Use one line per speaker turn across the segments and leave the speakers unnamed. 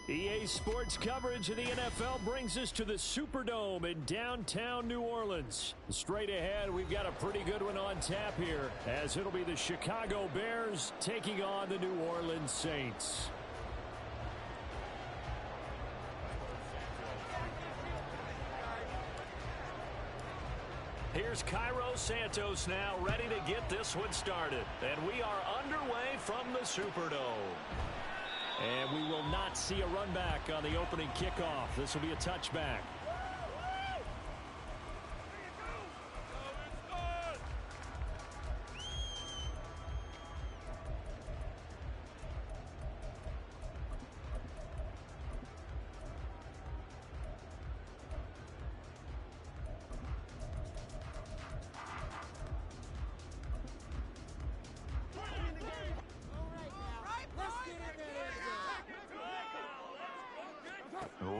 EA Sports coverage of the NFL brings us to the Superdome in downtown New Orleans. Straight ahead, we've got a pretty good one on tap here, as it'll be the Chicago Bears taking on the New Orleans Saints. Here's Cairo Santos now, ready to get this one started. And we are underway from the Superdome. And we will not see a run back on the opening kickoff. This will be a touchback.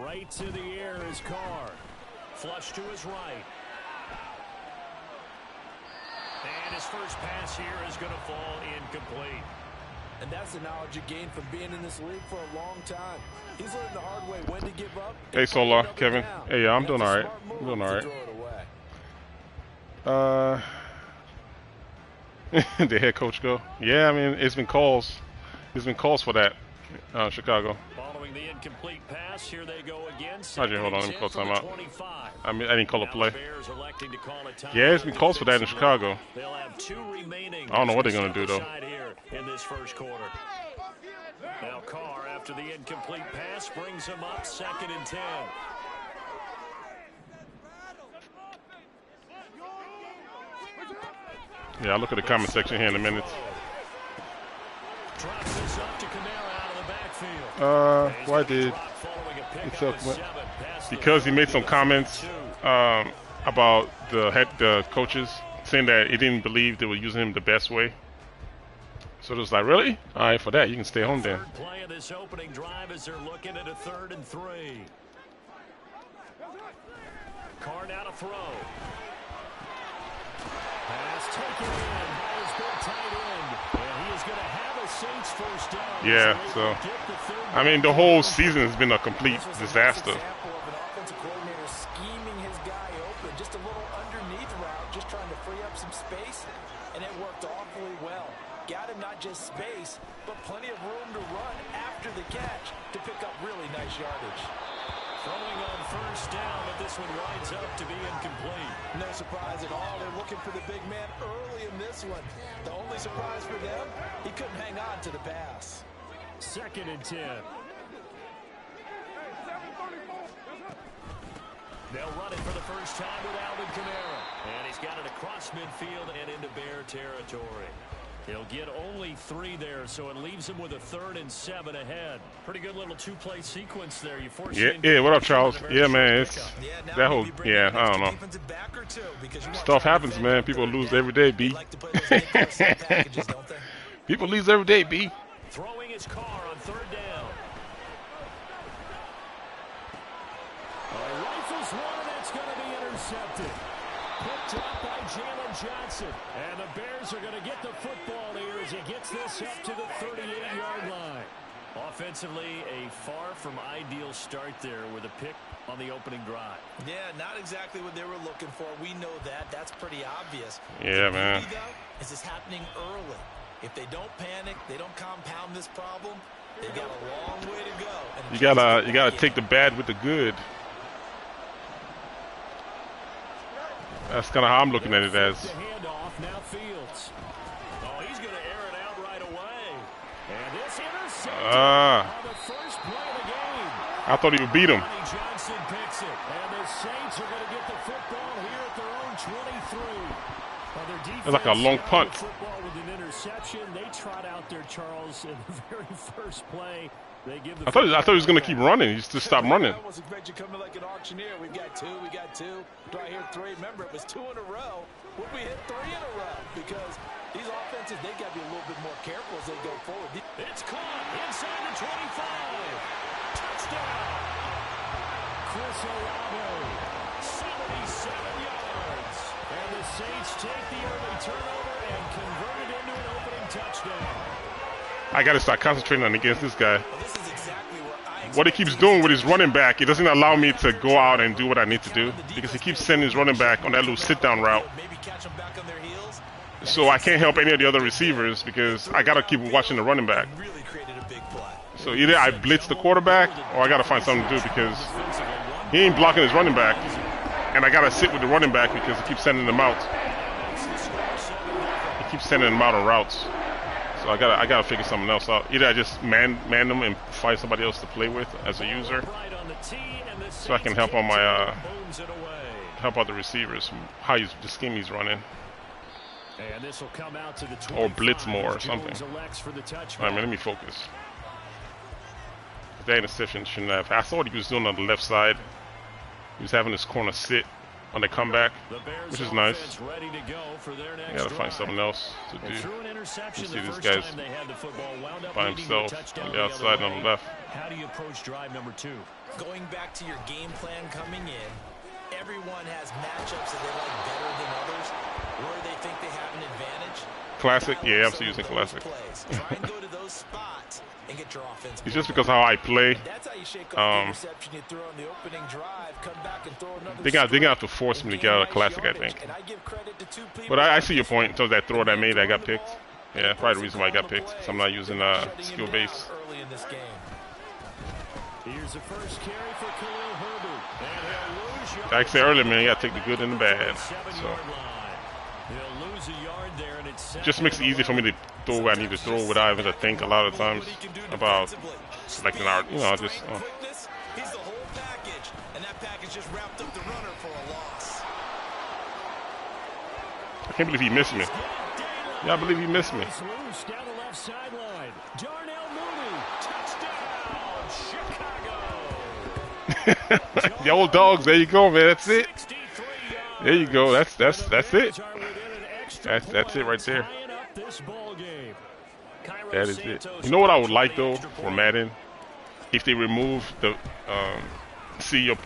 Right to the air is Carr. Flush to his right. And his first pass here is going to fall incomplete.
And that's the knowledge you gain from being in this league for a long time. He's learned the hard way when to give up.
Hey, Solar, Kevin. Hey, yeah, I'm doing all right. I'm doing all right. The head coach go. Yeah, I mean, it's been calls. There's been calls for that, Chicago.
Following the incomplete pass, here they go again.
Roger, hold on, let me call timeout. I mean, I didn't call a play. Yeah, it's been calls for that in Chicago.
They'll have 2 remaining.
I don't know what they're gonna do though.
In this first quarter. Now Carr, after the incomplete pass, brings him up 2nd and 10.
Yeah, I'll look at the comment section here in a minute.
Drops this up to Kamara out of the backfield.
Why did because he made some comments about the coaches, saying that he didn't believe they were using him the best way. So it was like, really? All right, for that you can stay home then.
Third play of this opening drive as they're looking at a 3rd and 3. Carr now to throw. Pass taken in by his big tight end, and he is going to have a Saints first down.
Yeah, so I mean the whole season has been a complete disaster.
Scheming his guy open, just a little underneath route, just trying to free up some space, and it worked awfully well. Got him not just space, but plenty of room to run after the catch to pick up really nice yardage.
Throwing on first down, but this one winds up to be incomplete.
No surprise at all. They're looking for the big man early in this one. The only surprise for them, he couldn't hang on to the pass.
2nd and 10. They'll run it for the first time with Alvin Kamara. And he's got it across midfield and into Bear territory. He'll get only 3 there, so it leaves him with a 3rd and 7 ahead. Pretty good little 2-play sequence there. You force
yeah, what up, Charles? Yeah, man, it's that whole, I don't know. Stuff happens, man. People lose every day, B. People lose every day, B.
Throwing his Carr on 3rd down. Rifles one, and it's going to be intercepted. Picked up by Jalen Johnson. And the Bears are going to get the football here as he gets this up to the 38-yard line. Offensively, a far from ideal start there with a pick on the opening drive.
Yeah, not exactly what they were looking for. We know that. That's pretty obvious.
Yeah, man.
The key, though, is this happening early. If they don't panic, they don't compound this problem, they've got a long way to go.
You gotta take the bad with the good. That's kind of how I'm looking at it as.
Handoff now Fields. Oh, he's going to air it out right away. And this interception on the first play of the game.
I thought he would beat him.
Johnson picks it, and the Saints are going to get the football here at their own 23.
It's like a long punt.
Football with an interception. They trot out there, Charles, in the very first play. They give the
I thought he was going to keep running. He just stopped running.
I almost expect you coming like an auctioneer. We got 2. Do I hear 3? Remember, it was 2 in a row. Would we hit 3 in a row? Because these offenses, they got to be a little bit more careful as they go forward.
It's caught inside the 25. Touchdown. Chris Olave, 77 yards. And the Saints take the early turnover and convert it into an opening touchdown.
I got to start concentrating on against this guy.
Well, this is exactly where I
what he keeps doing with his running back, it doesn't allow me to go out and do what I need to do because he keeps sending his running back on that little sit-down route. So I can't help any of the other receivers because I gotta keep watching the running back. So either I blitz the quarterback or I gotta find something to do because he ain't blocking his running back, and I gotta sit with the running back because he keeps sending them out. He keeps sending them out on routes. So I gotta figure something else out. Either I just man them and find somebody else to play with as a user, so I can help on my help out the receivers how the scheme he's running.
And this will come out to the
or blitz more or something. Alright, man, let me focus. That interception shouldn't have. I saw what he was doing on the left side. He was having his corner sit on the comeback, which is nice. I gotta find something else to do. You see this guy's by himself on the outside and on the left.
How do you approach drive number 2? Going back to your game plan coming in, everyone has matchups that they like better than others, where they think they have an advantage.
Classic? Yeah, I'm still using classic.
Try and go to those spots and get your offense.
It's just because how I play. They're gonna have to force me to get out of classic, I think. But I see your point. So that throw that I made, I got picked. Yeah, probably the reason why I got picked. Because I'm not using skill base.
Here's the first carry for Khalil Herbert.
Like I said earlier, man, you gotta take the good and the bad. So it just makes it easy for me to throw where I need to throw without having to think a lot of times about selecting out. You know, just. I can't believe he missed me. Yeah, I believe he missed me. The old dogs. There you go, man. That's it. There you go. That's it. That's it right there. That is it. You know what I would like though for Madden? If they remove the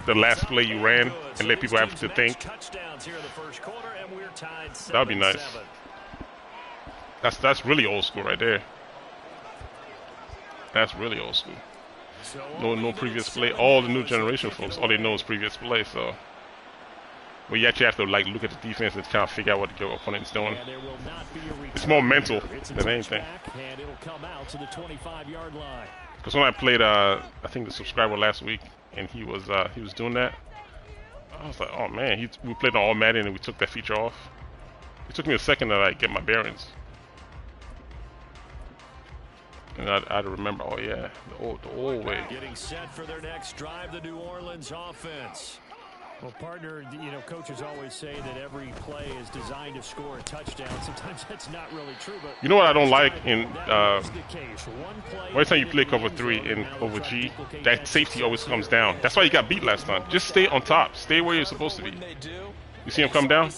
the last play you ran and let people have to think. That would be nice. That's really old school right there. That's really old school. No previous play. All the new generation folks, all they know is previous play. So, well, you actually have to like look at the defense and kind of figure out what your opponent's doing. It's more mental than anything. Because when I played, I think the subscriber last week, and he was doing that. I was like, oh man, we played on all Madden and we took that feature off. It took me a second to like get my bearings. And I'd remember, oh yeah, the old way.
Getting set for their next drive, the New Orleans offense. Well, partner, you know, coaches always say that every play is designed to score a touchdown. Sometimes that's not really true. But
you know what I don't like in every time you play cover 3 in over G, that safety always comes down. That's why you got beat last time. Just stay on top. Stay where you're supposed to be. You see him come down?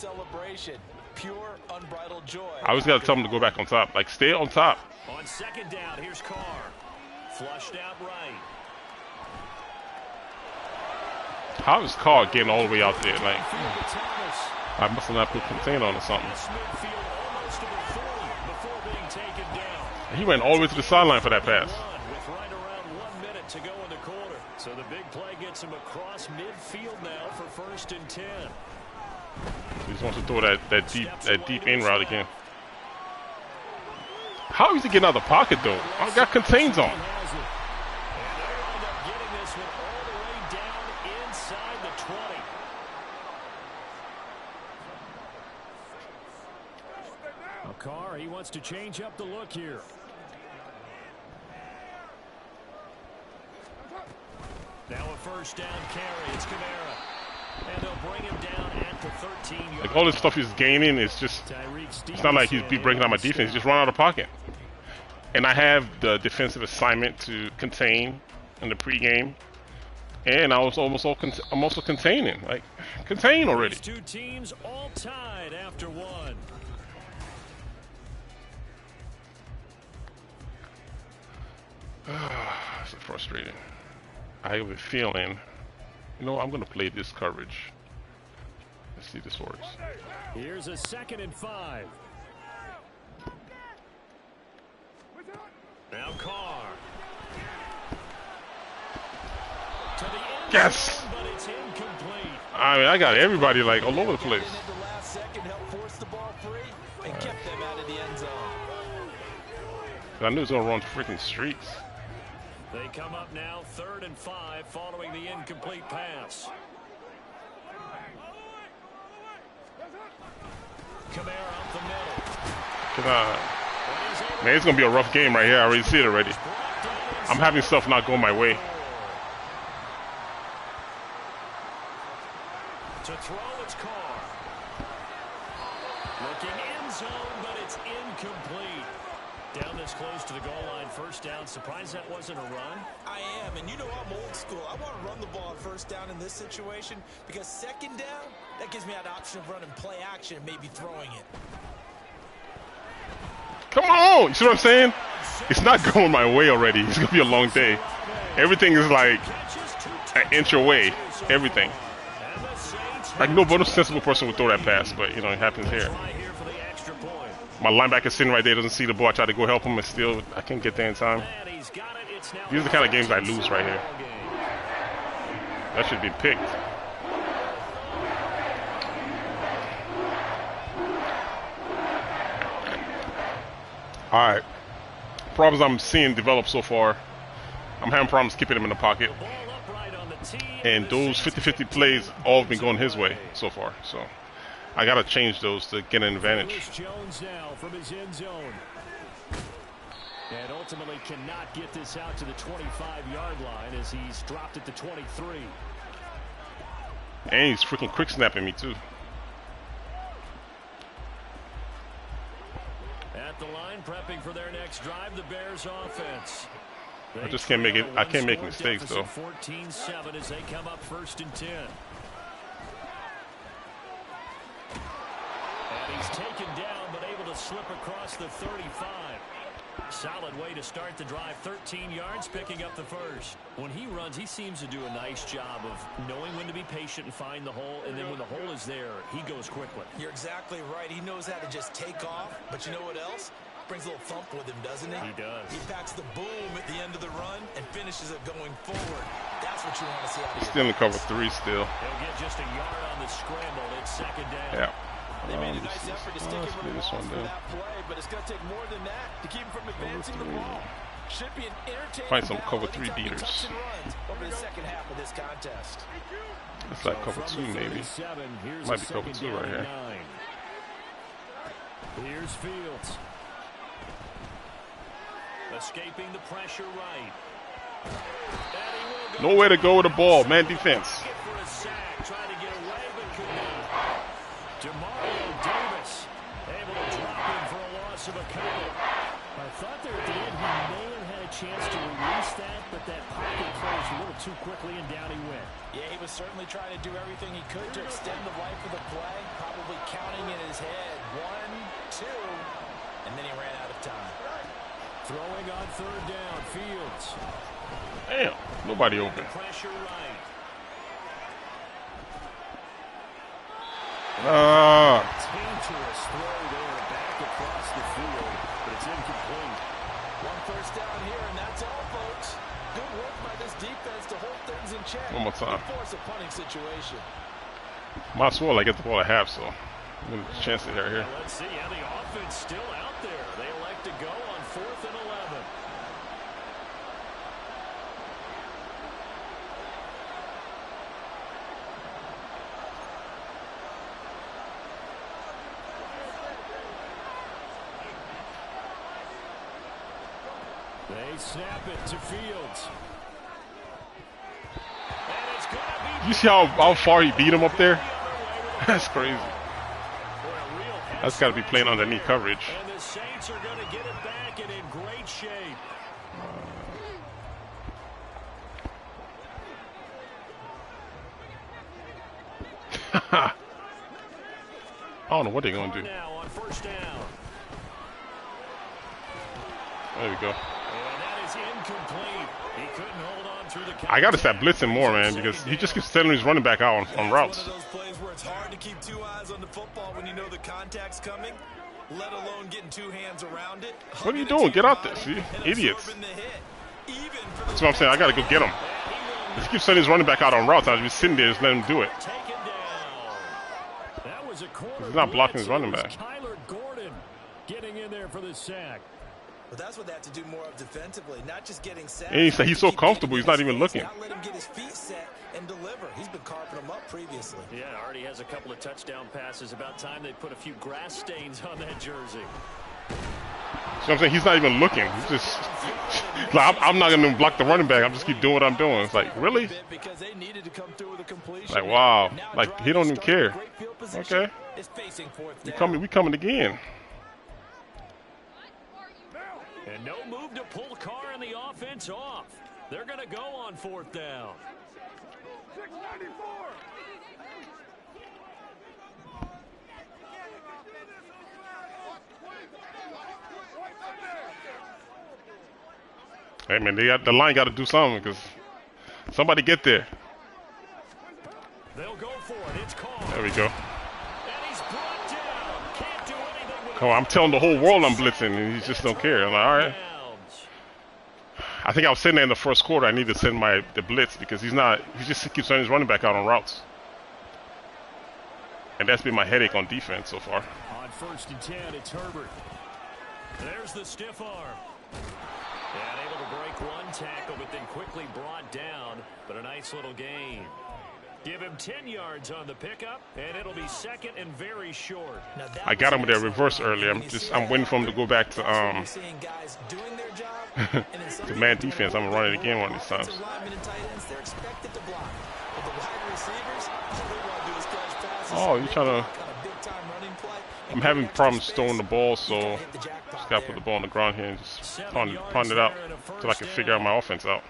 I always got to tell him to go back on top. Like, stay on top.
On second down, here's Carr. Flushed out right.
How is Carr getting all the way out there? Like, I must have not put contain on or something. He went all the way to the sideline for that pass.
With right around 1 minute to go in the quarter. So the big play gets him across midfield now for 1st and 10.
He just wants to throw that deep in route again. How is he getting out of the pocket though? I got contains on.
Carr, he wants to change up the look here. Now a first down carry. It's Kamara. And they'll bring him down at the 13.
Like all this stuff he's gaining is just, it's not like he's breaking out my defense. He's just run out of pocket. And I have the defensive assignment to contain in the pregame. And I'm also containing. Like, contain already.
These two teams all tied after one.
It's frustrating. I have a feeling, you know, I'm going to play this coverage. Let's see if this works.
Here's a 2nd and 5. Now Carr.
Yes! I mean, I got everybody like all over the place. I knew it was gonna run freaking streaks.
They come up now 3rd and 5 following the incomplete pass. Kamara up the middle.
Come on. Man, it's gonna be a rough game right here. I already see it already. I'm having stuff not go my way.
To throw, it's Carr. Looking end zone, but it's incomplete. Down this close to the goal line, 1st down. Surprised that wasn't a run?
I am, and you know I'm old school. I want to run the ball on 1st down in this situation because 2nd down, that gives me that option of running play action and maybe throwing it.
Come on! You see what I'm saying? It's not going my way already. It's going to be a long day. Everything is like an inch away. Everything. Like no sensible person would throw that pass, but you know, it happens here. My linebacker sitting right there doesn't see the ball. I try to go help him, and still I can't get there in time. These are the kind of games I lose right here. That should be picked. Alright. Problems I'm seeing develop so far. I'm having problems keeping him in the pocket. And those 50-50 plays all have been going his way so far. So I gotta change those to get an advantage.
Jones now from his end zone. And ultimately cannot get this out to the 25-yard line as he's dropped at the 23.
And he's freaking quick snapping me too.
At the line, prepping for their next drive, the Bears offense.
I just can't make it. I can't make mistakes though.
14-7 as they come up 1st and 10. And he's taken down, but able to slip across the 35. Solid way to start the drive. 13 yards, picking up the 1st. When he runs, he seems to do a nice job of knowing when to be patient and find the hole, and then when the hole is there, he goes quickly.
You're exactly right. He knows how to just take off, but you know what else? Brings a little thump with him, doesn't he?
He does.
He packs the boom at the end of the run and finishes it going forward. That's what you want to see out of
He's still in cover 3 still.
He'll get just a yard on the scramble. It's 2nd down.
Yeah.
They made a nice effort to stick him with the ball for that play, but it's going to take more than that to keep him from advancing the ball. Should be an entertaining
find some cover 3 beaters.
Over the 2nd half of this contest.
It's like cover 2 maybe. Might be cover 2 right here.
Here's Fields. Escaping the pressure right.
Nowhere to go with the ball, man. Defense.
Davis able to drop in for a loss of a couple. I thought there at the end he may have had a chance to release that, but that pocket closed a little too quickly and down he went.
Yeah, he was certainly trying to do everything he could to extend the life of the play, probably counting in his head 1, 2, and then he ran out of time.
Throwing on 3rd down, Fields.
Damn, nobody open.
Pressure right. Dangerous throw there back across the field, but it's incomplete.
1 first down here, and that's all, folks. Good work by this defense to hold things in check.
One more time.
Force a punting situation.
Might as well I get the ball at half, so I'm gonna chance it right here.
Let's see how the offense still out there. They elect to go on 4th and 11. They snap it to Fields.
You see how far he beat him up there? That's crazy. That's got to be playing underneath coverage.
And the Saints are going to get it back and in great shape.
I don't know what they're going to do.
Now on 1st down.
There we go.
And that is incomplete. He couldn't hold on through the
I got to start blitzing more, man, because he just keeps sending his running back out on routes.
One of those plays where it's hard to keep 2 eyes on the football when you know the contact's coming, let alone getting 2 hands around it.
What are you doing? Get out there, see? Idiots. That's what I'm saying. I got to go get him. He keeps sending his running back out on routes. I was just sitting there, just let him do it. He's not blocking his running back.
Getting in there for the sack.
But that's what they have to do more of defensively, not just getting set.
And he's so comfortable, he's not even looking.
Not let him get his feet set and deliver. He's been carving them up previously.
Yeah, already has a couple of touchdown passes. About time they put a few grass stains on that jersey.
So I'm saying he's not even looking. He's just like, I'm not going to block the running back. I'm just keep doing what I'm doing. It's like, really? Like, wow. Like, he don't even care. Okay. We coming again.
And no move to pull Carr and the offense off. They're going to go on 4th down. 694.
Hey man, the line got to do something because somebody get there.
They'll go for it. It's Carr.
There we go.
And he's brought down. Can't do anything with
Come on, I'm telling the whole world I'm blitzing, and he just don't care. I'm like, all right. I think I was sitting there in the first quarter. I need to send the blitz because he just keeps sending his running back out on routes, and that's been my headache on defense so far.
On 1st and 10, it's Herbert. There's the stiff arm. And able to break one tackle, but then quickly brought down. But a nice little gain. Give him 10 yards on the pickup, and it'll be 2nd and very short.
I got him with that reverse earlier. I'm waiting for him to go back to to man defense. I'm gonna run it again one of these times. Oh, you trying to? I'm having problems throwing the ball, so just gotta put the ball on the ground here and just punt it out till I can figure out my offense out.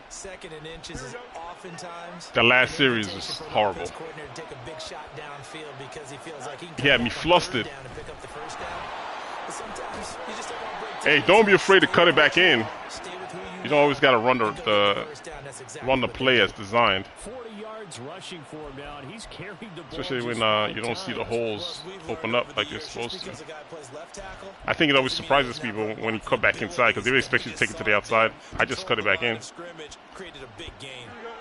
The last series was horrible. He had me flustered. Hey, don't be afraid to cut it back in. You don't always gotta run the play as designed. Especially when you don't see the holes open up like you're supposed to. I think it always surprises people when you cut back inside because they expect you to take it to the outside. I just cut it back in.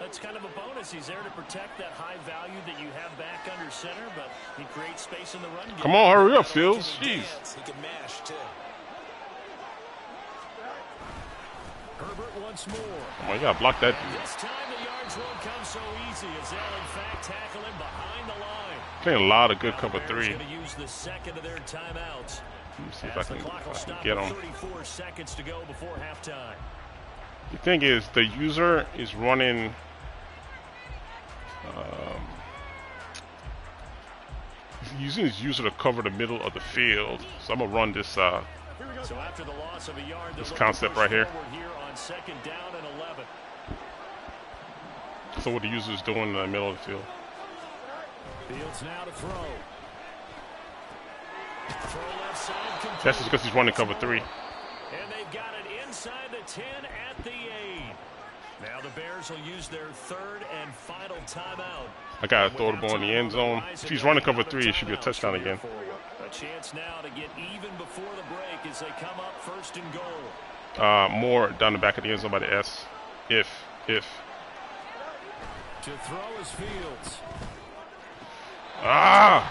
That's kind of a bonus. He's there to protect that high value that you have back under center, but he creates space in the run game.
Come on, hurry up, Fields. Jeez.
Herbert once more.
Oh my God, block that dude.
This time the yards won't come so easy as they'll in fact tackle him behind the line.
Playing a lot of good cover 3.
Going to use the second of their timeouts.
Let me see if I can get him.
34 seconds to go before halftime.
The thing is, the user is running. He's using his user to cover the middle of the field. So I'm gonna run this. So
after the loss of a yard,
this concept right here.
On 2nd down and 11.
So what the user is doing in the middle of the field.
Fields now to throw. Throw left side.
That's just because he's running cover 3.
And they've got it inside the 10 at the 8. Now the Bears will use their 3rd and final timeout.
I gotta throw the ball in the end zone. If he's running cover 3, it should be a touchdown again.
A chance now to get even before the break as they come up 1st and goal.
More down the back of the end zone by the S. If.
To throw is Fields.
I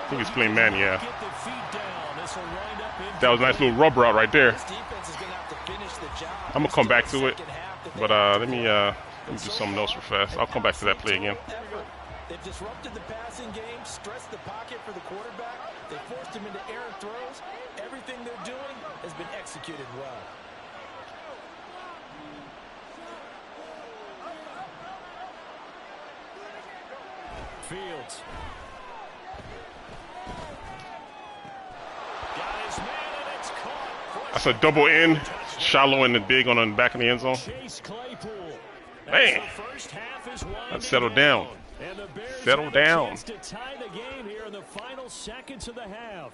think he's playing man, yeah. That was a nice little rub route right there. I'm gonna come back to it, but let me do something else real fast. I'll come back to that play again.
They've disrupted the passing game, stressed the pocket for the quarterback. They forced him into errant throws. Everything they're doing has been executed well. Fields.
Got his man and it's caught.
That's a double in, shallow and the big on the back of the end zone. Man, let's settle down. Settle down.
To tie the game here in the final seconds of the half.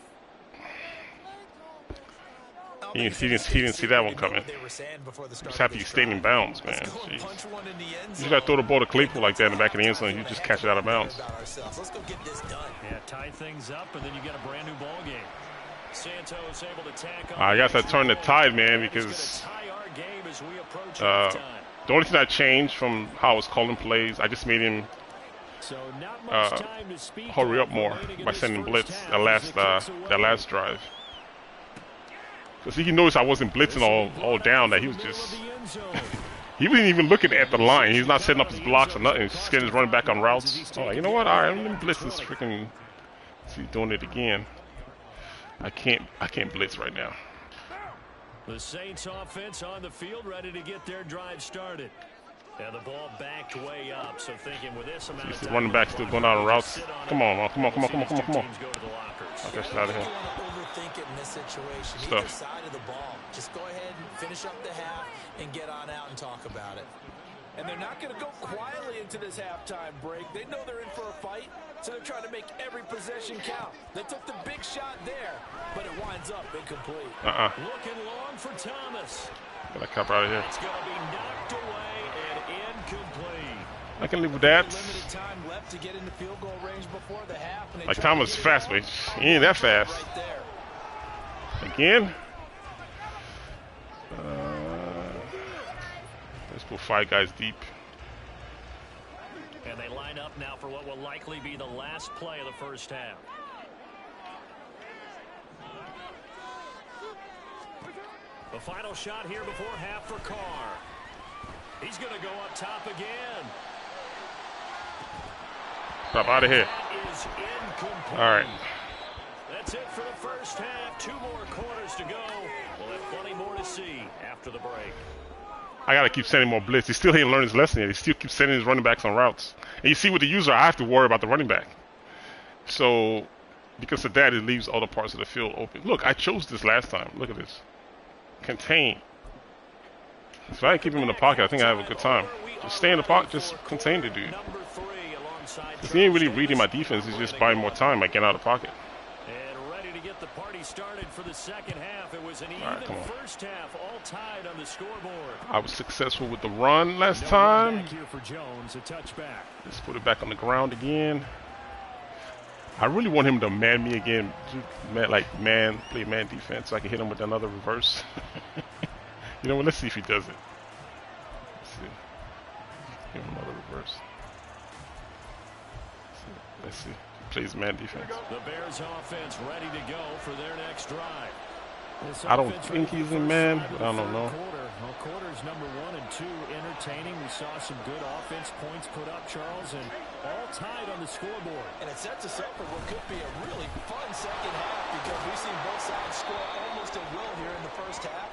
He didn't see that one coming. Just happy he stayed in bounds, man. Jeez. You just gotta throw the ball to Claypool like that in the back of the end zone. You just catch it out of bounds.
Yeah, tie things up, and then you got a brand new ball game. Santos able to tack on.
I guess I turned the tide, man, because
game as we approach halftime.
The only thing I changed from how I was calling plays, I just made him hurry up more by sending blitz that last drive. Because he noticed I wasn't blitzing all down, that he was just... He wasn't even looking at the line. He's not setting up his blocks or nothing. He's just getting his running back on routes. Oh, you know what? All right, I'm going to blitz this freaking... See, doing it again. I can't blitz right now.
The Saints offense on the field, ready to get their drive started. And the ball backed way up, so thinking with this amount of time,
running back still going out on routes. Come on, man. Come on. I'll get you out of here.
Overthink it in this situation. Either side of the ball. Just go ahead and finish up the half and get on out and talk about it.
And they're not going to go quietly into this halftime break. They know they're in for a fight, so they're trying to make every possession count. They took the big shot there, but it winds up incomplete.
Looking long for Thomas.
Get that cop out of here.
It's going to be knocked away and incomplete.
I can live with that.
Limited time left to get into field goal range before the half.
Like Thomas fast, but he ain't that fast. Again. Let's put 5 guys deep.
And they line up now for what will likely be the last play of the first half. The final shot here before half for Carr. He's going to go up top again.
Stop out of here. All right.
That's it for the first half. 2 more quarters to go. We'll have plenty more to see after the break.
I got to keep sending more blitz. He still ain't learned his lesson yet. He still keeps sending his running backs on routes. And you see with the user, I have to worry about the running back. So because of that, it leaves other parts of the field open. Look, I chose this last time. Look at this. Contain. If I keep him in the pocket, I think I have a good time. Just stay in the pocket. Just contain the dude. He ain't really reading my defense. He's just buying more time by getting out of the pocket.
And ready to get the party started for the second half. It was an even first half, all tied on the scoreboard.
I was successful with the run last time.
Back here for Jones, a touchback.
Let's put it back on the ground again. I really want him to man me again, play man defense, so I can hit him with another reverse. You know what? Let's see if he does it. Let's see. Give him another reverse. Let's see. He plays man defense.
The Bears offense ready to go for their next drive.
I don't think he's in man, but I don't know.
Well, quarters number 1 and 2 entertaining. We saw some good offense points put up, Charles, and all tied on the scoreboard.
And it sets us up for what could be a really fun second half because we've seen both sides score almost at will here in the first half.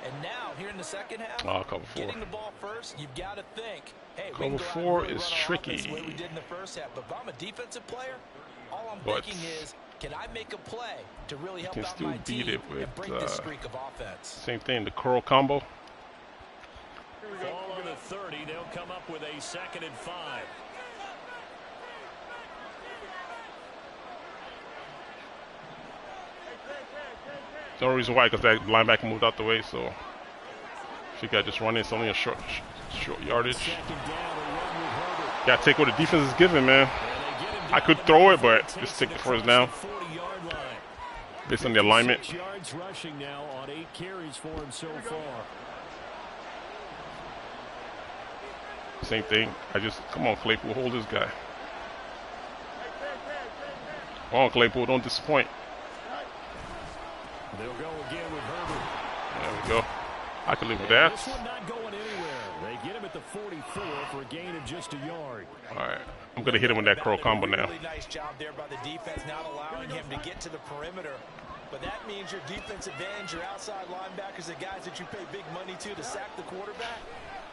And now, here in the second half,
cover 4.
Getting the ball first, you've got to think, hey,
cover 4 is tricky.
The way we did in the first half. But if I'm a defensive player, all I'm thinking is, can I make a play to really help out my team and break this streak of offense?
Same thing, the curl combo.
Ball on the 30, they'll come up with a 2nd and 5.
The only reason why, because that linebacker moved out the way, so I think I just run in. It's only a short yardage. Gotta take what the defense is giving, man. I could throw it, but just take the first down. Based on the alignment.
6 yards rushing now on 8 carries for him so far.
Same thing. Come on, Claypool, hold this guy. Come on, Claypool, don't disappoint.
They'll go again with Herbert.
There we go. I can live with that.
This one not going anywhere. They get him at the 44 for a gain of just a yard.
All right. I'm going to hit him with that curl combo now.
Really nice job there by the defense, not allowing him to get to the perimeter. But that means your defensive ends, your outside linebackers, the guys that you pay big money to sack the quarterback,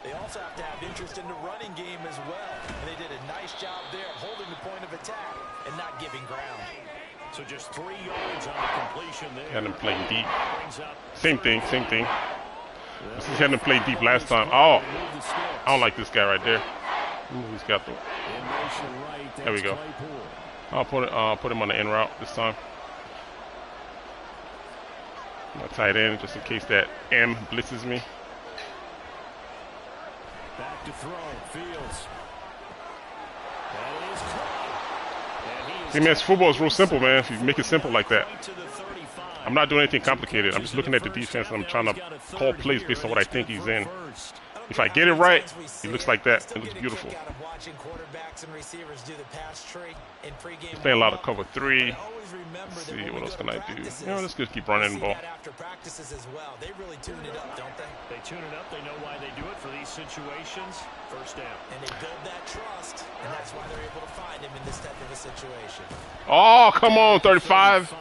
they also have to have interest in the running game as well. And they did a nice job there of holding the point of attack and not giving ground.
So just 3 yards on the completion there.
Had him playing deep. Same thing. He had him play deep last time. Oh, I don't like this guy right there. Ooh, he's got the... There we go. I'll put him on the in route this time. I'm tight end just in case that M blitzes me.
Back to throw, Fields. That is caught. And he
See, man, football is real simple, man. If you make it simple like that. I'm not doing anything complicated. I'm just looking at the defense and I'm trying to call plays based on what I think he's in. If I get it right, it looks like that. It looks beautiful. He's playing a lot of cover 3. Let's see, what else can I do? You know, let's just keep running the ball.
They really tune it up, don't they?
They tune it up. They know why they do it for these situations. First down.
And they build that trust, and that's why they're able to find him in this type of a situation.
Oh, come on, 35.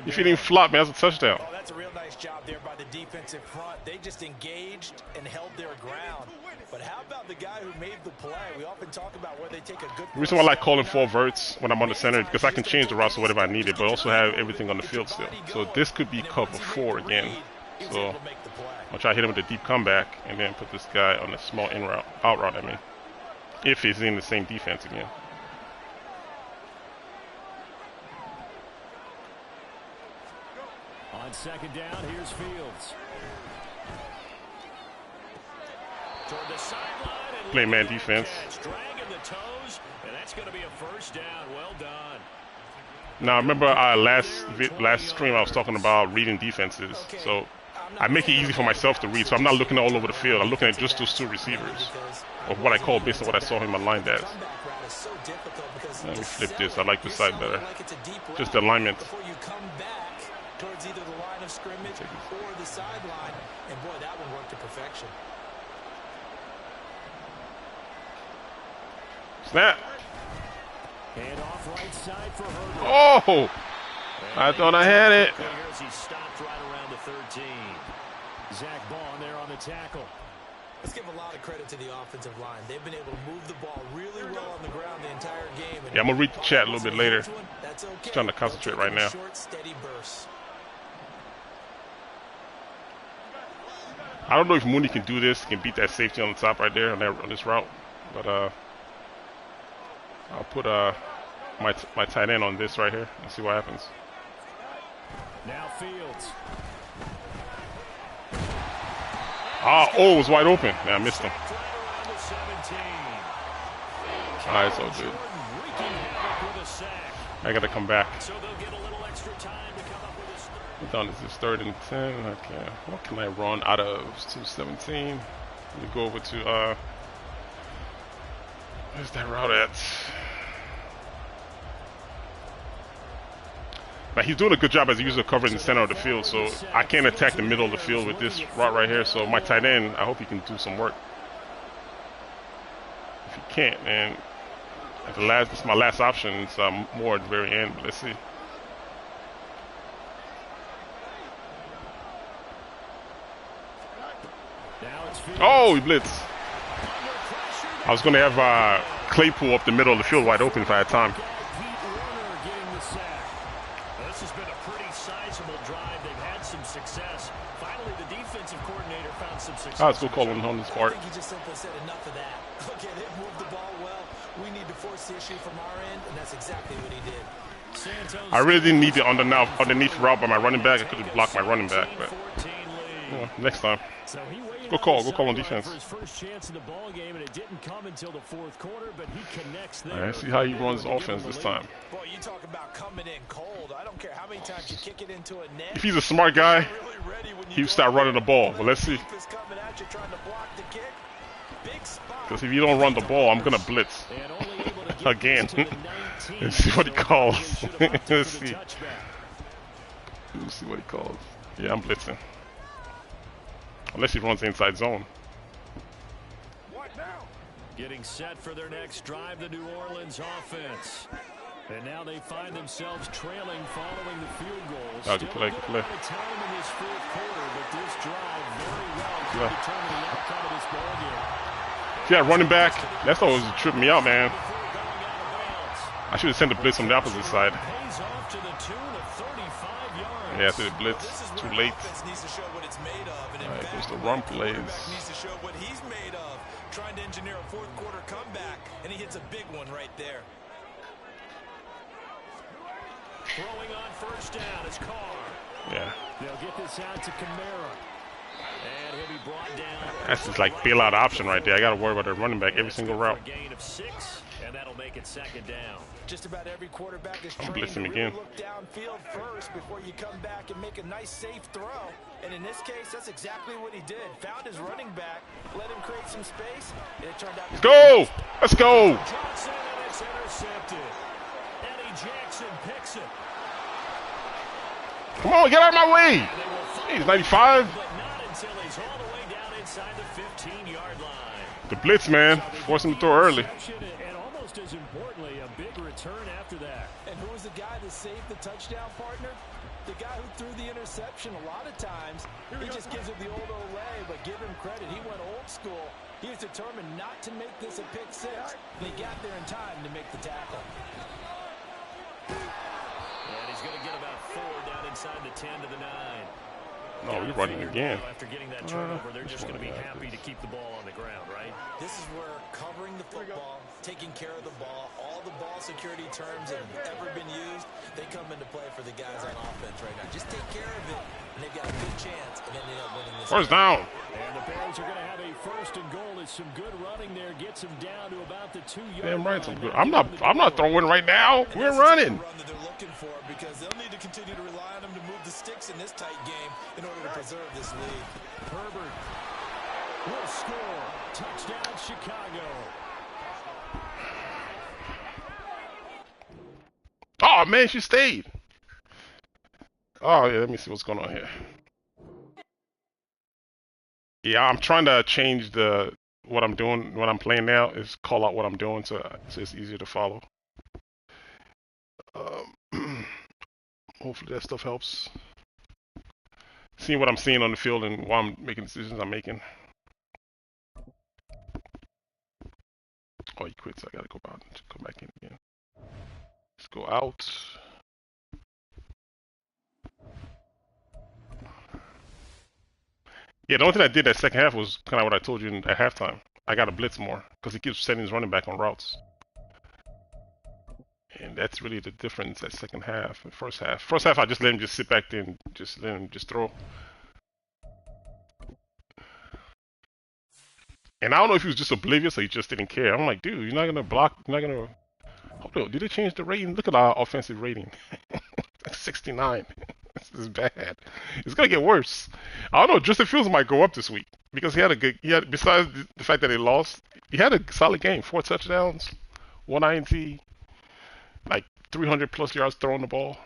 If he didn't flop, man, that's a touchdown.
Oh, that's a real nice job there by the defensive front. They just engaged and held their ground. But how about the guy who made the play? We often talk about where they take a good.
The reason why I like calling 4 verts when I'm on the center because I can change the routes to whatever I need it, but also have everything on the field still. So this could be cover 4 again. So I'll try to hit him with a deep comeback and then put this guy on a small in route, out route. I mean, if he's in the same defense again.
On second down, here's Fields. Toward the sideline and
Play man defense.
Dragging the toes, and that's going to be a first down. Well done.
Now, remember last stream I was talking about reading defenses. So I make it easy for myself to read. So I'm not looking all over the field. I'm looking at just those 2 receivers, or what I call based on what I saw him aligned as. Let me flip this. I like this side better. Just the alignment.
Towards either the line of scrimmage or the sideline, and boy, that one worked to perfection.
Snap.
Hand off right side for Herbert.
Oh! I thought I had it.
He stopped right around the 13. Zach Bond there on the tackle.
Let's give a lot of credit to the offensive line. They've been able to move the ball really well on the ground the entire game.
Yeah, I'm going to read the chat a little bit later. Just trying to concentrate right now.
Short, steady bursts.
I don't know if Mooney can do this. He can beat that safety on the top right there on this route. But I'll put my tight end on this right here and see what happens.
Now Fields.
Oh, it was wide open. Yeah, I missed him. All right, it's all good. I got to come back. Down this is 3rd and 10. Okay, what can I run out of 217? Let me go over to where's that route at? But he's doing a good job as a user covering the center of the field, so I can't attack the middle of the field with this route right here. So my tight end, I hope he can do some work. If he can't, man, this is my last option. It's more at the very end. But let's see. Oh, he blitzed. I was going to have Claypool up the middle of the field wide open if I had time.
This has been a pretty sizable drive. They've had some success. Finally, the defensive coordinator found some success.
Let's go call on this part.
I think he just simply said enough of that. Okay, they've moved the ball well. We need to force the issue from our end, and that's exactly what he did.
I really didn't need the underneath route by my running back. I could have blocked my running back, but next time. Go call on defense. Alright, see how he runs offense this time.
Boy, you talk about coming in cold. I don't care how many times you kick it into a net.
If he's a smart guy, he'll start running the ball. But let's see. Because if you don't run the ball, I'm going to blitz. Again. Let's see what he calls. Let's see. Let's see what he calls. Yeah, I'm blitzing. Unless he runs the inside zone.
Getting set for their next drive, the New Orleans offense. And now they find themselves trailing following the field goals.
Good play, good play.
Time in this fourth quarter, but this drive very well to determine the outcome of this ball game.
Yeah, running back. That's what was tripping me out, man. I should have sent the blitz on the opposite side. Yeah, after the blitz, too late. Alright, there's the run plays.
Needs to show what he's made of. Trying to engineer a fourth quarter comeback, and he hits a big one right there.
Throwing on first down is Carr.
Yeah.
They'll get this out to Kamara. And he'll be brought down.
That's just like bailout option right there. I got to worry about the running back every single route.
Gain of 6, And that'll make it second down.
Just about every quarterback is
I'm
trained to
blitzing
really
again.
look downfield first before you come back and make a nice safe throw. And in this case, that's exactly what he did. Found his running back, let him create some space, and it turned out to
Let's go! Let's go!
Johnson, and it's intercepted. Eddie Jackson picks it.
Come on, get out of my way! He's 95.
But not until he's all the way down inside the 15-yard line.
The blitz, man. Force him to throw early.
And almost as importantly, a big return after that.
And who was the guy that saved the touchdown, partner? The guy who threw the interception. A lot of times, he just gives it the old Olay, but give him credit. He went old school. He was determined not to make this a pick six, and he got there in time to make the tackle.
And he's going to get about 4 down inside the 10 to the 9.
No, you're running again.
After getting that turnover, they're just going to be happy to keep the ball on the ground, right?
This is where covering the football, taking care of the ball, all the ball security terms that have ever been used, they come into play for the guys on offense right now. Just take care of it, and they've got a good chance of ending up winning this.
First down.
And the Bears are going to have a first and goal. As some good running there gets them down to about the 2-yard
Damn right, some
line.
good. I'm not throwing right now. We're running.
Run that they're looking for, because they'll need to continue to rely on them to move the sticks in this tight game in order to preserve this lead.
Herbert will score. Touchdown, Chicago.
Oh man, she stayed. Oh yeah, let me see what's going on here. Yeah, I'm trying to change what I'm doing when I'm playing now is call out what I'm doing so it's easier to follow. Hopefully that stuff helps. Seeing what I'm seeing on the field and why I'm making decisions I'm making. Oh, he quits. I gotta go out and come back in again. Let's go out. Yeah, the only thing I did that second half was kind of what I told you at halftime. I got to blitz more because he keeps sending his running back on routes. And that's really the difference that second half and first half. First half, I just let him just sit back there and just let him just throw. And I don't know if he was just oblivious or he just didn't care. I'm like, dude, you're not going to block. You're not going to... Hold on, did they change the rating? Look at our offensive rating. That's 69. This is bad. It's going to get worse. I don't know, Justin Fields might go up this week because besides the fact that they lost, he had a solid game. 4 touchdowns, 1 INT, like 300 plus yards throwing the ball.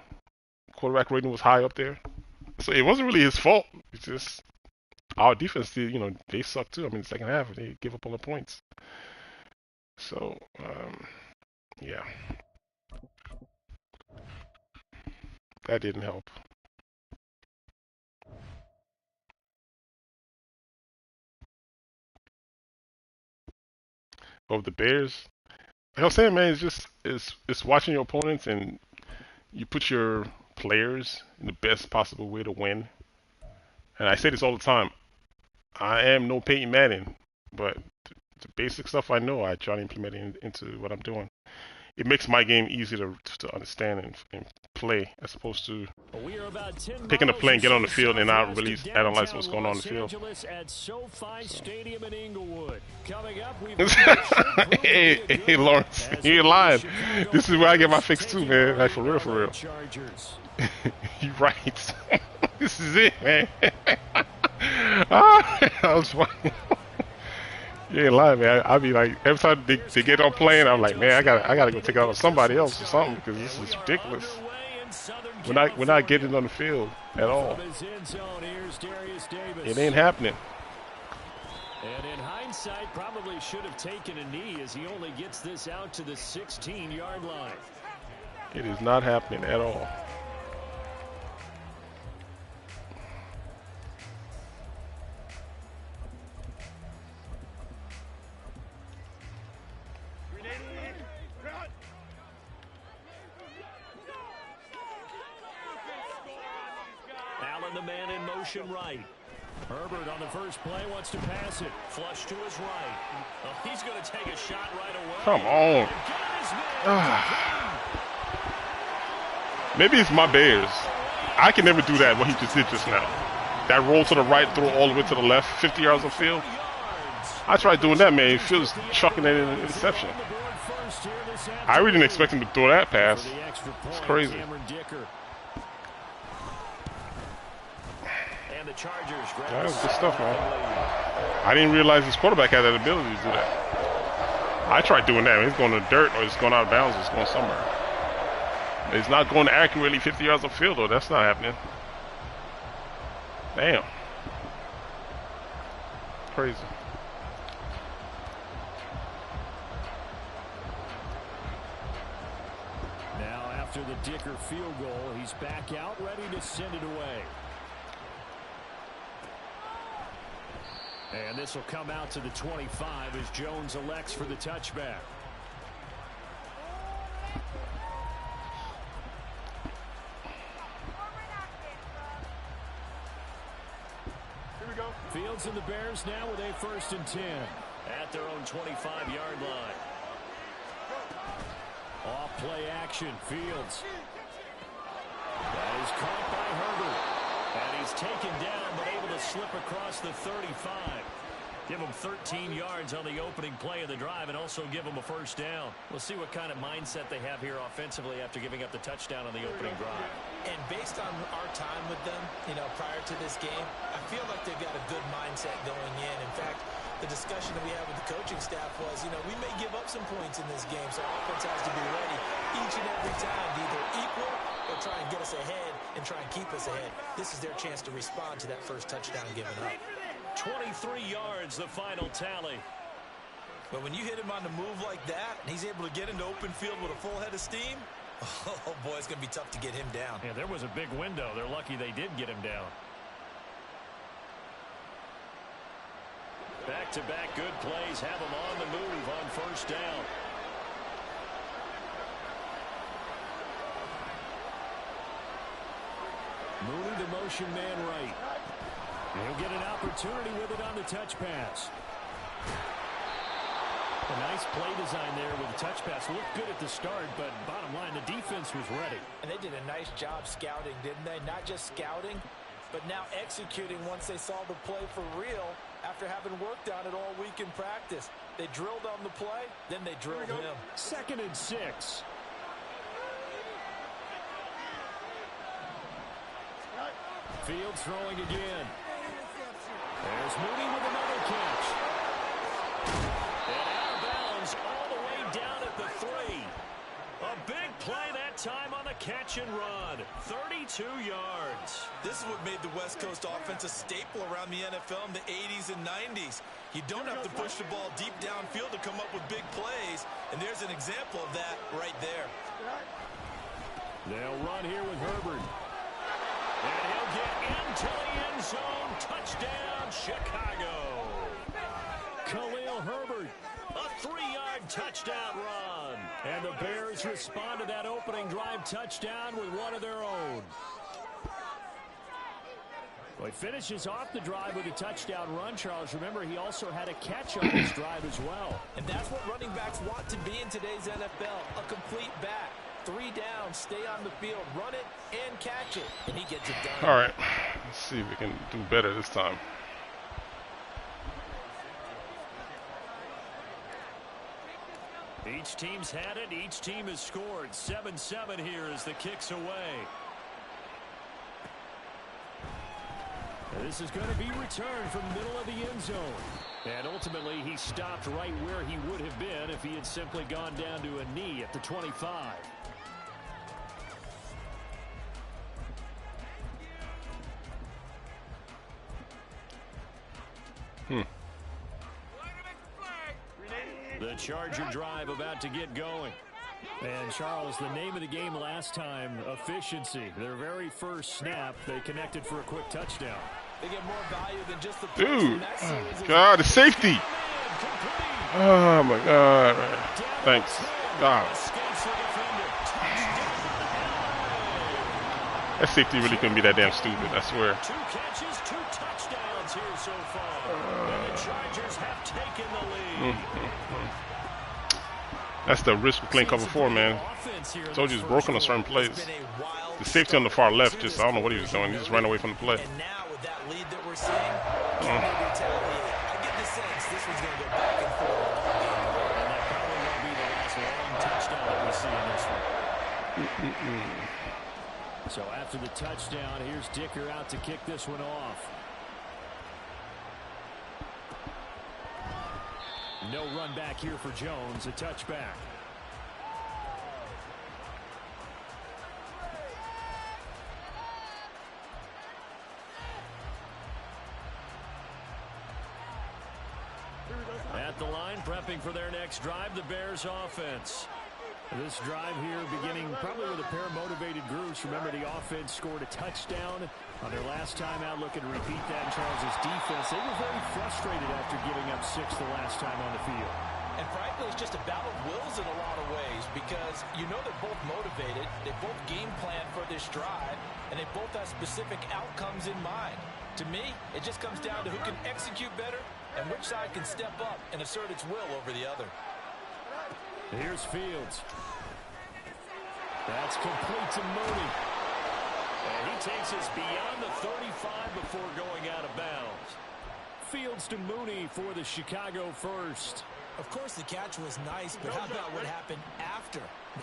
Quarterback rating was high up there. So it wasn't really his fault. It's just our defense did, they sucked too. I mean, the second half, they gave up all the points. So, yeah. That didn't help. Of the Bears, like I was saying, man, it's watching your opponents and you put your players in the best possible way to win. And I say this all the time. I am no Peyton Manning, but the basic stuff I know, I try to implement into what I'm doing. It makes my game easy to understand and play as opposed to picking a play and get on the field and not really analyze what's going on the field.
At SoFi Stadium in Inglewood. Coming up,
hey, Lawrence, you ain't lying. This is where I get my fix too, man. Like for real. You're right. This is it, man. That was funny. You ain't lying, man. I be like, every time they get on playing, I'm like, man, I gotta go take it out on somebody else or something because this is ridiculous. We're not getting on the field at all. It ain't happening.
And in hindsight, probably should have taken a knee as he only gets this out to the 16-yard line.
It is not happening at all.
The man in motion right. Herbert on the first play wants to pass it. Flush to his right. Oh, he's going to take a shot right away.
Come on. Maybe it's my Bears. I can never do that, what he just did just now. That roll to the right, throw all the way to the left, 50 yards of field. I tried doing that, man. Fields chucking that in an interception. I really didn't expect him to throw that pass. It's crazy. That was good stuff, man. I didn't realize his quarterback had that ability to do that. I tried doing that. He's going to the dirt or he's going out of bounds or he's going somewhere. He's not going accurately 50 yards of field, though. That's not happening. Damn. Crazy.
Now, after the Dicker field goal, he's back out, ready to send it away. And this will come out to the 25 as Jones elects for the touchback.
Here we go.
Fields and the Bears now with a 1st and 10 at their own 25-yard line. Off play action, Fields. That is caught by Herbert. And he's taken down, but able to slip across the 35. Give him 13 yards on the opening play of the drive and also give him a 1st down. We'll see what kind of mindset they have here offensively after giving up the touchdown on the opening drive.
And based on our time with them, prior to this game, I feel like they've got a good mindset going in. In fact, the discussion that we had with the coaching staff was, we may give up some points in this game, so our offense has to be ready each and every time to either equal or try and get us ahead and try and keep us ahead. This is their chance to respond to that first touchdown given up.
23 yards, the final tally.
But when you hit him on the move like that, and he's able to get into open field with a full head of steam, oh boy, it's going to be tough to get him down.
Yeah, there was a big window. They're lucky they did get him down. Back-to-back good plays have him on the move on 1st down. Mooney the motion man right. He'll get an opportunity with it on the touch pass. A nice play design there with the touch pass. Looked good at the start, but bottom line, the defense was ready.
And they did a nice job scouting, didn't they? Not just scouting, but now executing once they saw the play for real after having worked on it all week in practice. They drilled on the play, then they drilled him.
2nd and 6. Fields throwing again. There's Mooney with another catch. And out of bounds all the way down at the 3. A big play that time on the catch and run. 32 yards.
This is what made the West Coast offense a staple around the NFL in the 80s and 90s. You don't have to push the ball deep downfield to come up with big plays, and there's an example of that right there.
They'll run here with Herbert. And he'll get into the end zone. Touchdown, Chicago. Khalil Herbert, a 3-yard touchdown run. And the Bears respond to that opening drive touchdown with one of their own. Well, he finishes off the drive with a touchdown run, Charles. Remember, he also had a catch on this drive as well.
And that's what running backs want to be in today's NFL, a complete back. 3 down, stay on the field, run it, and catch it. And he gets it done.
All right. Let's see if we can do better this time.
Each team's had it. Each team has scored. 7-7 here as the kick's away. This is going to be returned from the middle of the end zone. And ultimately, he stopped right where he would have been if he had simply gone down to a knee at the 25. The Charger drive about to get going. And, Charles, the name of the game last time, efficiency. Their very first snap, they connected for a quick touchdown.
They get more value than just the
dude. Oh, God, the safety. Oh, my God. Thanks. God. That safety really couldn't be that damn stupid, I swear.
2 catches, 2 touchdowns here so far. And the Chargers have taken the lead.
That's the risk of playing cover 4, man. I told you it's broken on certain plays. The safety on the far left, just I don't know what he was doing. He just ran away from the play.
And now with that lead that we're seeing, can they retaliate? I get the sense this one's going to go back and forth.
And that probably won't be the last long touchdown So after the touchdown, here's Dicker out to kick this one off. No run back here for Jones, a touchback. At the line, prepping for their next drive, the Bears offense. This drive here beginning probably with a pair of motivated groups. Remember, the offense scored a touchdown on their last time out. Looking to repeat that in Charles' defense. They were very frustrated after giving up 6 the last time on the field.
And frankly, it's just a battle of wills in a lot of ways because you know they're both motivated. They both game plan for this drive, and they both have specific outcomes in mind. To me, it just comes down to who can execute better and which side can step up and assert its will over the other.
Here's Fields. That's complete to Mooney. And he takes us beyond the 35 before going out of bounds. Fields to Mooney for the Chicago first.
Of course, the catch was nice, but how about what happened after?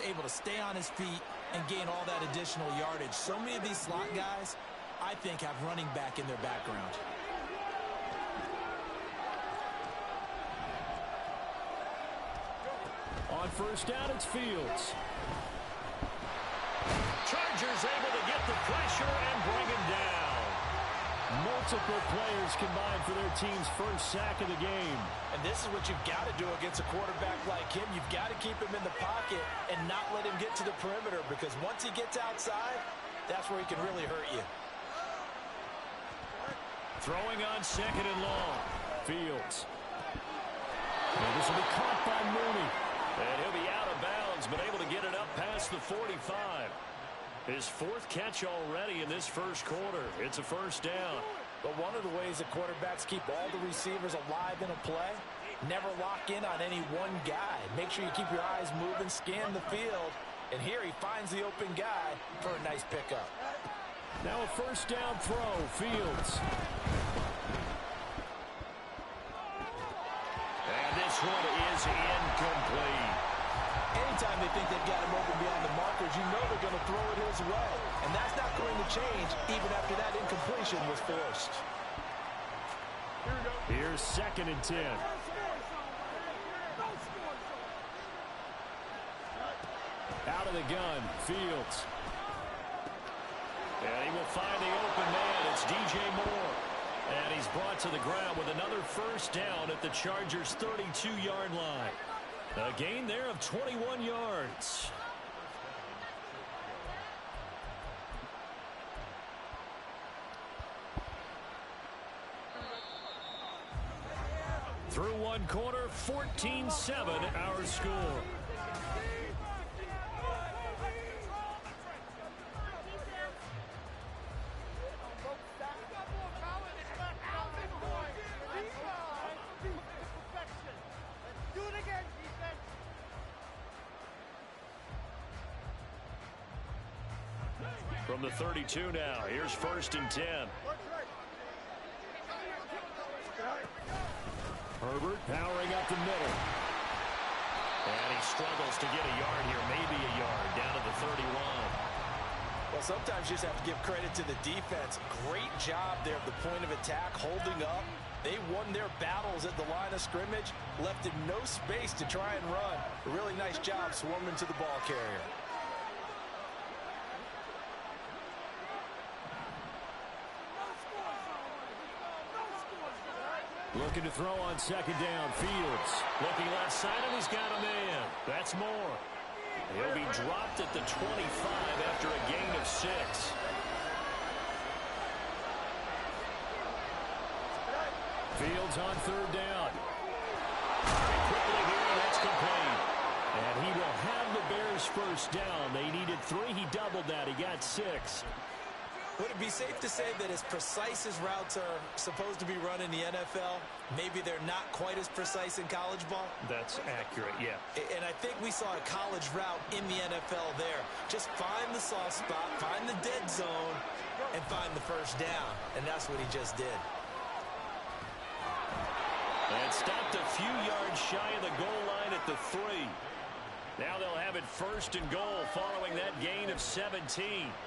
Able to stay on his feet and gain all that additional yardage. So many of these slot guys, I think, have running back in their background.
On first down, it's Fields. Chargers able to get the pressure and bring him down. Multiple players combined for their team's first sack of the game.
And this is what you've got to do against a quarterback like him. You've got to keep him in the pocket and not let him get to the perimeter because once he gets outside, that's where he can really hurt you.
Throwing on second and long. Fields. And this will be caught by Mooney. And he'll be out of bounds, but able to get it up past the 45. His 4th catch already in this first quarter. It's a first down.
But one of the ways that quarterbacks keep all the receivers alive in a play, never lock in on any one guy. Make sure you keep your eyes moving, scan the field. And here he finds the open guy for a nice pickup.
Now a first down throw, Fields. And this one is incomplete.
Anytime they think they've got him open beyond the markers, you know they're going to throw it his way. And that's not going to change even after that incompletion was forced.
Here's 2nd and 10. Out of the gun, Fields. And he will find the open man. It's DJ Moore. And he's brought to the ground with another first down at the Chargers' 32-yard line. A gain there of 21 yards. Through one quarter, 14-7 our score. From the 32 now, here's 1st and 10. Herbert powering up the middle. And he struggles to get a yard here, maybe a yard, down to the 31.
Well, sometimes you just have to give credit to the defense. Great job there at the point of attack, holding up. They won their battles at the line of scrimmage, left him no space to try and run. A really nice job swarming to the ball carrier.
Looking to throw on 2nd down. Fields looking left side, and he's got a man. That's Moore. He'll be dropped at the 25 after a gain of 6. Fields on 3rd down. Quickly here, that's complete. And he will have the Bears first down. They needed 3. He doubled that. He got 6.
Would it be safe to say that as precise as routes are supposed to be run in the NFL, maybe they're not quite as precise in college ball?
That's accurate, yeah.
And I think we saw a college route in the NFL there. Just find the soft spot, find the dead zone, and find the first down. And that's what he just did.
And stopped a few yards shy of the goal line at the 3. Now they'll have it 1st and goal following that gain of 17.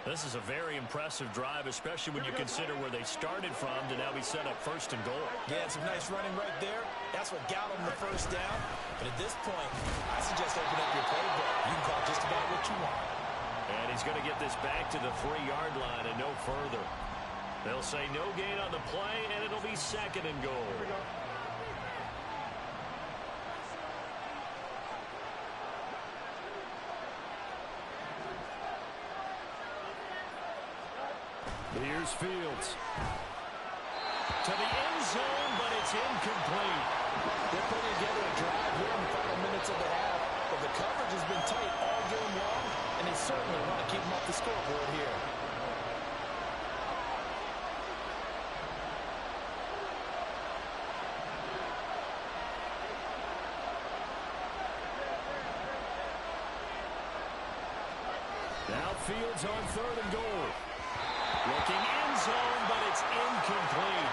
This is a very impressive drive, especially when you consider where they started from to now be set up 1st and goal.
Yeah, some nice running right there. That's what got them the 1st down. But at this point, I suggest open up your playbook. You can call just about what you want.
And he's going to get this back to the 3-yard line and no further. They'll say no gain on the play, and it'll be 2nd and goal. Here's Fields. To the end zone, but it's incomplete.
They're putting together a drive here in the final minutes of the half, but the coverage has been tight all game long, and they certainly want to keep them off the scoreboard here.
Now Fields on 3rd and goal. Looking end zone, but it's incomplete.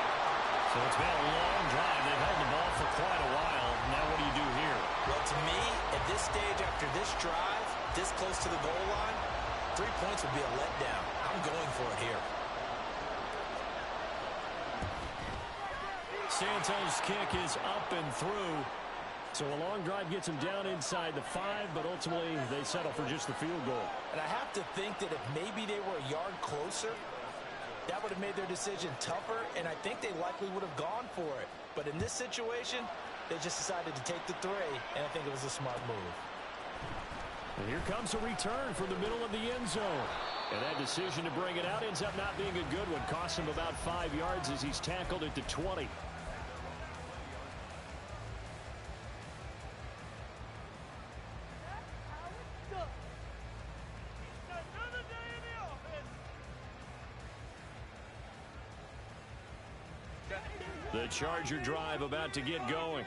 So it's been a long drive. They've held the ball for quite a while. Now what do you do here?
Well, to me, at this stage after this drive, this close to the goal line, 3 points would be a letdown. I'm going for it here.
Santos' kick is up and through. So a long drive gets them down inside the 5, but ultimately they settle for just the field goal.
And I have to think that if maybe they were a yard closer, that would have made their decision tougher, and I think they likely would have gone for it. But in this situation, they just decided to take the 3, and I think it was a smart move.
And here comes a return from the middle of the end zone. And that decision to bring it out ends up not being a good one. Costs him about 5 yards as he's tackled at the 20. The Charger drive about to get going.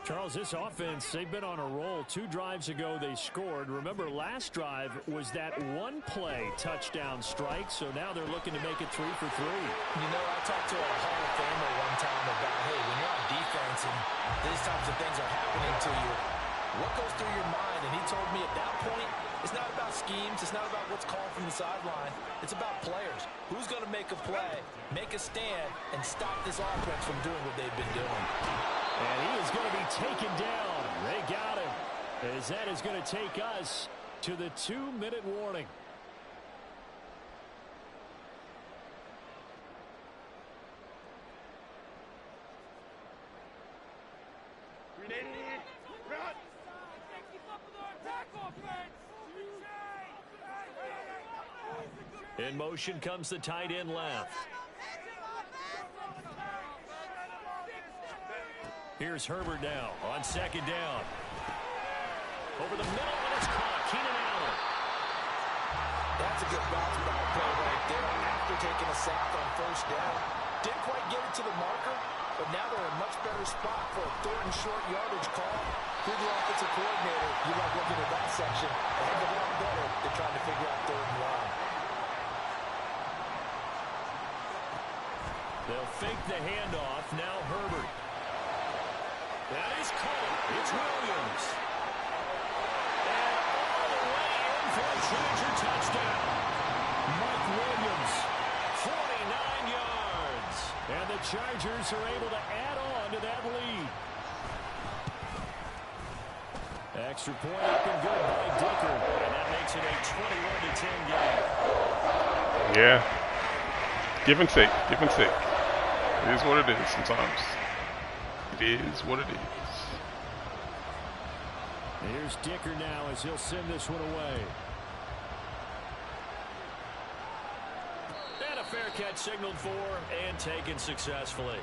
Charles, this offense, they've been on a roll. 2 drives ago, they scored. Remember, last drive was that one-play touchdown strike, so now they're looking to make it 3 for 3.
You know, I talked to a Hall of Famer one time about, hey, when you're on defense and these types of things are happening to you, what goes through your mind? And he told me at that point, it's not about schemes. It's not about what's called from the sideline. It's about players. Who's going to make a play, make a stand, and stop this offense from doing what they've been doing.
And he is going to be taken down. They got him. As that is going to take us to the 2-minute warning. In motion comes the tight end left. Here's Herbert now on 2nd down. Over the middle, and it's caught. Keenan Allen.
That's a good bounce back play right there after taking a sack on 1st down. Didn't quite get it to the marker, but now they're in a much better spot for a 3rd and short yardage call. Who's the offensive coordinator? You like looking at that section. A heck of a lot better than trying to figure out 3rd and long.
They'll fake the handoff. Now Herbert. That is caught. It's Williams. And all the way in for a Charger touchdown. Mike Williams, 49 yards. And the Chargers are able to add on to that lead. Extra point up and good by Dicker. And that makes it a 21-10 game.
Yeah. Give and take. Give and take. It is what it is sometimes. It is what it is.
Here's Dicker now as he'll send this one away. And a fair catch signaled for and taken successfully.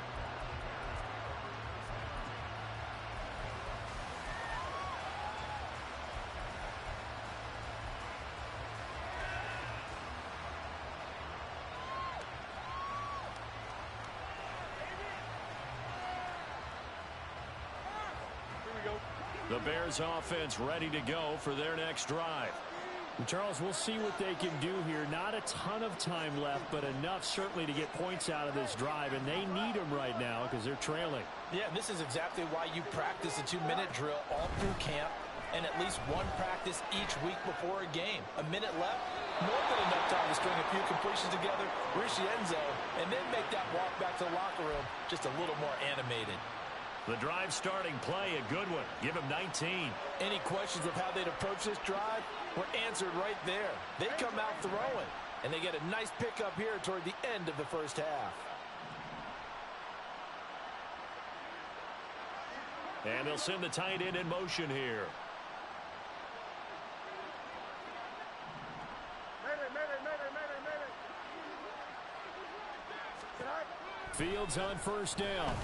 The Bears offense ready to go for their next drive. And Charles, we'll see what they can do here. Not a ton of time left, but enough certainly to get points out of this drive, and they need them right now because they're trailing.
Yeah, this is exactly why you practice a 2-minute drill all through camp. and at least one practice each week before a game. A minute left, more than enough time to string a few completions together, reach the end zone, and then make that walk back to the locker room just a little more animated.
The drive starting play, a good one. Give him 19.
Any questions of how they'd approach this drive were answered right there. They come out throwing, and they get a nice pickup here toward the end of the first half.
And they'll send the tight end in motion here. Fields on first down.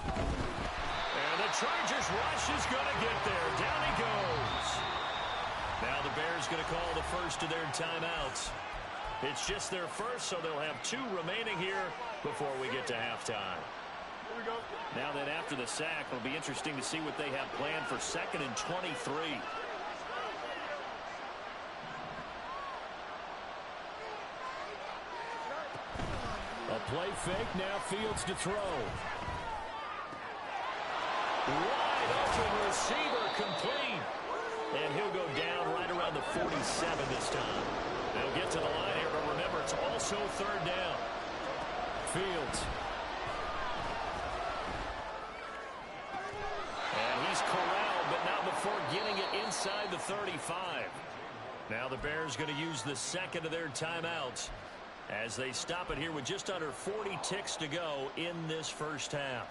And the Chargers rush is going to get there. Down he goes. Now the Bears going to call the first of their timeouts. It's just their first, so they'll have 2 remaining here before we get to halftime.
Here we go.
Now then, after the sack, it'll be interesting to see what they have planned for 2nd and 23. A play fake, now Fields to throw. Wide open receiver complete. And he'll go down right around the 47 this time. They'll get to the line here, but remember, it's also 3rd down. Fields. And he's corralled, but not before getting it inside the 35. Now the Bears going to use the 2nd of their timeouts as they stop it here with just under 40 ticks to go in this first half.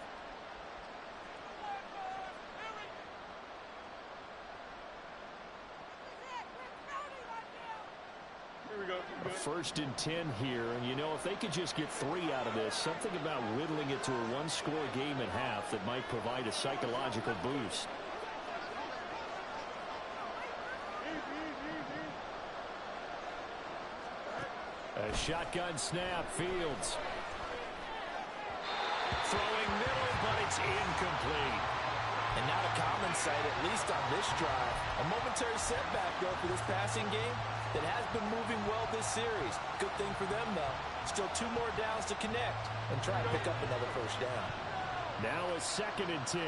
Here we go.
1st and 10 here, and you know, if they could just get 3 out of this, something about whittling it to a 1-score game at half that might provide a psychological boost. A shotgun snap, Fields. Throwing middle, but it's incomplete.
And not a common sight, at least on this drive. A momentary setback, though, for this passing game that has been moving well this series. Good thing for them, though. Still 2 more downs to connect and try to pick up another first down.
Now a 2nd and 10.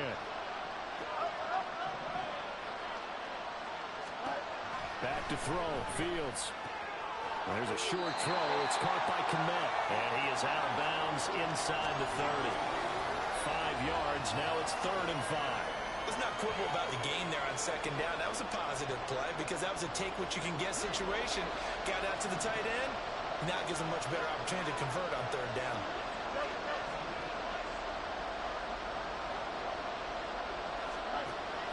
Back to throw, Fields. There's a short throw. It's caught by Kmet. And he is out of bounds inside the 30. 5 yards. Now it's 3rd and 5.
Let's not quibble about the gain there on 2nd down. That was a positive play because that was a take-what-you-can-get situation. Got out to the tight end. Now it gives them much better opportunity to convert on 3rd down.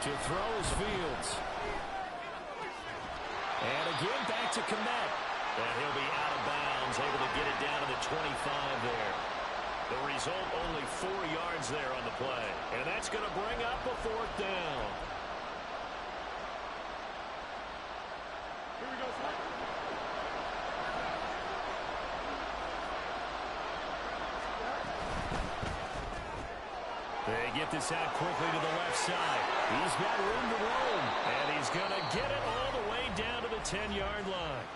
To throw is Fields. And again back to Kmet. And he'll be out of bounds, able to get it down to the 25 there. The result, only 4 yards there on the play. And that's going to bring up a 4th down.
Here we go, son.
They get this out quickly to the left side. He's got room to roam. And he's going to get it all the way down to the 10-yard line.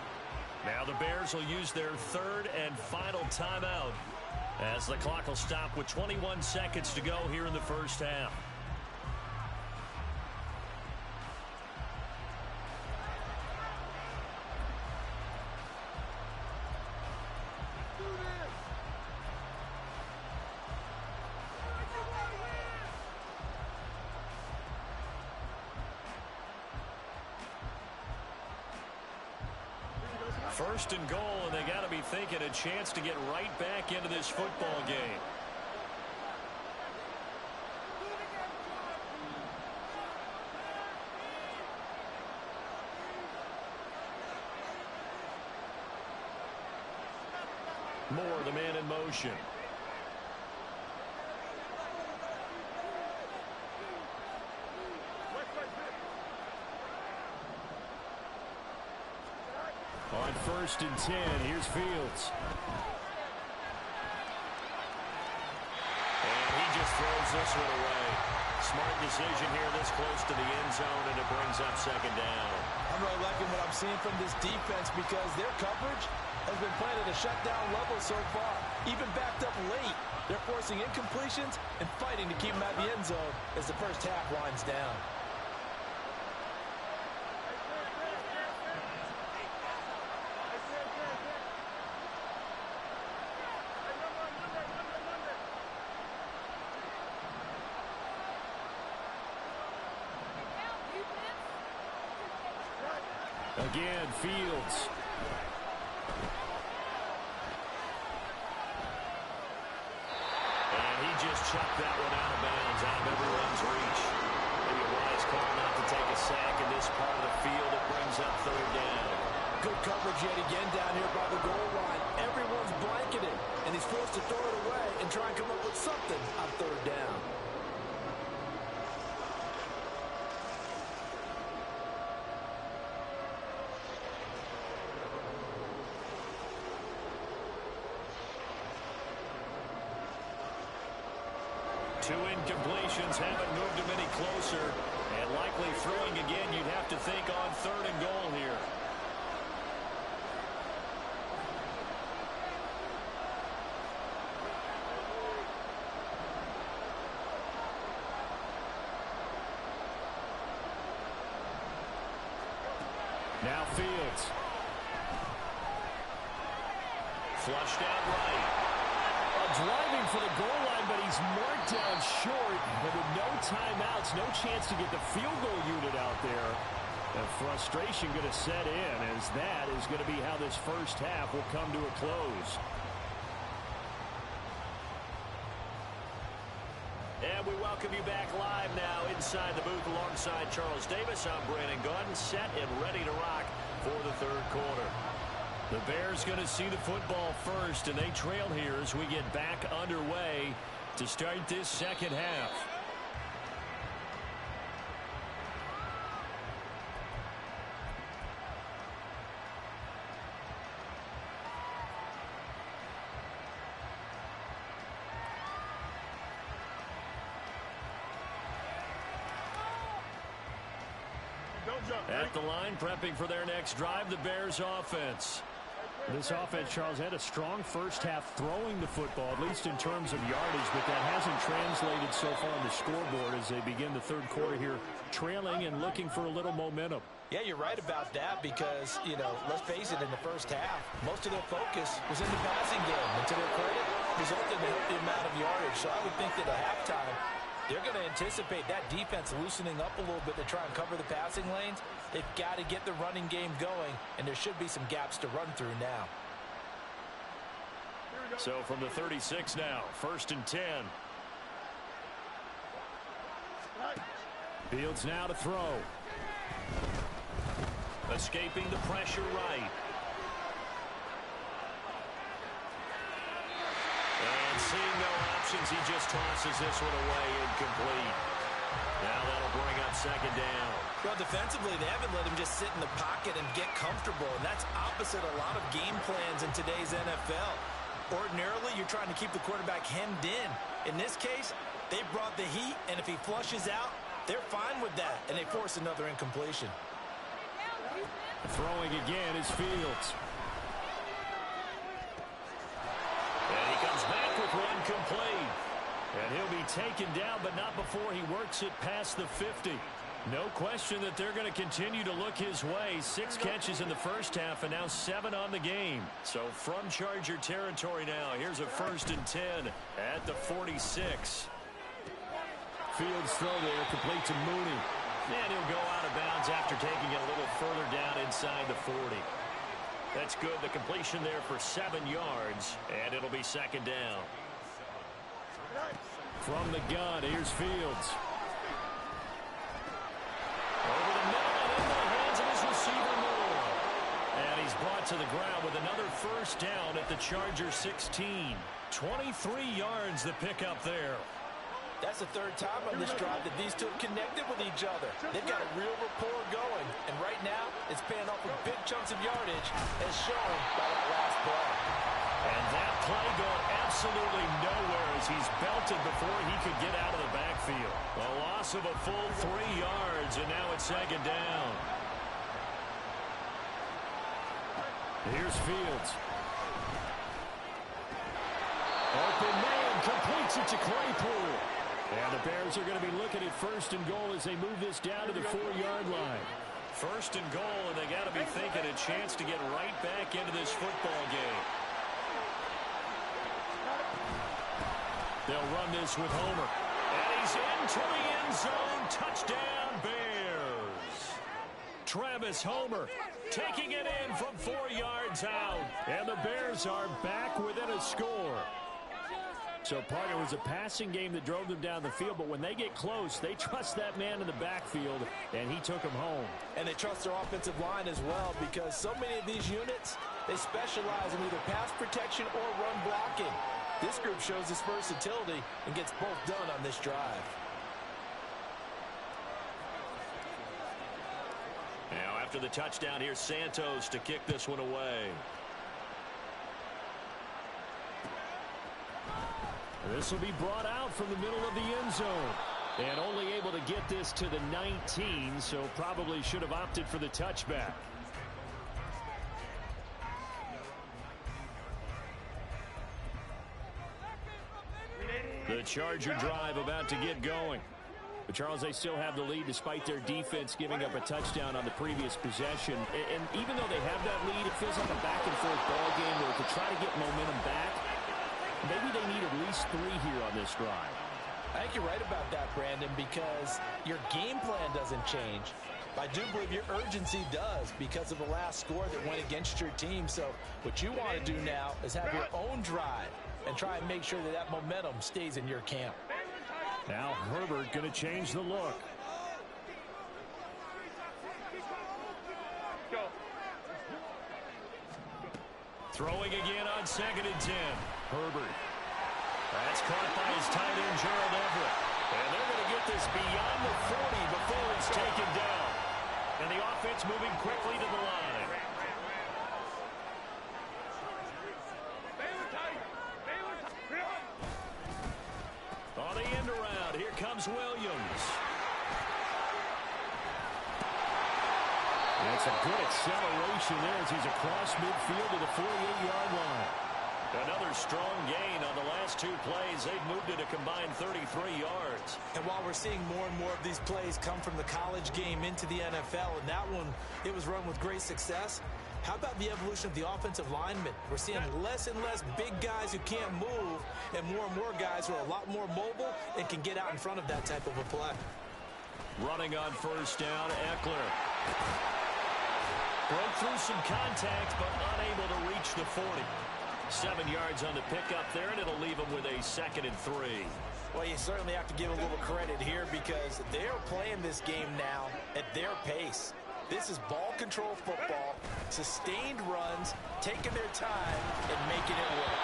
Now the Bears will use their 3rd and final timeout as the clock will stop with 21 seconds to go here in the first half. First and goal, and they got to be thinking a chance to get right back into this football game. Moore, the man in motion. On 1st and 10, here's Fields. And he just throws this one away. Smart decision here this close to the end zone, and it brings up 2nd down.
I'm really liking what I'm seeing from this defense because their coverage has been playing at a shutdown level so far. Even backed up late, they're forcing incompletions and fighting to keep them out of the end zone as the first half winds down.
Again, Fields. And he just chucked that one out of bounds, out of everyone's reach. Maybe a wise call not to take a sack in this part of the field. It brings up third down.
Good coverage yet again down here by the goal line. Everyone's blanketed, and he's forced to throw it away and try and come up with something on third down.
Two incompletions haven't moved him any closer, and likely throwing again, you'd have to think on third and goal here. Now Fields. Flushed out right. Driving for the goal line, but he's marked down short. But with no timeouts, no chance to get the field goal unit out there. The frustration going to set in, as that is going to be how this first half will come to a close. And we welcome you back live now inside the booth alongside Charles Davis. I'm Brandon Gaudin, set and ready to rock for the third quarter. The Bears going to see the football first, and they trail here as we get back underway to start this second half. At the line, prepping for their next drive, the Bears offense. This offense, Charles, had a strong first half throwing the football, at least in terms of yardage, but that hasn't translated so far on the scoreboard as they begin the third quarter here, trailing and looking for a little momentum.
Yeah, you're right about that because, you know, let's face it, in the first half, most of their focus was in the passing game. And to their credit, resulted in a healthy amount of yardage. So I would think that at halftime, they're going to anticipate that defense loosening up a little bit to try and cover the passing lanes. They've got to get the running game going, and there should be some gaps to run through now.
So from the 36 now, 1st and 10. Fields now to throw. Escaping the pressure right. And seeing no options, he just tosses this one away, incomplete. Now that'll bring up second down.
Well, defensively, they haven't let him just sit in the pocket and get comfortable, and that's opposite a lot of game plans in today's NFL. Ordinarily, you're trying to keep the quarterback hemmed in. In this case, they brought the heat, and if he flushes out, they're fine with that, and they force another incompletion.
Throwing again is Fields. And he comes back with one complete. And he'll be taken down, but not before he works it past the 50. No question that they're going to continue to look his way. 6 catches in the first half and now 7 on the game. So from Charger territory now, here's a 1st and 10 at the 46. Fields throw there, complete to Mooney. And he'll go out of bounds after taking it a little further down inside the 40. That's good. The completion there for 7 yards, and it'll be second down. From the gun, here's Fields. Over the middle and in the hands of his receiver, Moore. And he's brought to the ground with another 1st down at the Chargers 16. 23 yards the pickup there.
That's the 3rd time on this drive that these two have connected with each other. They've got a real rapport going, and right now it's paying off with big chunks of yardage, as shown by that last play.
And that play going absolutely nowhere as he's belted before he could get out of the backfield. A loss of a full 3 yards, and now it's second down. Here's Fields. Open man, completes it to Claypool. And the Bears are going to be looking at 1st and goal as they move this down to the 4-yard line. 1st and goal, and they got to be thinking a chance to get right back into this football game. They'll run this with Homer. And he's into the end zone. Touchdown, Bears. Travis Homer taking it in from 4 yards out. And the Bears are back within a score. So, partner, it was a passing game that drove them down the field, but when they get close, they trust that man in the backfield, and he took them home.
And they trust their offensive line as well, because so many of these units, they specialize in either pass protection or run blocking. This group shows its versatility and gets both done on this drive.
Now, after the touchdown, here's Santos to kick this one away. This will be brought out from the middle of the end zone. And only able to get this to the 19, so probably should have opted for the touchback. The Charger drive about to get going. But, Charles, they still have the lead despite their defense giving up a touchdown on the previous possession. And even though they have that lead, it feels like a back-and-forth ball game where to try to get momentum back, maybe they need at least 3 here on this drive.
I think you're right about that, Brandon, because your game plan doesn't change. I do believe your urgency does because of the last score that went against your team. So what you want to do now is have your own drive and try and make sure that that momentum stays in your camp.
Now Herbert going to change the look. Throwing again on 2nd and 10. Herbert. That's caught by his tight end, Gerald Everett. And they're going to get this beyond the 40 before it's taken down. And the offense moving quickly to the line. On the end around, here comes Williams. And it's a good acceleration there as he's across midfield to the 48-yard line. Another strong gain on the last 2 plays. They've moved it a combined 33 yards.
And while we're seeing more and more of these plays come from the college game into the NFL, and that one, it was run with great success, how about the evolution of the offensive linemen? We're seeing less and less big guys who can't move and more guys who are a lot more mobile and can get out in front of that type of a play.
Running on 1st down, Eckler. Broke through some contact, but unable to reach the 40. 7 yards on the pickup there, and it'll leave them with a 2nd and 3.
Well, you certainly have to give a little credit here because they're playing this game now at their pace. This is ball control football, sustained runs, taking their time, and making it work.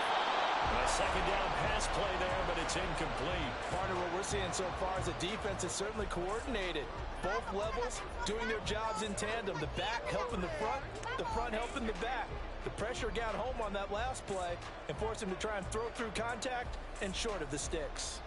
A 2nd down pass play there, but it's incomplete.
Partner, what we're seeing so far is the defense is certainly coordinated. Both levels doing their jobs in tandem. The back helping the front helping the back. The pressure got home on that last play and forced him to try and throw through contact and short of the sticks.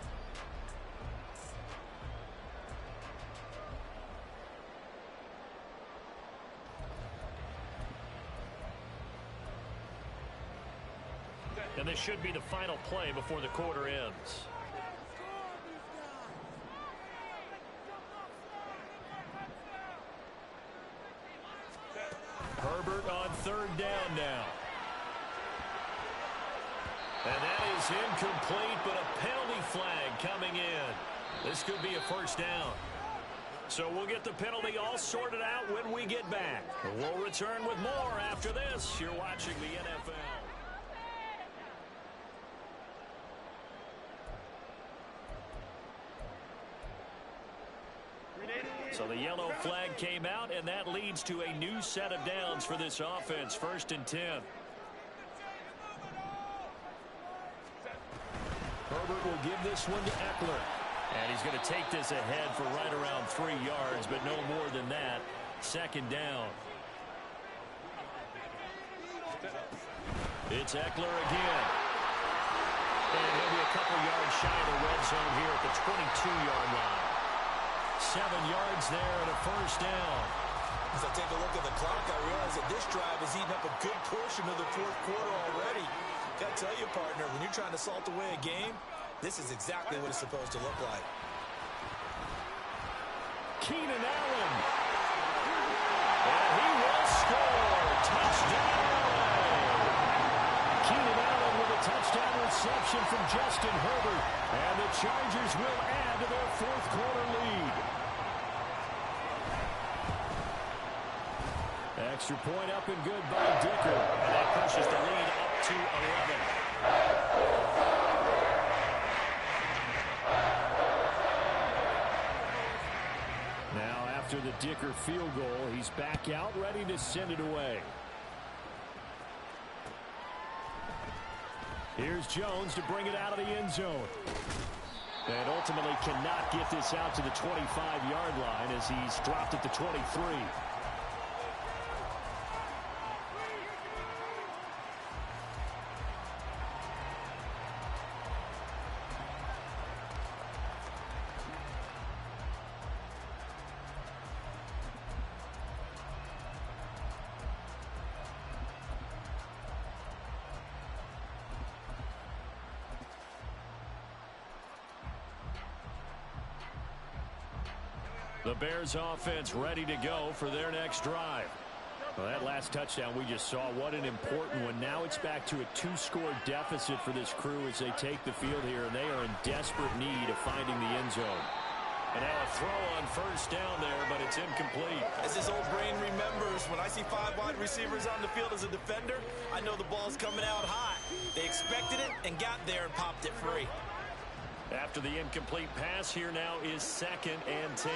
And this should be the final play before the quarter ends. Herbert on 3rd down now. And that is incomplete, but a penalty flag coming in. This could be a 1st down. So we'll get the penalty all sorted out when we get back. We'll return with more after this. You're watching the NFL. So the yellow flag came out, and that leads to a new set of downs for this offense. 1st and 10. Herbert will give this one to Eckler. And he's going to take this ahead for right around 3 yards, but no more than that. 2nd down. It's Eckler again. And he'll be a couple yards shy of the red zone here at the 22-yard line. 7 yards there and a 1st down.
As I take a look at the clock, I realize that this drive has eaten up a good portion of the 4th quarter already. Got to tell you, partner, when you're trying to salt away a game, this is exactly what it's supposed to look like.
Keenan Allen. And he will score. Touchdown. Keenan Allen with a touchdown reception from Justin Herbert. And the Chargers will add to their 4th quarter lead. Extra point up and good by Dicker. And that pushes the lead up to 11. Now after the Dicker field goal, he's back out ready to send it away. Here's Jones to bring it out of the end zone. And ultimately cannot get this out to the 25-yard line as he's dropped at the 23. The Bears offense ready to go for their next drive. Well, that last touchdown we just saw, what an important one. Now it's back to a 2-score deficit for this crew as they take the field here, and they are in desperate need of finding the end zone. And now a throw on first down there, but it's incomplete.
As his old brain remembers, when I see 5 wide receivers on the field as a defender, I know the ball's coming out high. They expected it and got there and popped it free.
After the incomplete pass, here now is 2nd and 10.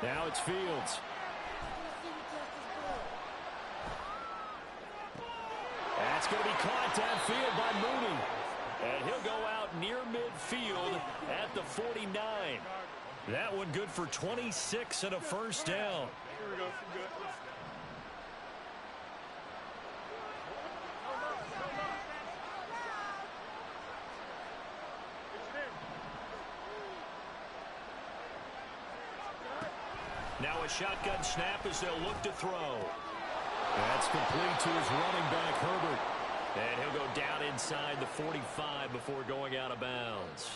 Now it's Fields. That's going to be caught downfield by Mooney. And he'll go out near midfield at the 49. That one good for 26 and a first down.
Here we go. Good.
Now a shotgun snap as they'll look to throw. That's complete to his running back, Herbert. And he'll go down inside the 45 before going out of bounds.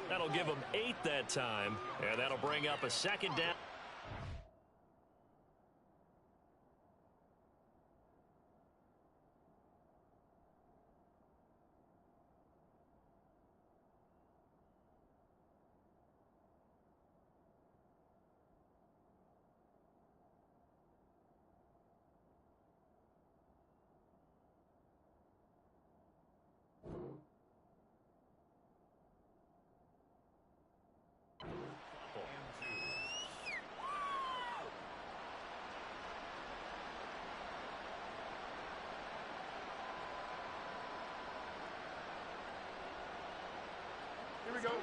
That'll give him 8 that time, and that'll bring up a 2nd down.
Here we go.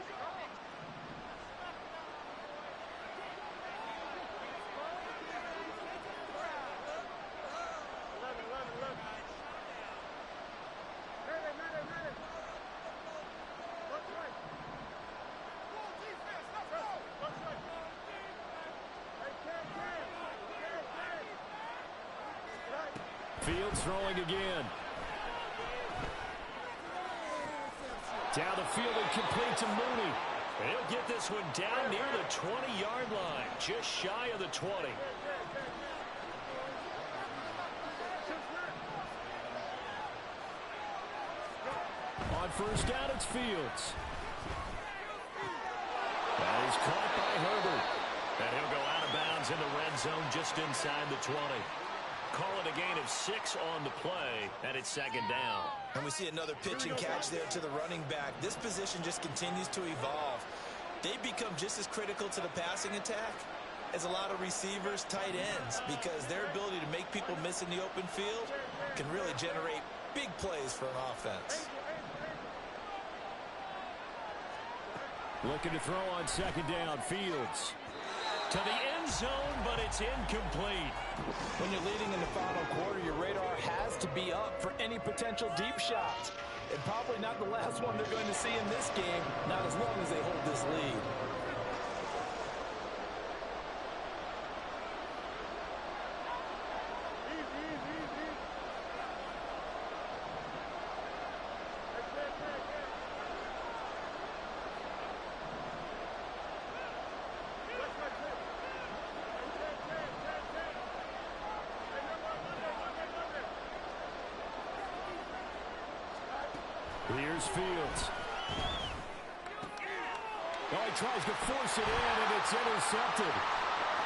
Fields throwing again. Down the field and complete to Mooney. And he'll get this one down near the 20-yard line, just shy of the 20. On first down, it's Fields. That is caught by Herbert. And he'll go out of bounds in the red zone just inside the 20. Call it a gain of 6 on the play, and it's 2nd down.
And we see another pitch and catch there to the running back. This position just continues to evolve. They become just as critical to the passing attack as a lot of receivers, tight ends, because their ability to make people miss in the open field can really generate big plays for an offense.
Looking to throw on 2nd down, Fields. To the end zone, but it's incomplete.
When you're leading in the final quarter, your radar has to be up for any potential deep shots. And probably not the last one they're going to see in this game, not as long as they hold this lead.
Here's Fields. Oh, he tries to force it in, and it's intercepted.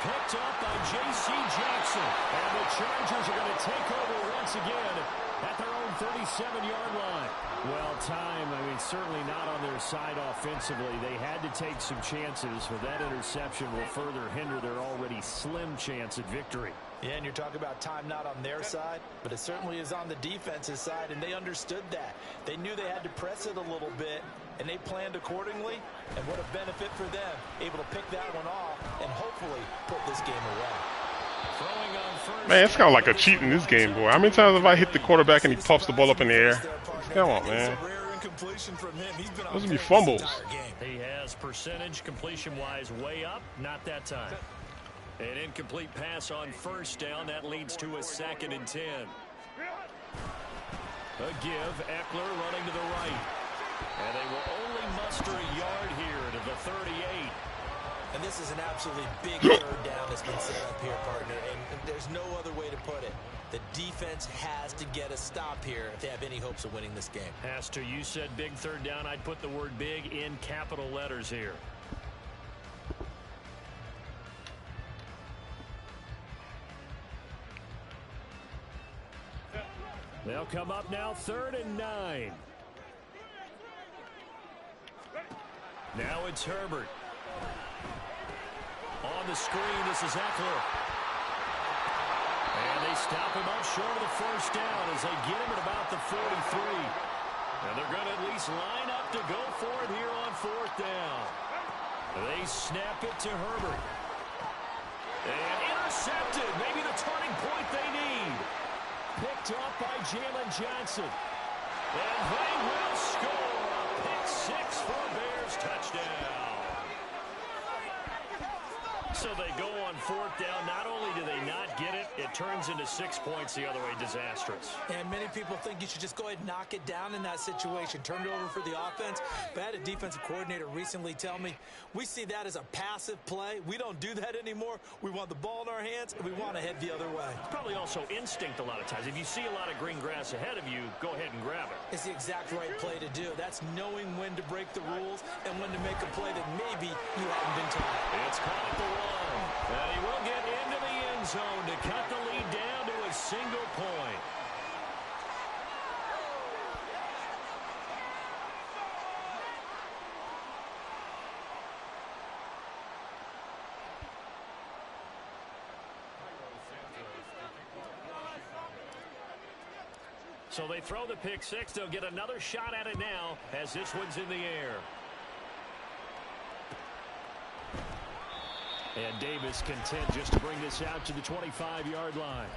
Picked up by J.C. Jackson. And the Chargers are going to take over once again at their own 37-yard line. Well, time, certainly not on their side offensively. They had to take some chances, but that interception will further hinder their already slim chance at victory.
Yeah, and you're talking about time not on their side, but it certainly is on the defense's side, and they understood that. They knew they had to press it a little bit, and they planned accordingly, and what a benefit for them, able to pick that one off and hopefully put this game away.
Man, it's kind of like a cheat in this game, boy. How many times have I hit the quarterback and he pops the ball up in the air? Come on, man. Those would be fumbles.
He has percentage completion-wise way up. Not that time. An incomplete pass on first down. That leads to a 2nd and 10. A give. Eckler running to the right. And they will only muster a yard here to the 38.
And this is an absolutely big third down that's been set up here, partner. And there's no other way to put it. The defense has to get a stop here if they have any hopes of winning this game.
Has to. You said big third down. I'd put the word big in capital letters here. They'll come up now, 3rd and 9. Now it's Herbert. On the screen, this is Eckler. And they stop him up short of the first down as they get him at about the 43. And they're going to at least line up to go for it here on 4th down. They snap it to Herbert. And intercepted. Maybe the turning point they need. Picked up by Jalen Johnson. And they will score a pick 6 for a Bears touchdown. So they go on 4th down. Not only do they not get it, it turns into 6 points the other way. Disastrous.
And many people think you should just go ahead and knock it down in that situation. Turn it over for the offense. But I had a defensive coordinator recently tell me, we see that as a passive play. We don't do that anymore. We want the ball in our hands, and we want to head the other way.
It's probably also instinct a lot of times. If you see a lot of green grass ahead of you, go ahead and grab it.
It's the exact right play to do. That's knowing when to break the rules and when to make a play that maybe you haven't been taught.
It's caught at the 1. And he will get into the end zone to cut the lead down to a single point. So they throw the pick 6. They'll get another shot at it now as this one's in the air. And Davis content just to bring this out to the 25-yard line.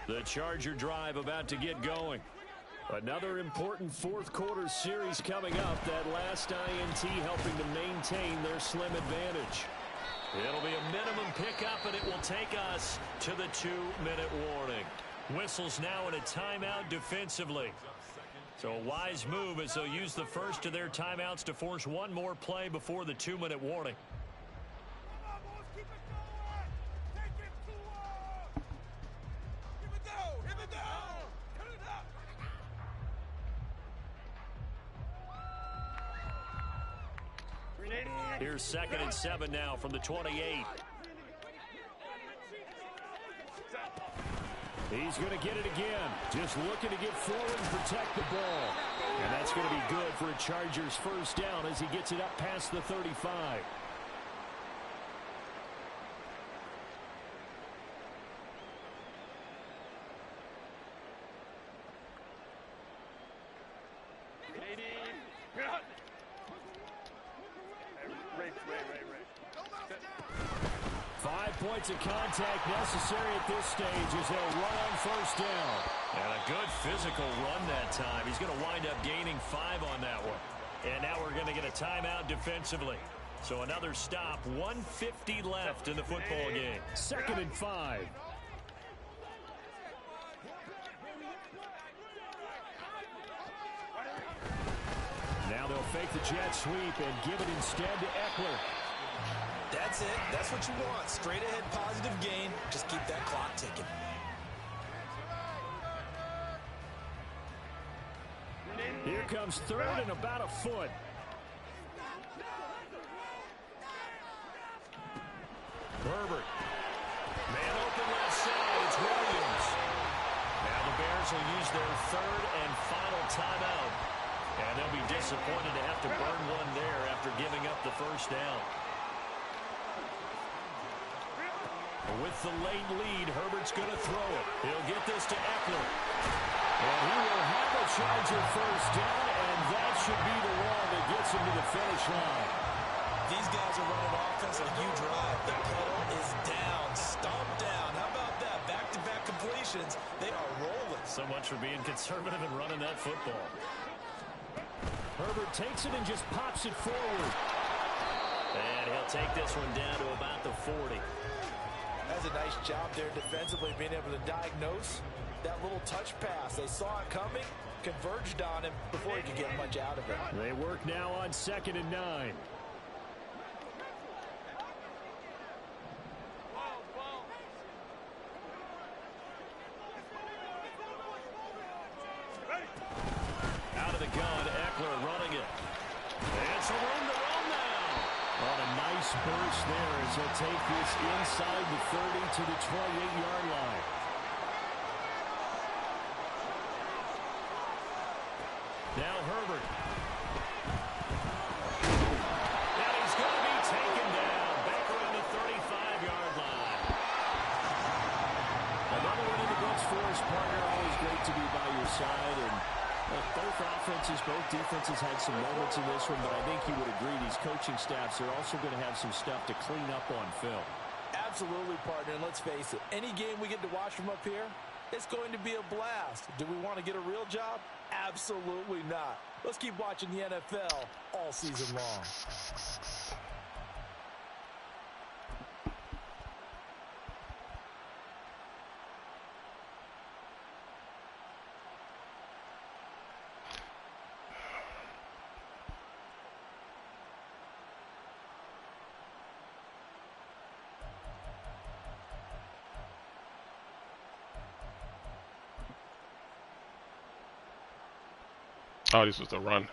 The Charger drive about to get going. Another important fourth-quarter series coming up. That last INT helping to maintain their slim advantage. It'll be a minimum pickup, and it will take us to the 2-minute warning. Whistles now in a timeout defensively. So a wise move as they'll use the first of their timeouts to force one more play before the 2-minute warning. Here's 2nd and 7 now from the 28. He's going to get it again. Just looking to get forward and protect the ball. And that's going to be good for a Chargers first down as he gets it up past the 35. Points of contact necessary at this stage as they'll run on first down. And a good physical run that time. He's going to wind up gaining 5 on that one. And now we're going to get a timeout defensively. So another stop. 1:50 left in the football game. 2nd and 5. Now they'll fake the jet sweep and give it instead to Eckler.
That's
That's it. That's what you want. Straight ahead positive gain. Just keep that clock ticking.
Here comes third and about a foot. Herbert. Man open left side. It's Williams. Now the Bears will use their third and final timeout. And they'll be disappointed to have to burn one there after giving up the first down. With the late lead, Herbert's going to throw it. He'll get this to Eckler. And he will have a Charger first down, and that should be the wall that gets him to the finish line.
These guys are running offense like you drive. The pedal is down, stomped down. How about that? Back-to-back completions. They are rolling.
So much for being conservative and running that football. Herbert takes it and just pops it forward. And he'll take this one down to about the 40.
That's a nice job there defensively, being able to diagnose that little touch pass. They saw it coming, converged on him before he could get much out of it.
They work now on 2nd and 9. Out of the gun, Eckler running it. And some room to run now. On a nice burst there as he'll take this inside the 30 to the 28-yard line. Now Herbert. And he's going to be taken down back around the 35-yard line. Another one in the books for his partner. Always great to be by your side. And both offenses, both defenses had some moments in this one, but I think you would agree these coaching staffs are also going to have some stuff to clean up on film.
Absolutely, partner. And let's face it, any game we get to watch from up here, it's going to be a blast. Do we want to get a real job? Absolutely not. Let's keep watching the NFL all season long.
Oh, this was the run.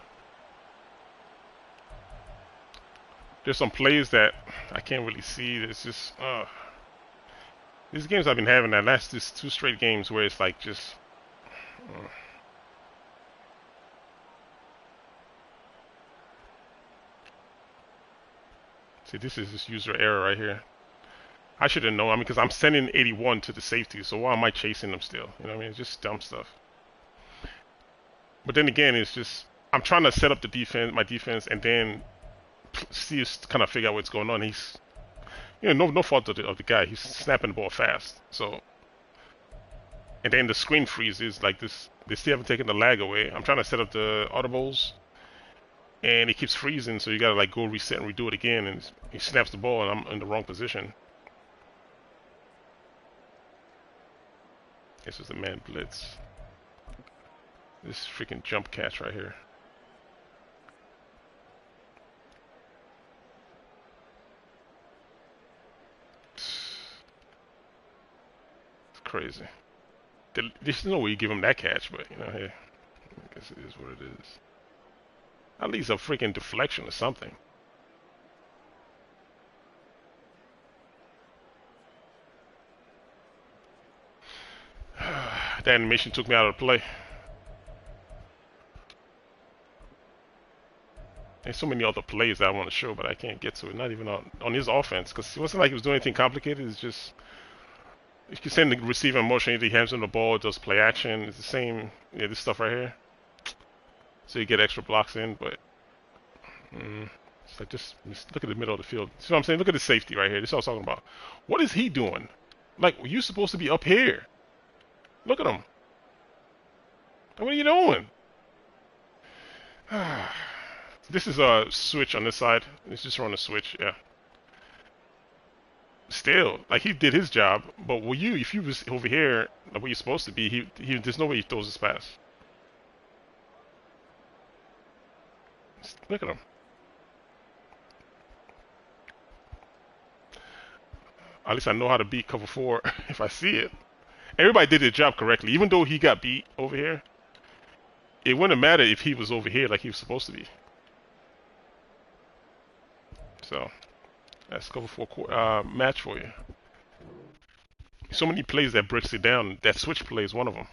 There's some plays that I can't really see. It's just, these games I've been having that last just 2 straight games where it's like just, see, this is this user error right here. I should have known. I mean, because I'm sending 81 to the safety, so why am I chasing them still? You know what I mean? It's just dumb stuff. But then again, it's just I'm trying to set up the defense, my defense, and then see kind of figure out what's going on. He's, you know, no fault of the guy. He's snapping the ball fast. So, and then the screen freezes like this. They still haven't taken the lag away. I'm trying to set up the audibles, and it keeps freezing. So you gotta like go reset and redo it again. And he snaps the ball, and I'm in the wrong position. This is the man blitz. This freaking jump catch right here. It's crazy. There's no way you give him that catch, but you know, hey, I guess it is what it is. At least a freaking deflection or something. That animation took me out of the play. There's so many other plays that I want to show, but I can't get to it. Not even on his offense, because it wasn't like he was doing anything complicated. It's just you can send the receiver in motion, he hands him the ball, does play action. It's the same, yeah, this stuff right here. So you get extra blocks in, but it's like just look at the middle of the field. See what I'm saying? Look at the safety right here. This is what I was talking about. What is he doing? Like, you're supposed to be up here. Look at him. What are you doing? This is a switch on this side. It's just run a switch, yeah. Still, like, he did his job, but if you was over here, like where you're supposed to be, there's no way he throws this pass. Look at him. At least I know how to beat cover 4 if I see it. Everybody did their job correctly. Even though he got beat over here, it wouldn't matter if he was over here like he was supposed to be. So that's cover 4 match for you. So many plays that breaks it down. That switch play is one of them.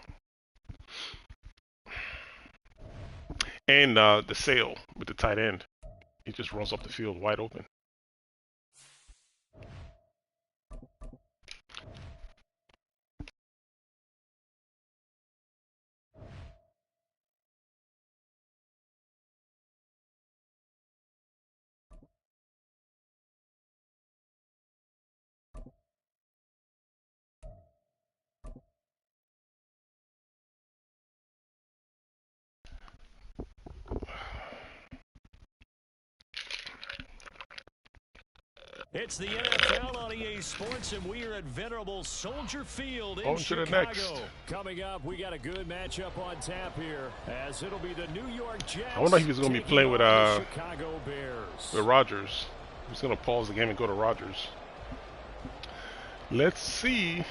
And the sail with the tight end. He just runs up the field wide open.
It's the NFL on EA Sports, and we are at venerable Soldier Field in
On to
Chicago.
the next.
Coming up, we got a good matchup on tap here, as it'll be the New York Jets.
I wonder if he's going to be playing with
Chicago Bears.
Rodgers. He's going to pause the game and go to Rodgers. Let's see.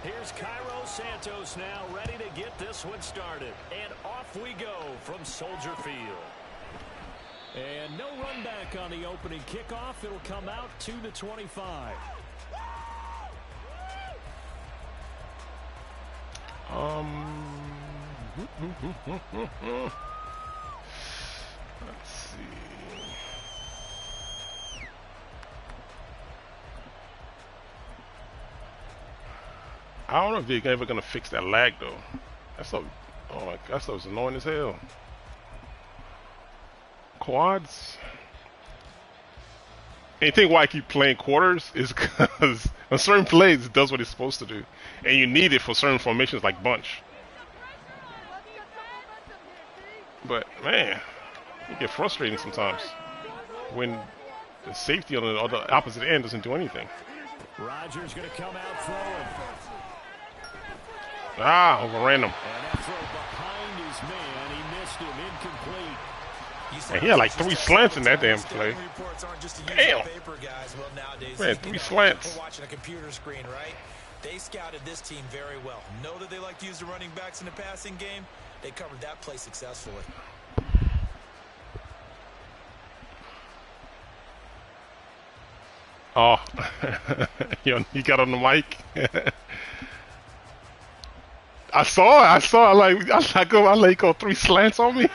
Here's Cairo Santos now, ready to get this one started. And off we go from Soldier Field. And no run back on the opening kickoff. It'll come out to the 25.
Let's see. I don't know if they're ever gonna fix that lag though. That's so, oh my gosh, that was annoying as hell. Quads. And you think why I keep playing quarters is because on certain plays it does what it's supposed to do, and you need it for certain formations like bunch. But man, it get frustrating sometimes when the safety on the opposite end doesn't do anything.
Rodgers gonna come out throwing.
Ah, overran him.
And that throw behind his man, he missed him, incomplete.
And he had like 3 slants in that damn play. Damn. Man, 3 slants.
Watching a computer screen, right? They scouted this team very well. Know that they like to use the running backs in the passing game. They covered that play successfully.
Oh, he got on the mic. I saw it. I like go 3 slants on me.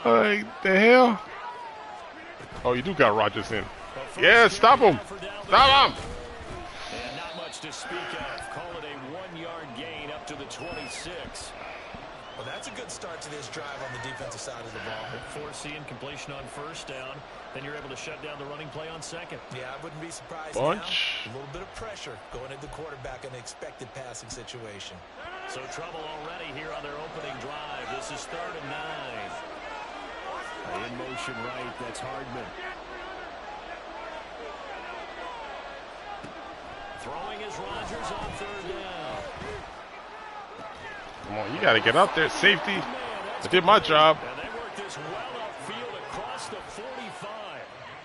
Like the hell? Oh, you do got Rodgers in. Yeah, stop him. Stop him.
And not much to speak of. Call it a 1-yard gain up to the 26.
Well, that's a good start to this drive on the defensive side of the ball.
Forcing completion on first down. Then you're able to shut down the running play on second.
Yeah, I wouldn't be surprised
Bunch.
now. A little bit of pressure going into the quarterback in an expected passing situation.
So trouble already here on their opening drive. This is 3rd and 9. In motion right, that's Hardman. Throwing is Rodgers on 3rd down.
Come on, you got to get out there. Safety. I did my job.
And they worked this well upfield across the 45.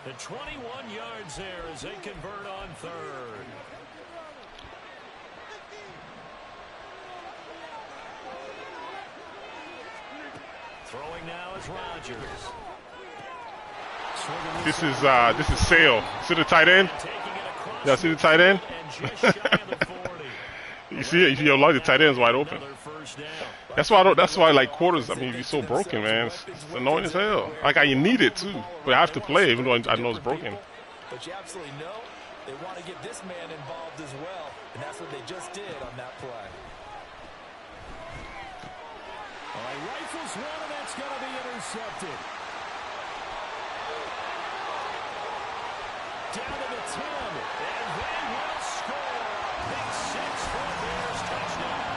The 21 yards there as they convert on 3rd. Throwing now is Rodgers.
This is Sale. See the tight end? Yeah, see the tight end? You see it? You like the tight end's wide open. That's why I like quarters. I mean, you're so broken, man. It's annoying as hell. Like I need it too, but I have to play even though I know it's broken.
But you absolutely know they want to get this man involved as well, and that's what they just did on that play.
Rifles one, and that's going to be intercepted. Down to the 10, and they will score. Pick 6 for the Bears touchdown.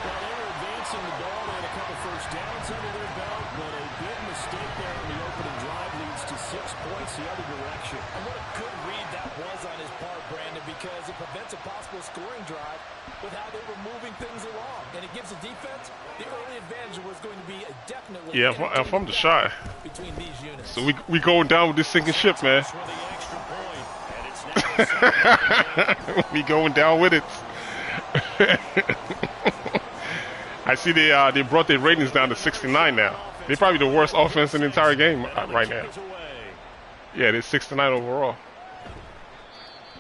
Well, they were advancing passing the ball. They had a couple first downs under their belt, but a big mistake there on the opening drive leads to 6 points the other direction.
And what a good read that was on his part, Brandon, because it prevents a possible scoring drive with how they were moving things along. And it gives the defense the early advantage was going to be a definitely
from the shot.
Between these units.
So we going down with this sinking ship, man. We going down with it. I see they brought their ratings down to 69 now. They're probably the worst offense in the entire game right now. Yeah, they're 69 overall.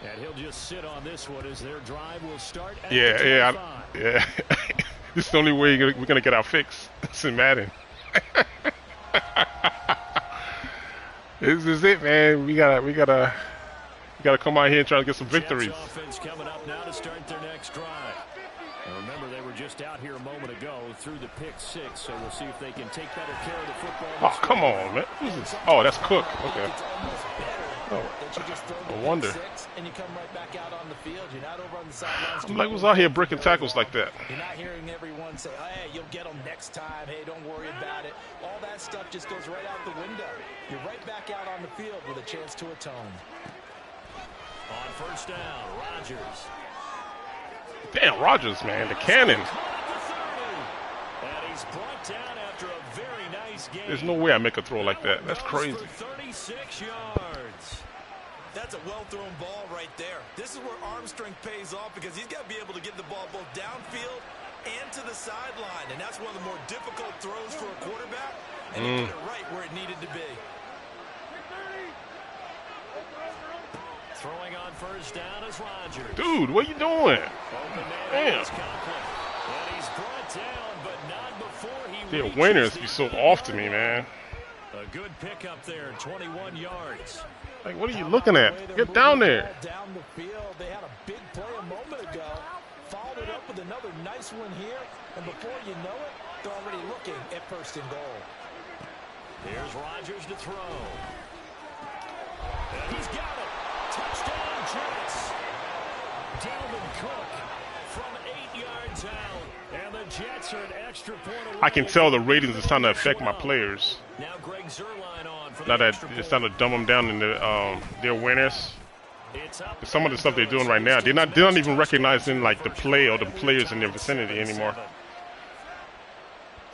And he'll just sit on this one as their drive will start at
yeah. This is the only way we're gonna get our fix. It's in Madden. This is it, man. We gotta come out here and try to get some victories.
Offense coming up now to start their next drive. And remember, they were just out here a moment ago through the pick 6, so we'll see if they can take better care of the football.
Oh, come on, man. Who's this? Oh, that's Cook. Okay. Oh, no wonder.
And you come right back out on the field. You're not over on the sidelines.
I'm like, who's out here breaking tackles like that?
You're not hearing everyone say, hey, you'll get them next time. Hey, don't worry about it. All that stuff just goes right out the window. You're right back out on the field with a chance to atone.
On first down, Rodgers.
Damn, Rodgers, man, the cannon.
And he's brought down after a very nice game.
There's no way I make a throw like that. That's crazy.
36 yards.
That's a well-thrown ball right there. This is where arm strength pays off because he's got to be able to get the ball both downfield and to the sideline. And that's one of the more difficult throws for a quarterback. And he put it right where it needed to be.
Throwing on first down is Rodgers.
Dude, what are you doing? Damn.
And he's brought down, but not before he
Their winners be so off to me, man.
A good pickup there, 21 yards.
Like, what are you looking at? Get down there.
Down the field. They had a big play a moment ago. Followed it up with another nice one here. And before you know it, they're already looking at first and goal.
Here's Rodgers to throw. And he's got it. Touchdown, Jets. Dalvin Cook from 8 yards out. And the Jets are an extra point away.
I can tell the ratings is starting to affect my players.
Now Greg Zuerlein on for
Now that it's starting to dumb them down in their winners. Some of the stuff they're doing right now, they're not even recognizing like the play or the players in their vicinity anymore.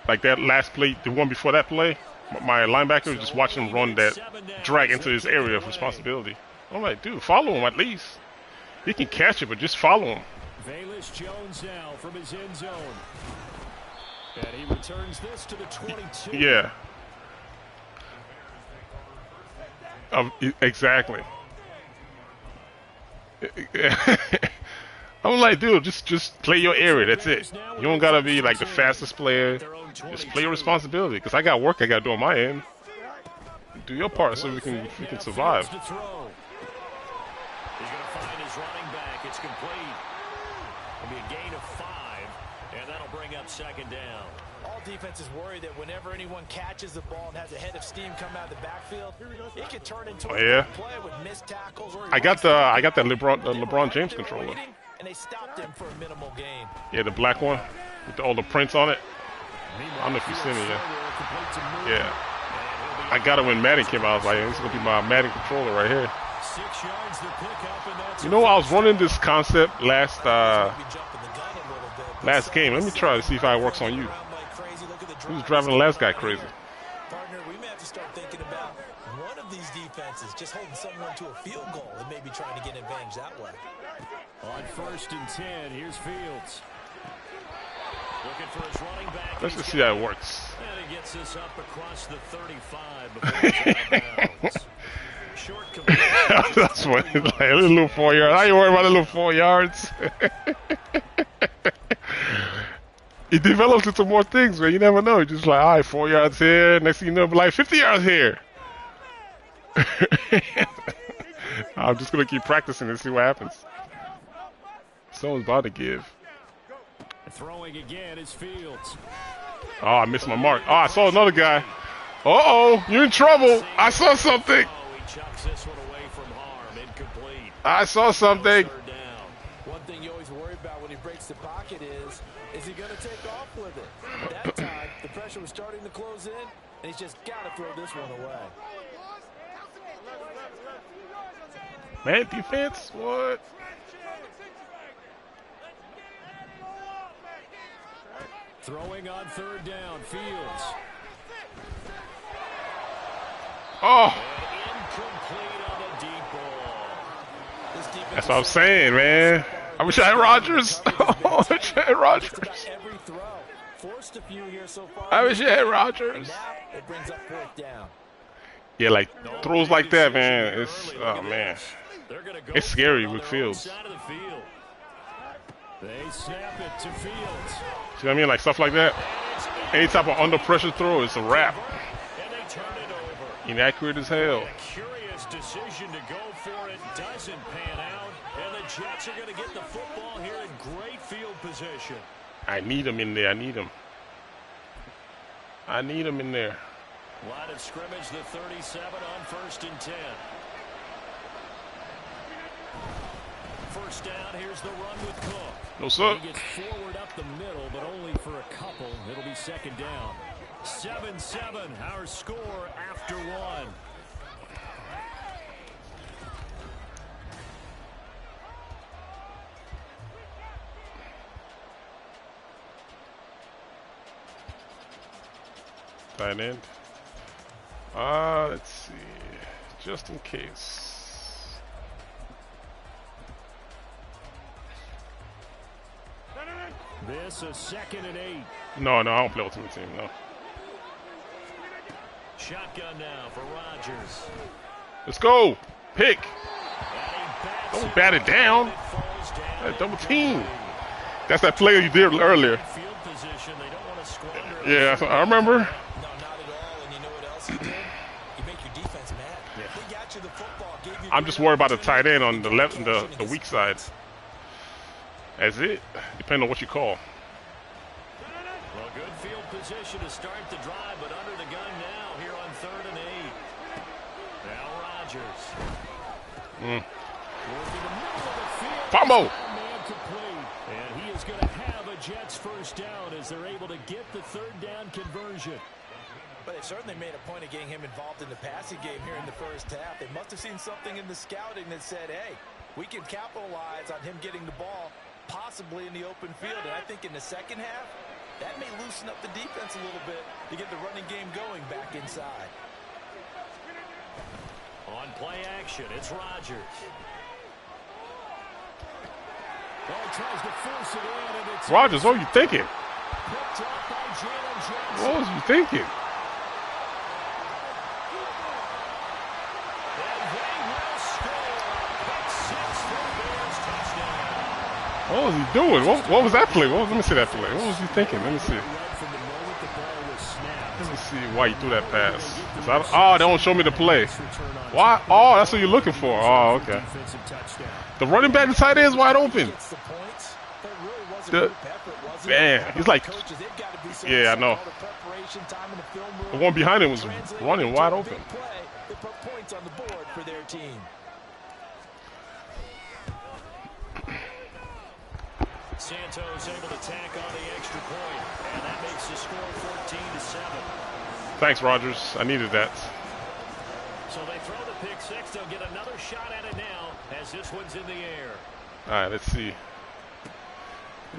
Like that last play, the one before that play, my linebacker was just watching him run that drag into his area of responsibility. I'm like, dude, follow him at least. He can catch it, but just follow him.
Velus Jones now from his end zone. And he returns this to the 22.
Yeah. Exactly. I'm like, dude, just play your area. That's it. You don't gotta be like the fastest player. Just play your responsibility. Because I got work I gotta do on my end. Do your part so we can survive.
He's going to find his running back. It's complete. It'll be a gain of 5, and that'll bring up second down.
All defenses worry that whenever anyone catches the ball and has a head of steam come out of the backfield, it can turn into a play with missed tackles.
I got that LeBron James controller.
And they stopped him for a minimal gain.
Yeah, the black one with all the prints on it. I don't know if you've seen it yet. Yeah. I got it when Madden came out. I was like, this is going to be my Madden controller right here.
6 yards the pickup, and that's
you know, I was running this concept last game. Let me try to see if it works on you. Who's driving the last guy crazy?
Partner, we may have to start thinking about one of these defenses just holding someone to a field goal and maybe trying to get an advantage that way.
On first and 10, here's Fields. Looking for his running back.
Let's just see how it works.
And he gets this up across the 35 before he's out of bounds. Short command.
That's what it's like. A little 4 yards. How you worry about a little 4 yards? It develops into more things, man. You never know. You're just like, all right, 4 yards here. Next thing you know, like 50 yards here. I'm just going to keep practicing and see what happens. Someone's about to give.
Throwing again is Fields.
Oh, I missed my mark. Oh, I saw another guy. Uh-oh, you're in trouble. I saw something.
Oh, he chucks this one away from harm. Incomplete.
I saw something.
One thing you always worry about when he breaks the pocket is he going to take off with it? That time, the pressure was starting to close in, and he's just got to throw this one away.
Man, defense? What?
Throwing on third down, Fields.
Oh!
Incomplete on a deep ball.
That's what I'm saying, man. I wish I had Rodgers. I wish I had Rodgers. I wish I had Rodgers. Yeah, like throws like that, man. It's oh man, it's scary with Fields.
They snap it to Fields.
See what I mean? Like stuff like that. Any type of under pressure throw, it's a wrap.
And they turn it over.
Inaccurate as hell.
A curious decision to go for it. Doesn't pan out. And the Jets are going to get the football here in great field position.
I need him in there. I need him. I need him in there.
Line of scrimmage, the 37 on 1st and 10. First down, here's the run with Cook.
No, sir.
He gets forward up the middle, but only for a couple. It'll be 2nd down. 7-7, our score after 1.
Tight end. Let's see. Just in case.
This is 2nd and 8.
No, I don't play Ultimate Team, no.
Shotgun now for Rodgers.
Let's go. Pick. Don't bat it down. That double team. That's that player you did earlier. Yeah, I remember.
No, not at all. And you know what else he did? He make your defense mad. Yeah. He got you the football, gave you
I'm just worried about the tight end on the left, the weak side. That's it. Depending on what you call.
Well, good field position to start the drive, but under the gun now here on 3rd and 8. Now Rodgers.
Fumble.
And he is going to have a Jets first down as they're able to get the 3rd down conversion.
But they certainly made a point of getting him involved in the passing game here in the first half. They must have seen something in the scouting that said, hey, we can capitalize on him getting the ball possibly in the open field. And I think in the second half, that may loosen up the defense a little bit to get the running game going back inside.
On play action, it's Rodgers. Well, tries to force it in, and it's
Rodgers, what are you thinking?
picked up by Jalen Johnson.
What was you thinking?
And they will score. Pick 6 for the Bears touchdown.
What was he doing? What was that play? Let me see that play. What was he thinking? Let me see.
From the moment the ball was snapped.
Let me see why he threw that pass. They don't show me the play. Why? Oh, that's what you're looking for. Oh, okay. The running back inside is wide open. Man, he's like, yeah, I know. The one behind him was running wide open.
Santos able to tack on the extra point, and that makes the score 14-7.
Thanks, Rodgers. I needed that.
So they throw the pick 6. They'll get another shot at it now as this one's in the air.
All right, let's see.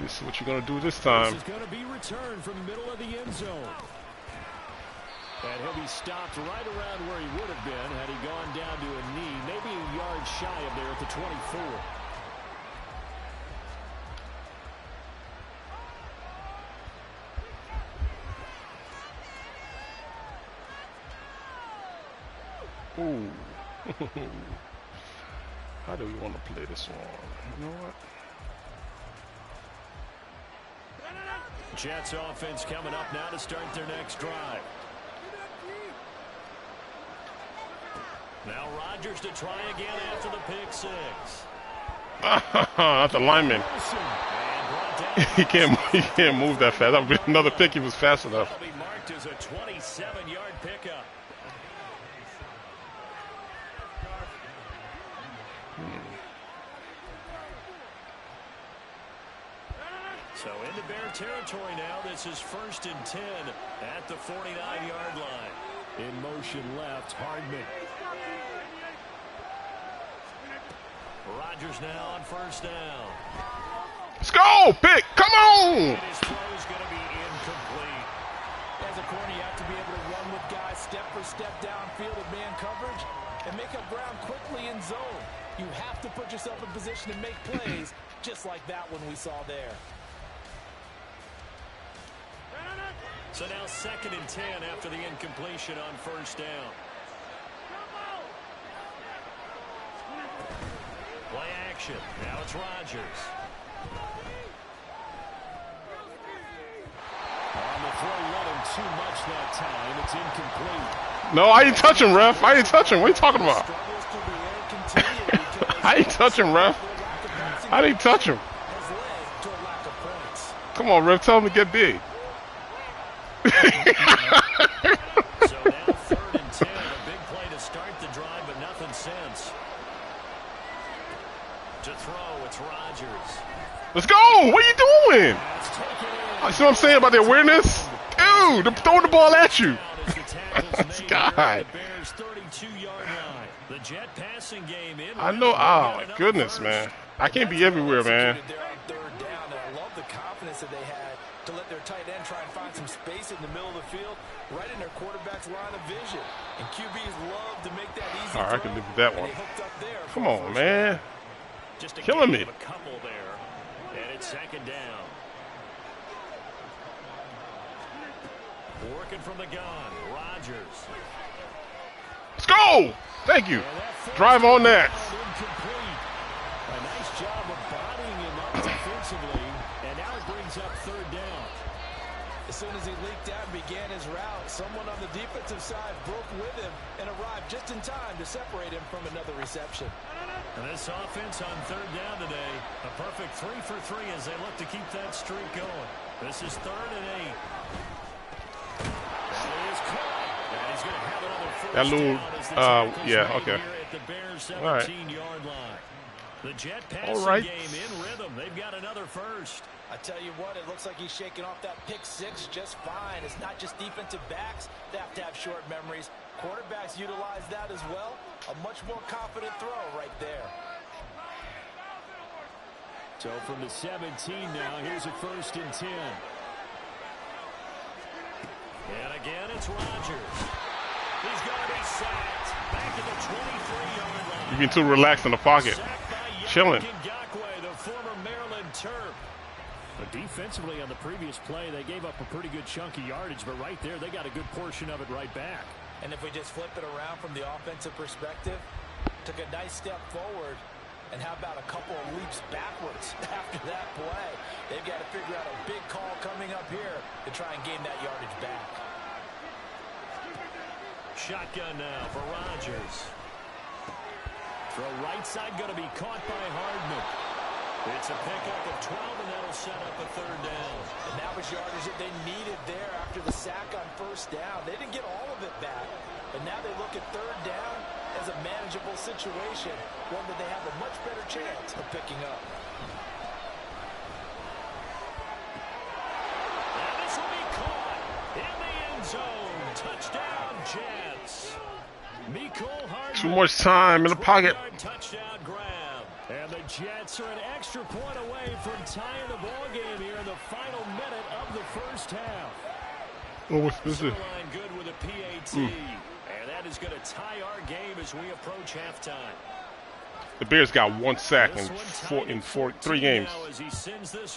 Let's see what you're going to do this time.
This is going to be returned from the middle of the end zone. And he'll be stopped right around where he would have been had he gone down to a knee, maybe a yard shy of there at the 24.
Ooh. How do we want to play this one? You know what?
Jets offense coming up now to start their next drive. Now Rodgers to try again after the pick 6.
That's a lineman. He can't move that fast. That would be another pick. He was fast enough.
That'll be marked as a 27-yard pickup. So into Bear territory now. This is 1st and 10 at the 49-yard line. In motion left, Hardman. Rodgers now on 1st down.
Let's go, pick. Come on.
And his throw is going to be incomplete.
As a corner, you have to be able to run with guys step for step downfield in man coverage and make up ground quickly in zone. You have to put yourself in position to make plays, just like that one we saw there.
So now 2nd and 10 after the incompletion on 1st down. Play action. Now it's Rodgers. On the throw, let him too much that time. It's incomplete.
No, I didn't touch him, ref. I didn't touch him. What are you talking about? I didn't touch him, ref. I didn't touch him. Come on, ref. Tell him to get big.
So now 3rd and 10. A big play to start the drive, but nothing since. To throw, it's Rodgers.
Let's go. What are you doing? You see what I'm saying about the awareness? Dude, they're throwing the ball at you. God. I know. Oh, my goodness, man. I can't be everywhere, man.
I love the confidence that they had to let their tight end try and find some space in the middle of the field, right in their quarterback's line of vision. And QBs love to make that easy.
All right, I can live with that one. Come on, man.
Just
killing me.
A couple there, and it's 2nd down. Working from the gun, Rodgers.
Let's go. Thank you. Drive on that.
A nice job of bodying him up defensively, and now it brings up 3rd down.
As soon as he leaked out and began his route, someone on the defensive side broke with him and arrived just in time to separate him from another reception.
And this offense on 3rd down today, a perfect 3 for 3 as they look to keep that streak going. This is 3rd and 8. That is caught. And he's going to have another 1st
that little,
down
yeah, okay.
at the Bears 17-yard line. The Jet passing game in rhythm. They've got another 1st.
I tell you what, it looks like he's shaking off that pick 6 just fine. It's not just defensive backs that have to have short memories. Quarterbacks utilize that as well. A much more confident throw right there.
So from the 17 now, here's a 1st and 10. And again, it's Rodgers. He's going to be sacked. Back at the 23-yard line.
You've been too relaxed in the pocket. Chilling.
The former Maryland Terp. But defensively on the previous play, they gave up a pretty good chunk of yardage, but right there, they got a good portion of it right back.
And if we just flip it around from the offensive perspective, took a nice step forward, and how about a couple of leaps backwards after that play? They've got to figure out a big call coming up here to try and gain that yardage back.
Shotgun now for Rodgers. Throw right side going to be caught by Hardman. It's a pickup of 12, and that'll set up a 3rd down.
And that was yardage that they needed there after the sack on 1st down. They didn't get all of it back, but now they look at 3rd down as a manageable situation, one that they have a much better chance of picking up.
And this will be caught in the end zone. Touchdown, Jets.
Too much time in the pocket.
Touchdown grab. And the Jets are an extra point away from tying the ball game here in the final minute of the 1st half.
Oh, what's this?
Good with a PAT. And that is going to tie our game as we approach halftime.
The Bears got 1 sack in 3 games.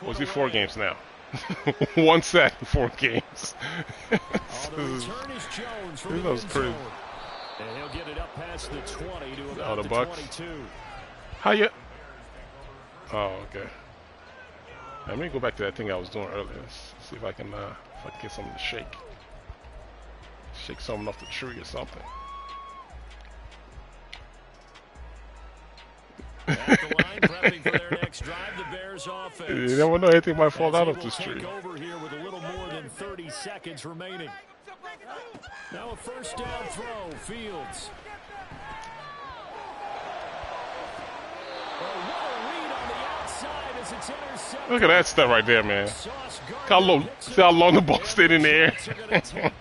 Was it 4 games now? 1 sack in 4 games. This was crazy.
And he'll get it up past the 20 to about
the
the
Bucks.
22.
How you? Oh, okay. Let me go back to that thing I was doing earlier. Let's see if I can get something to shake. Shake something off the tree or something.
At the line, prepping for their next drive, the Bears offense.
You never know, anything might fall out of this tree.
Take over here with a little more than 30 seconds remaining. Now a 1st down throw, Fields. Oh, what a read on the outside, as it's intercepted.
Look at that stuff right there, man. See how long the ball stayed in the air.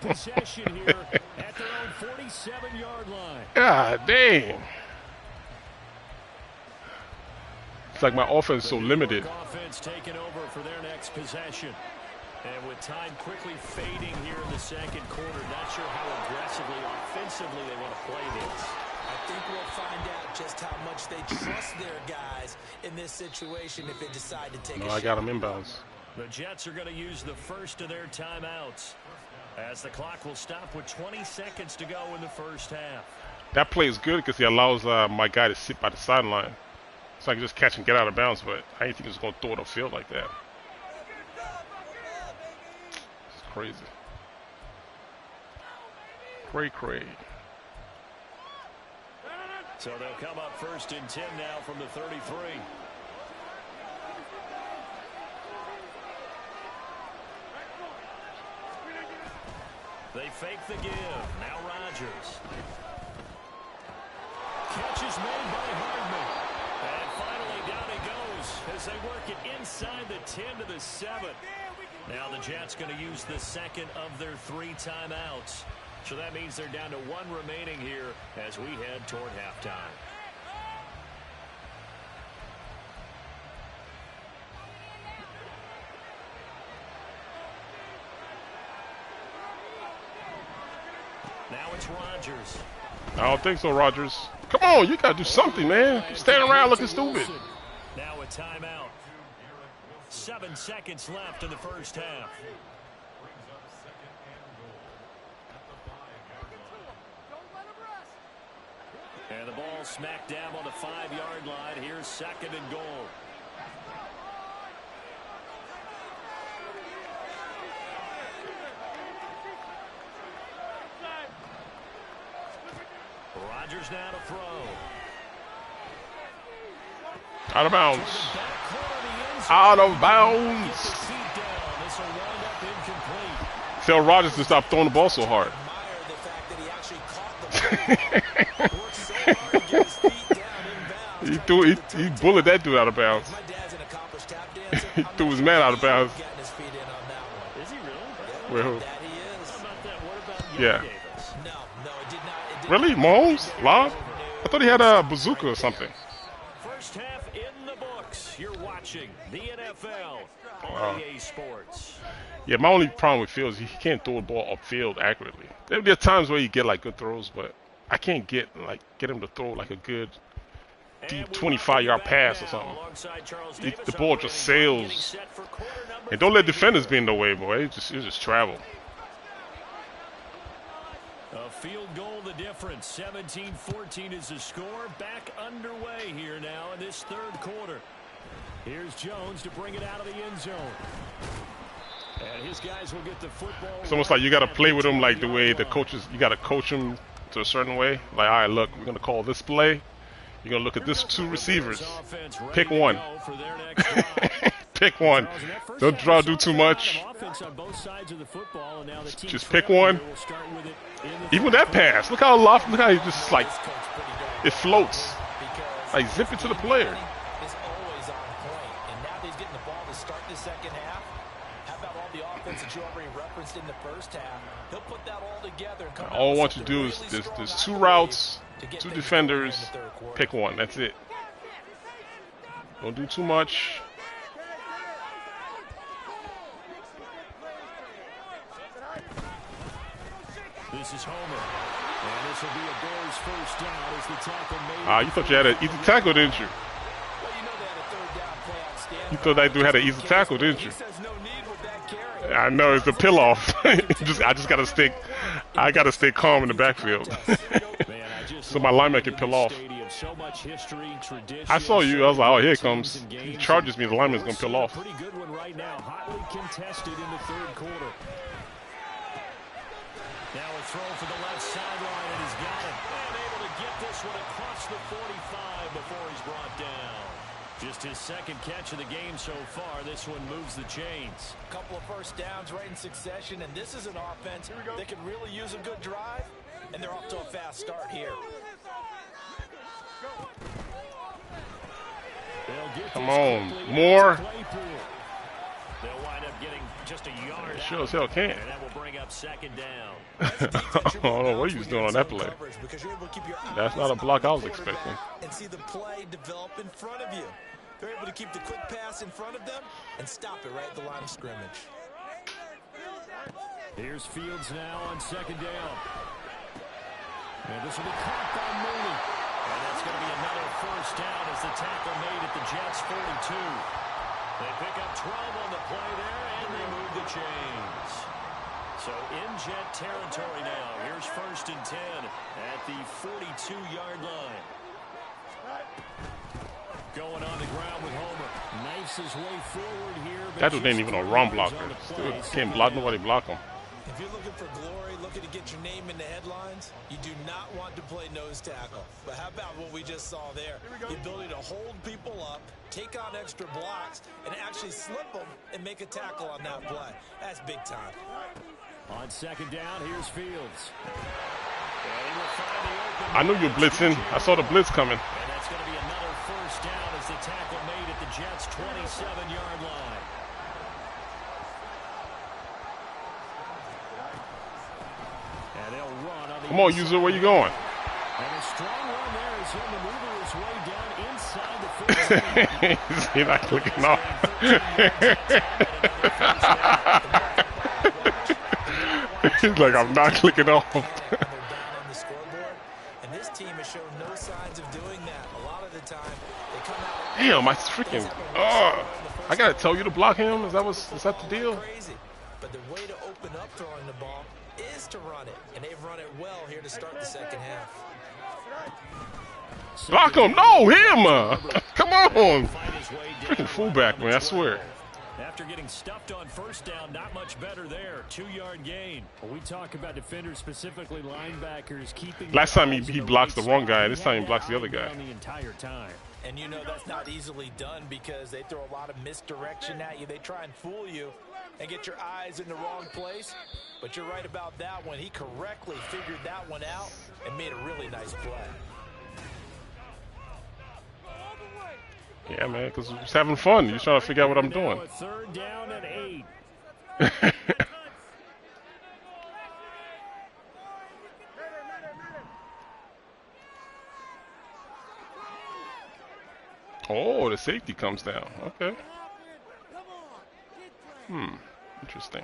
Possession here at their own 47-yard line.
God dang. It's like my offense is so limited.
Offense taking over for their next possession. And with time quickly fading here in the second quarter, not sure how aggressively, offensively they want to play this.
I think we'll find out just how much they trust their guys in this situation if they decide to take a shot.
I got him inbounds.
The Jets are going to use the first of their timeouts as the clock will stop with 20 seconds to go in the first half.
That play is good because he allows my guy to sit by the sideline. So I can just catch and get out of bounds, but I didn't think he was going to throw it upfield like that. It's crazy. Cray.
So they'll come up first and 10 now from the 33. They fake the give. Now Rodgers. Catch is made by Hardman. And finally down he goes as they work it inside the 10 to the 7. Now the Jets going to use the second of their 3 timeouts. So that means they're down to 1 remaining here as we head toward halftime. Now it's Rodgers.
I don't think so, Rodgers. Come on, you got to do something, man. You're standing around looking stupid.
Now a timeout. 7 seconds left in the first half. And the ball smacked down on the 5-yard line. Here's second and goal. Rodgers now to throw.
Out of bounds. Out of bounds. Tell Rodgers to stop throwing the ball so hard. He bullied that dude out of bounds. He threw his man out of bounds.
Is he really?
Well, yeah. Really? Mahomes? Lob? I thought he had a bazooka or something.
First half in the books. You're watching the NFL on EA Sports.
Yeah, my only problem with Fields is he can't throw the ball upfield accurately. There are times where you get like good throws, but I can't get him to throw like a good deep 25-yard pass or something. The ball just sails. And don't let defenders be in the way, boy. It just travel.
A field goal the difference. 17-14 is the score. Back underway here now in this third quarter. Here's Jones to bring it out of the end zone. And his guys will get the football.
It's almost like you got to play with him like the way the coaches, you got to coach him to a certain way. Like, all right, look, we're going to call this play. You're going to look at this 2 receivers. Pick one. Pick one. Don't try to do too much. Just pick one. Even that pass. Look how lofty. Look how he just like, it floats. Like, zip it to the player.
That you already referenced in the first half. He'll put that all together and come
all I want you to do is there's 2 routes, 2 defenders, pick one. That's it. Don't do too much.
This is Homer. And this will be a Bears first down as the tackle made.
You thought you had an easy tackle, didn't you?
Well, you know they had a third down play outstanding.
You thought that dude had an easy tackle, didn't you? I know it's a pill off. I just gotta stay calm in the backfield. So my lineman can pill off. I saw you. I was like, oh, here it comes. He charges me. The lineman's gonna pill off.
Pretty good one right now. Hotly contested in the third quarter. Now a throw for the left sideline, and he's got it. And able to get this one across the 45 before he's brought down. Just his second catch of the game so far. This one moves the chains.
A couple of first downs right in succession, and this is an offense that can really use a good drive, and they're off to a fast start here.
They'll get
Come on, more.
They'll wind up getting just a yard.
Sure as hell can.
And that will bring up second down.
I don't know what he was doing on that play. That's not a block I was expecting.
And see the play develop in front of you. They're able to keep the quick pass in front of them and stop it right at the line of scrimmage.
Here's Fields now on second down. And this will be caught by Mooney. And that's going to be another first down as the tackle made at the Jets' 42. They pick up 12 on the play there, and they move the chains. So in Jet territory now. Here's 1st and 10 at the 42-yard line. Going on the ground with Homer. Knifes his way forward here.
That dude ain't even a run blocker. Still can't block, nobody block him.
If you're looking for glory, looking to get your name in the headlines, you do not want to play nose tackle. But how about what we just saw there? The ability to hold people up, take on extra blocks, and actually slip them and make a tackle on that play. That's big time.
On second down, here's Fields.
I knew you were blitzing. I saw the blitz coming.
And that's going to be another first down as the tackle made at the Jets' 27-yard line. And they'll run on the
Come on, user, where you going?
And a strong run there is him maneuver his way down inside the 15.
He's not clicking off. He's like, I'm not clicking off.
And this team has shown no signs of doing that. A lot of the time, they come out.
Damn, I freaking. I gotta tell you to block him. Is that the deal?
Crazy. But the way to open up throwing the ball is to run it, and they've run it well here to start the second half.
Block him! No, him! Come on! Freaking fullback, man! I swear.
After getting stuffed on first down, not much better there. 2-yard gain. When we talk about defenders, specifically linebackers, keeping.
Last time he blocks the wrong guy. This time he blocks the other guy.
The entire time.
And you know that's not easily done because they throw a lot of misdirection at you. They try and fool you and get your eyes in the wrong place. But you're right about that one. He correctly figured that one out and made a really nice play.
Yeah, man, because we're just having fun. You're trying to figure out what I'm doing.
3rd down and 8.
Oh, the safety comes down. Okay. Interesting.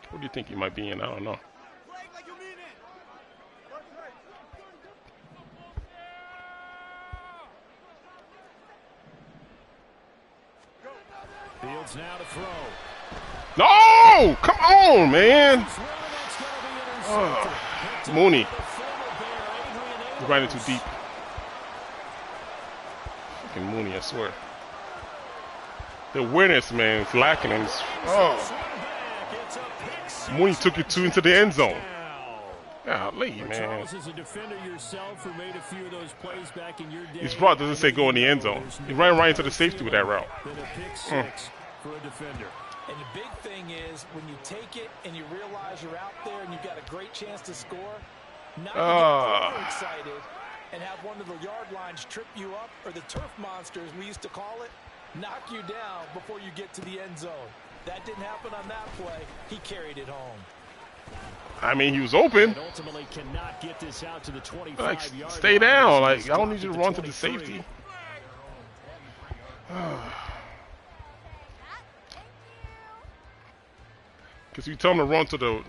What do you think he might be in? I don't know.
Fields now to throw.
No! Come on, man! Mooney. He's riding too deep. Fucking Mooney, I swear. The awareness, man, is lacking. And Mooney took you two into the end zone. Golly, man. His route doesn't say go in the end zone. He ran right into the safety with that route.
For a defender.
And the big thing is when you take it and you realize you're out there and you've got a great chance to score, not to get excited and have one of the yard lines trip you up, or the turf monsters we used to call it, knock you down before you get to the end zone. That didn't happen on that play. He carried it home.
I mean, he was open.
And ultimately cannot get this out to the 25
like,
yard
stay
line.
down. Like, I don't need you to run to the safety. Because you tell him to run to the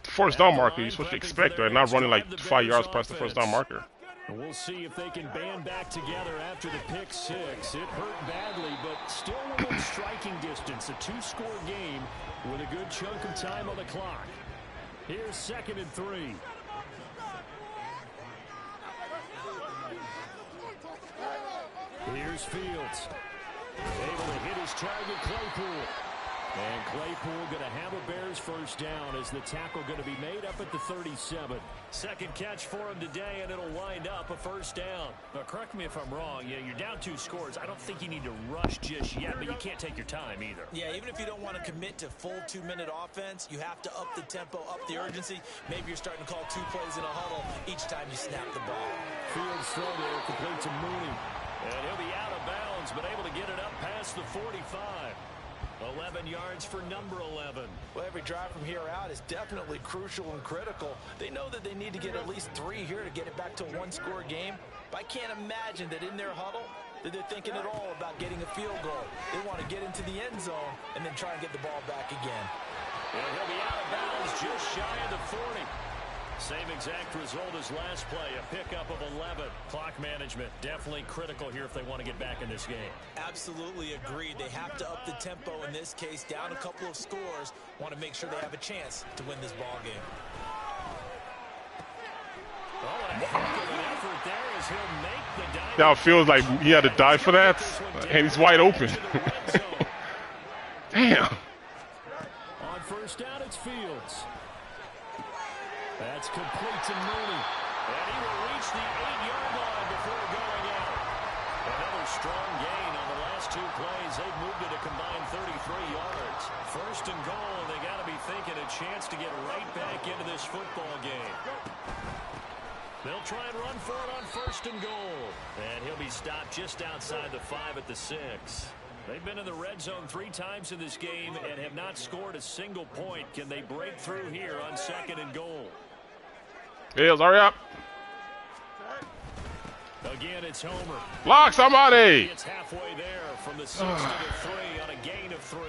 first down marker, you're supposed to expect, right? Not running like 5 yards past the first down marker.
And we'll see if they can band back together after the pick six. It hurt badly, but still within striking distance. A 2-score game with a good chunk of time on the clock. Here's 2nd and 3. Here's Fields. Able to hit his target, Claypool. And Claypool going to have a Bears first down as the tackle going to be made up at the 37. Second catch for him today, and it'll wind up a first down. Now, correct me if I'm wrong. Yeah, you're down 2 scores. I don't think you need to rush just yet, but you can't take your time either.
Yeah, even if you don't want to commit to full 2-minute offense, you have to up the tempo, up the urgency. Maybe you're starting to call 2 plays in a huddle each time you snap the ball.
Fields throw there, complete to Mooney. And he'll be out of bounds, but able to get it up past the 45. 11 yards for number 11.
Well, every drive from here out is definitely crucial and critical. They know that they need to get at least 3 here to get it back to a one-score game. But I can't imagine that in their huddle that they're thinking at all about getting a field goal. They want to get into the end zone and then try and get the ball back again.
And he'll be out of bounds just shy of the 40. Same exact result as last play, a pickup of 11. Clock management definitely critical here if they want to get back in this game.
Absolutely agreed. They have to up the tempo in this case, down a couple of scores. Want to make sure they have a chance to win this ball game.
Oh, a heck of an effort there as he'll make the dive.
Now it feels like he had to die for that, and he's wide open. Damn.
On first down, it's Fields. That's complete to Mooney. And he will reach the 8-yard line before going out. Another strong gain on the last 2 plays. They've moved it a combined 33 yards. First and goal, and they got to be thinking a chance to get right back into this football game. They'll try and run for it on first and goal. And he'll be stopped just outside the 5 at the 6. They've been in the red zone 3 times in this game and have not scored a single point. Can they break through here on second and goal?
Fields, hurry up.
Again, it's Homer.
Block somebody.
It's halfway there from the 6 to the 3 on a gain of 3.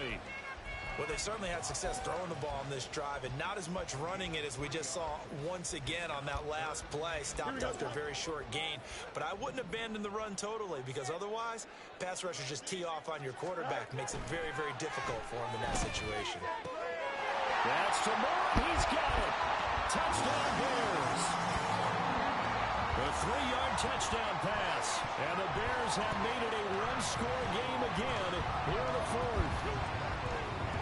Well, they certainly had success throwing the ball in this drive and not as much running it as we just saw once again on that last play. Stopped after a very short gain. But I wouldn't abandon the run totally because otherwise, pass rushers just tee off on your quarterback. Makes it very, very difficult for him in that situation.
That's to Moore. He's got it. Touchdown Bears. A 3-yard touchdown pass. And the Bears have made it a one-score game again here in the 4th.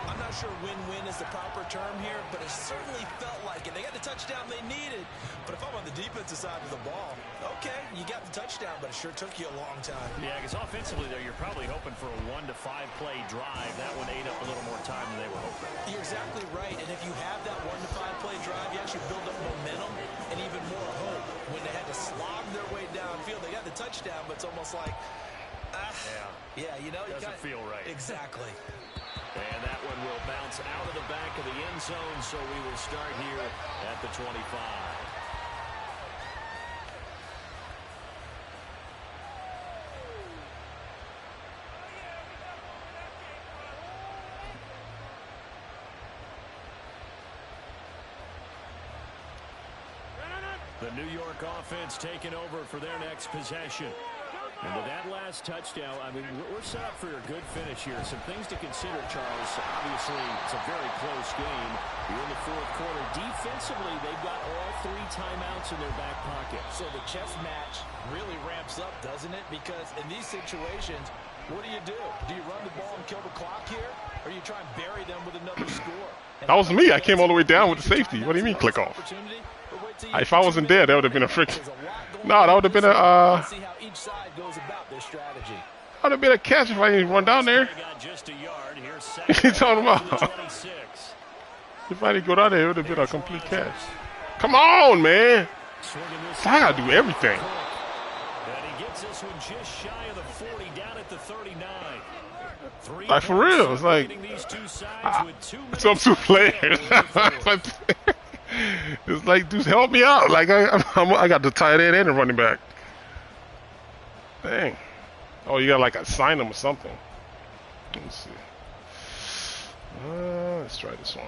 I'm not sure win-win is the proper term here, but it certainly felt like it. They got the touchdown they needed. But if I'm on the defensive side of the ball, okay, you got the touchdown, but it sure took you a long time.
Yeah, because offensively, though, you're probably hoping for a 1 to 5 play drive. That one ate up a little more time than they were hoping.
You're exactly right. And if you have that 1 to 5 play drive, you actually build up momentum and even more hope. When they had to slog their way downfield, they got the touchdown, but it's almost like, yeah, you know,
doesn't feel right.
Exactly.
And that one will bounce out of the back of the end zone, so we will start here at the 25. The New York offense taking over for their next possession. And with that last touchdown, I mean, we're set up for a good finish here. Some things to consider, Charles. Obviously, it's a very close game. You're in the 4th quarter. Defensively, they've got all 3 timeouts in their back pocket.
So the chess match really ramps up, doesn't it? Because in these situations, what do? Do you run the ball and kill the clock here? Or you try and bury them with another score?
That was me. I came all the way down with the safety. What do you mean click off? If I wasn't there, that would have been a freaking... No, that would have been a...
See how each side goes about their strategy.
That would have been a catch if I didn't run down there. What are you talking about? If I didn't go down there, it would have been a complete catch. Come on, man. I got to do everything.
And he gets this one just shy of the 40, down at the 39.
Like, for real. It's like... It's up 2 players. It's like, dude, help me out. Like, I got the tight end and the running back. Dang. Oh, you got like assign them or something. Let me see. Let's try this one.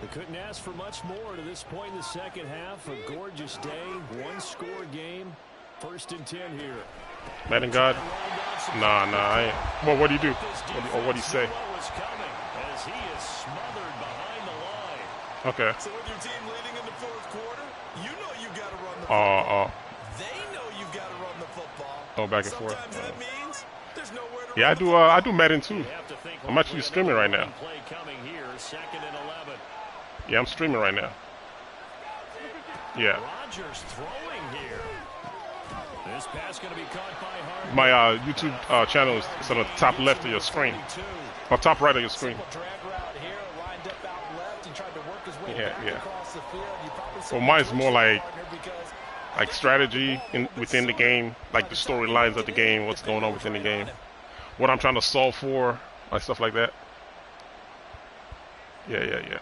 They couldn't ask for much more to this point in the second half. A gorgeous day, 1-score game. 1st and 10 here.
Madden God? Nah, I ain't. Well, what do you do? What do you say?
As he is smothered behind the line.
Okay.
So with your team leading in the 4th quarter, you know you got to run the football. They know you've got to run the football.
Oh, back and forth.
Sometimes that means there's nowhere to
Yeah, I do Madden too. I'm actually streaming right now. Yeah, I'm streaming right now. Yeah.
Rodgers throwing here. This pass going to be caught by Harden.
My YouTube channel is on the top left of your screen. Or top right of your screen. Yeah. Well, mine's more like like strategy within the game, like the storylines of the game, what's going on within the game, what I'm trying to solve for, like stuff like that. Yeah.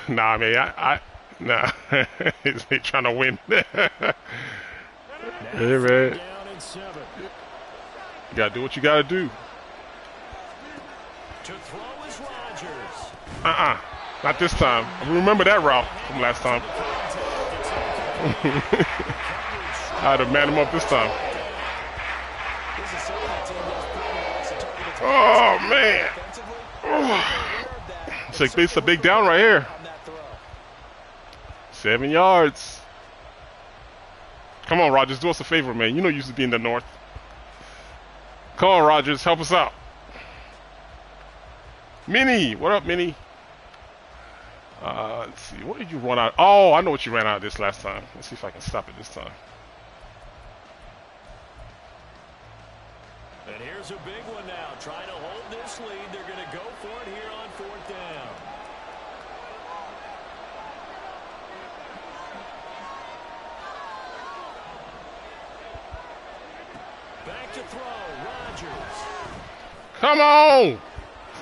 Nah, man, nah. They trying to win. Hey, man. You gotta do what you gotta do. Not this time. Remember that route from last time. I had to man him up this time. Oh, man. It's a big down right here. 7 yards. Come on, Rodgers. Do us a favor, man. You know you used to be in the north. Come on, Rodgers. Help us out. Minnie. What up, Minnie? Let's see. What did you run out? Oh, I know what you ran out of this last time. Let's see if I can stop it this time.
And here's a big one now. Trying to hold this lead. They're going to go for it here on 4th down. Back to throw. Rodgers.
Come on!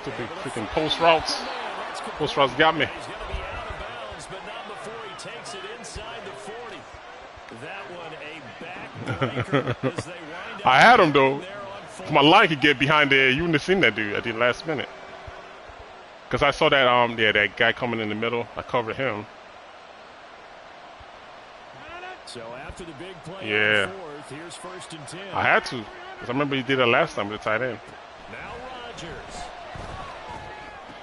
Stupid freaking post routes. Post routes got me.
He's going to be out of bounds, but not before he takes it inside the 40. That one a backbreaker as they wind up.
I had him though. If my line could get behind there, you wouldn't have seen that dude at the last minute. Cause I saw that that guy coming in the middle. I covered him.
So after the big play
Yeah.
on 4th, here's 1st and 10.
I had to. Cause I remember he did that last time with the tight end.
Now Rodgers.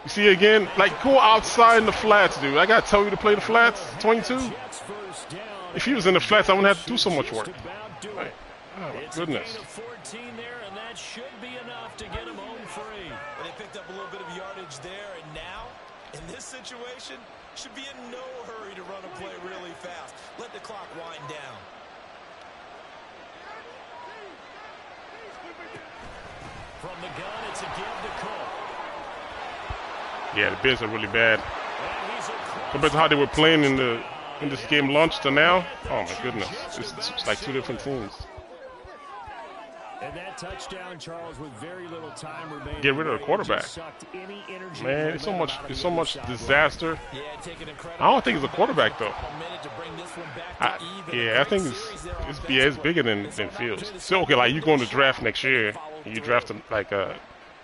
You see again, like go outside in the flats, dude. I gotta tell you to play the flats. 22.
Jets first down.
If he was in the flats, I wouldn't have to do so much work.
Just about do it.
Like, oh my
It's
goodness.
a gain of 14 there, and that should be enough to get him home free.
Well, they picked up a little bit of yardage there, and now, in this situation, should be in no hurry to run a play really fast. Let the clock wind down.
From the gun, it's a give to Cole.
Yeah, the Bears are really bad.
And he's across.
Compared to how they were playing in this game launch to now, oh my goodness, it's like two different teams.
And that touchdown, Charles, with very little time remaining.
Get rid of the quarterback. Man, it's so much disaster. I don't think it's a quarterback though. I think it's bigger than Fields. So okay, like you go in the draft next year, and you draft him like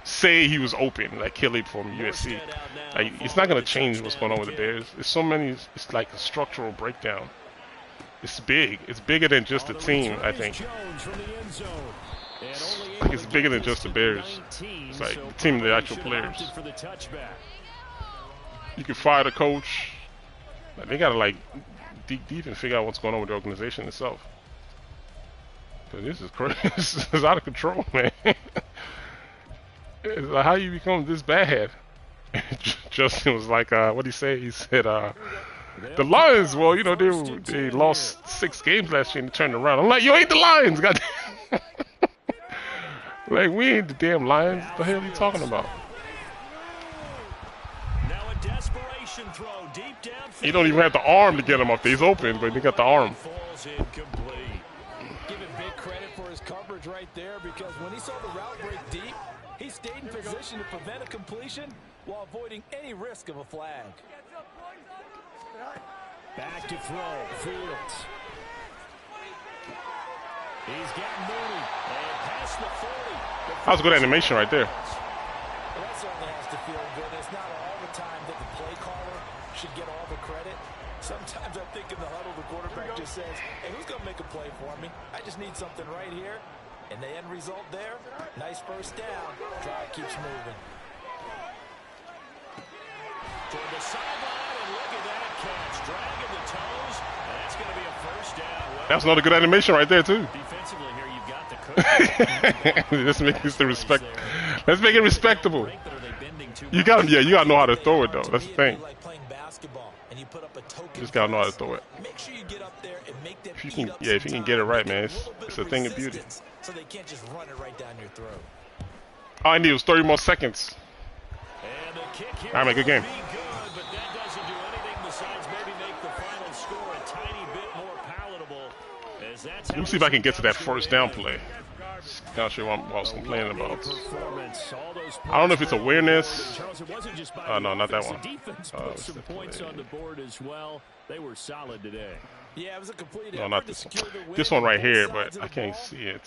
say he was open, like Killian from USC. Like it's not gonna change what's going on with the Bears. It's so many. It's like a structural breakdown. It's big. It's bigger than just the team. I think. It's bigger than just the Bears. It's like the team, the actual players. You can fire the coach. Like, they gotta like dig deep and figure out what's going on with the organization itself. Cause this is crazy. This is out of control, man. It's like, how you become this bad? Justin was like, what did he say? He said, the Lions. Well, you know they lost 6 games last year and turned around. I'm like, you ain't the Lions, goddamn. Like, we ain't the damn Lions. What the hell are you talking about?
Now a desperation throw deep downfield.
You don't even have the arm to get him up there. He's open, but he got the arm.
Falls incomplete.
Give him big credit for his coverage right there, because when he saw the route break deep, he stayed in position to prevent a completion while avoiding any risk of a flag.
Back to throw. Fields. He's got Mooney. And past the 40.
That was good animation right there.
Well, that certainly has to feel good. It's not all the time that the play caller should get all the credit. Sometimes I think in the huddle, the quarterback just says, hey, who's going to make a play for me? I just need something right here. And the end result there, nice first down. Drive keeps moving.
Toward the sideline, and look at that catch. Dragging the toes, and that's going to be a first down. Well,
That's another good animation right there, too.
defensively here, you've got the coach.
Let's make this the respect. Let's make it respectable. You gotta know how to throw it, though. That's the thing. You just gotta know how to throw it. If you can get it right, man, it's a thing of beauty.
So they can't just run it right down your throat.
All I need was 30 more seconds.
And the kick here
All right, man, good game.
will be good, but that doesn't do anything besides maybe make
Let me see if I can get to that first down play. Not sure what I was complaining about. I don't know if it's awareness. No, not that one.
Some points on the board as well. They were solid today.
Yeah, it was a complete
no, not this one. This one right here, but I can't see it.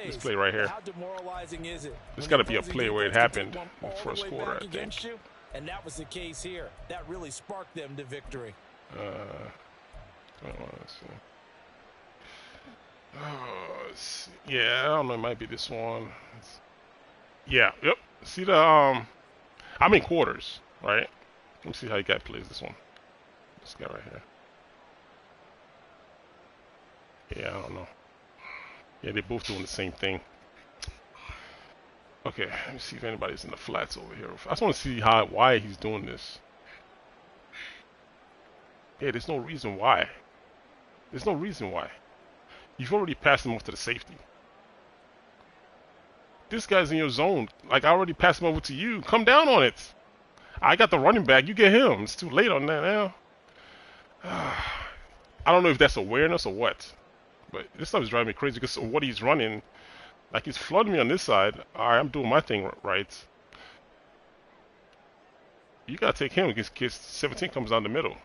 This play right here.
How demoralizing is it?
There's got to be a play where it happened in the first quarter, I think.
And that was the case here. That really sparked them to victory.
Yeah, I don't know. It might be this one. Yeah, yep. See the I'm in quarters, right? Let me see how you guy plays this one. This guy right here. Yeah, I don't know. Yeah, they're both doing the same thing. Okay, let me see if anybody's in the flats over here. I just want to see why he's doing this. Yeah, there's no reason why. There's no reason why. You've already passed him off to the safety. This guy's in your zone. Like, I already passed him over to you. Come down on it. I got the running back. You get him. It's too late on that now. I don't know if that's awareness or what. But this stuff is driving me crazy because of what he's running. Like, he's flooding me on this side. All right, I'm doing my thing right. You got to take him because 17 comes down the middle.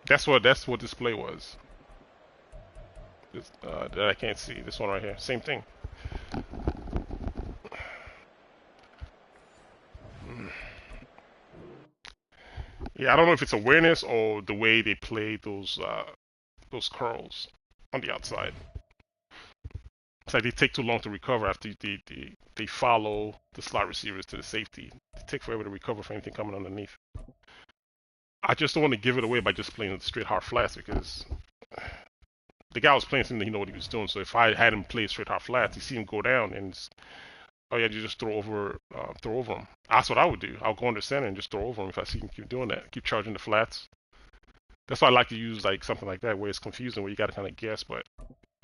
That's what this play was. This, that I can't see. This one right here. Same thing. Yeah, I don't know if it's awareness or the way they play those curls on the outside. It's like they take too long to recover after they follow the slot receivers to the safety. They take forever to recover for anything coming underneath. I just don't want to give it away by just playing straight hard flats because the guy was playing something he knew what he was doing. So if I had him play straight hard flats, you see him go down and oh yeah, you just throw over him. That's what I would do. I'll go under center and just throw over him if I see him keep doing that. Keep charging the flats. That's why I like to use like something like that where it's confusing, where you got to kind of guess, but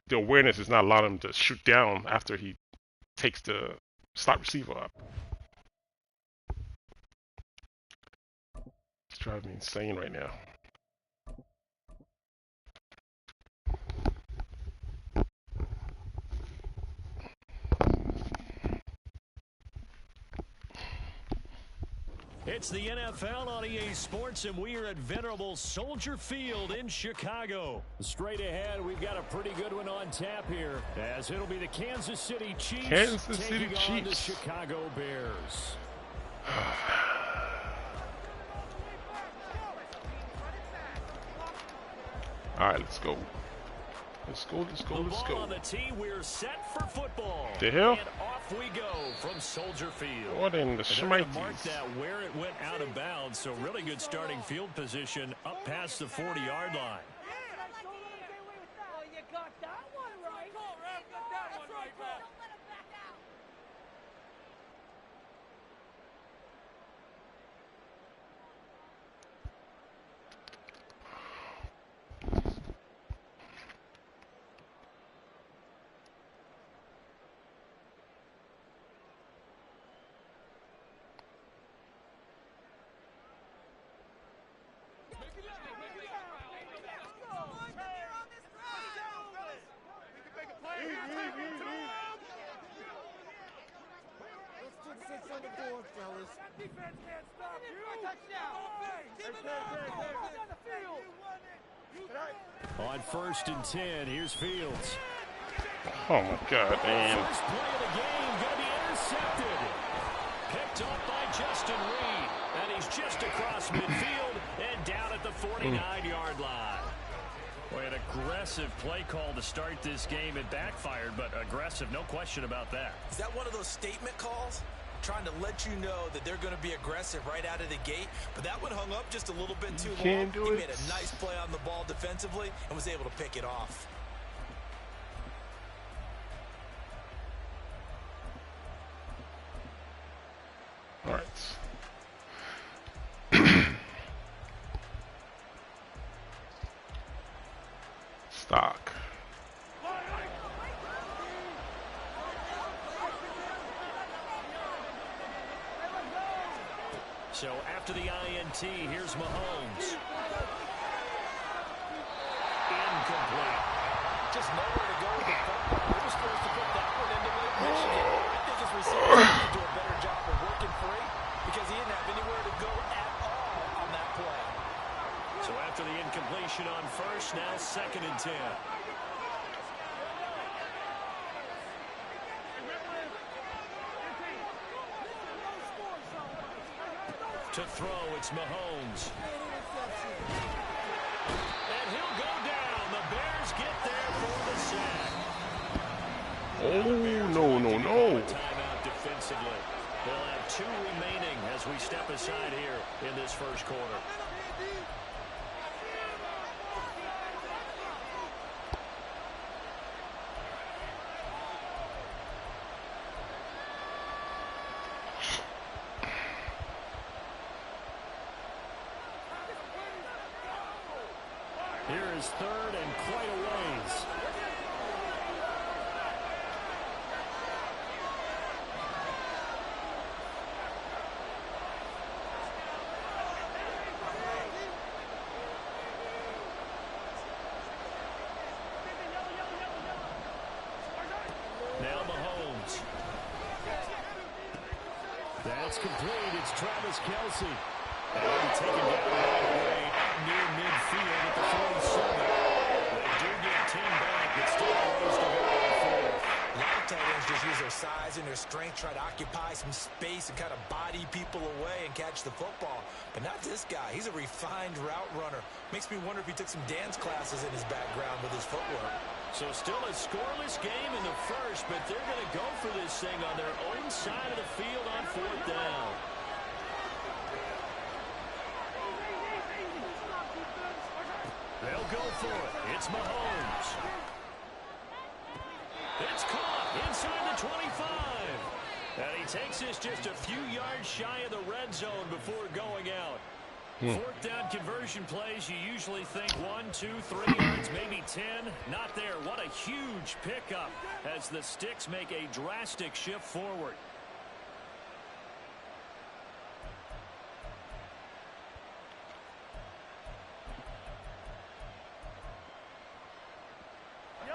the awareness is not allowing him to shoot down after he takes the slot receiver up. It's driving me insane right now.
It's the NFL on EA Sports, and we are at venerable Soldier Field in Chicago. Straight ahead, we've got a pretty good one on tap here, as it'll be the Kansas City Chiefs taking on the Chicago Bears.
All right, let's go. Let's go, let's go, let's go.
On the tee, we're set for football.
The hell?
And off we go from Soldier Field.
What in the shmighties?
Mark that where it went out of bounds, so really good starting field position up past the 40-yard line.
You got that one right.
On 1st and 10, here's Fields.
Oh my God, man.
First play of the game, going to be intercepted. Picked up by Justin Reed. And he's just across midfield and down at the 49-yard line. Boy, an aggressive play call to start this game. It backfired, but aggressive, no question about that.
Is that one of those statement calls? Trying to let you know that they're going to be aggressive right out of the gate, but that one hung up just a little bit too long. He made a nice play on the ball defensively and was able to pick it off.
All right. Stock.
So after the INT, here's Mahomes. after the incompletion on first. Now 2nd and 10. To throw, it's Mahomes. And he'll go down. The Bears get there for the sack.
Oh, no.
Timeout defensively. They'll have 2 remaining as we step aside here in this first quarter. Here is 3rd and quite a ways. Now Mahomes. That's complete. It's Travis Kelce. And he'll be taken down right away near midfield at the 47. They do get 10 back, but still ways to go on 4th.
A lot of tight ends just use their size and their strength, try to occupy some space and kind of body people away and catch the football. But not this guy. He's a refined route runner. Makes me wonder if he took some dance classes in his background with his footwork.
So still a scoreless game in the first, but they're going to go for this thing on their own side of the field on 4th down. They'll go for it. It's Mahomes. It's caught inside the 25. And he takes this just a few yards shy of the red zone before going out. 4th down conversion plays, you usually think 1, 2, 3 yards, maybe 10. Not there. What a huge pickup as the Sticks make a drastic shift forward.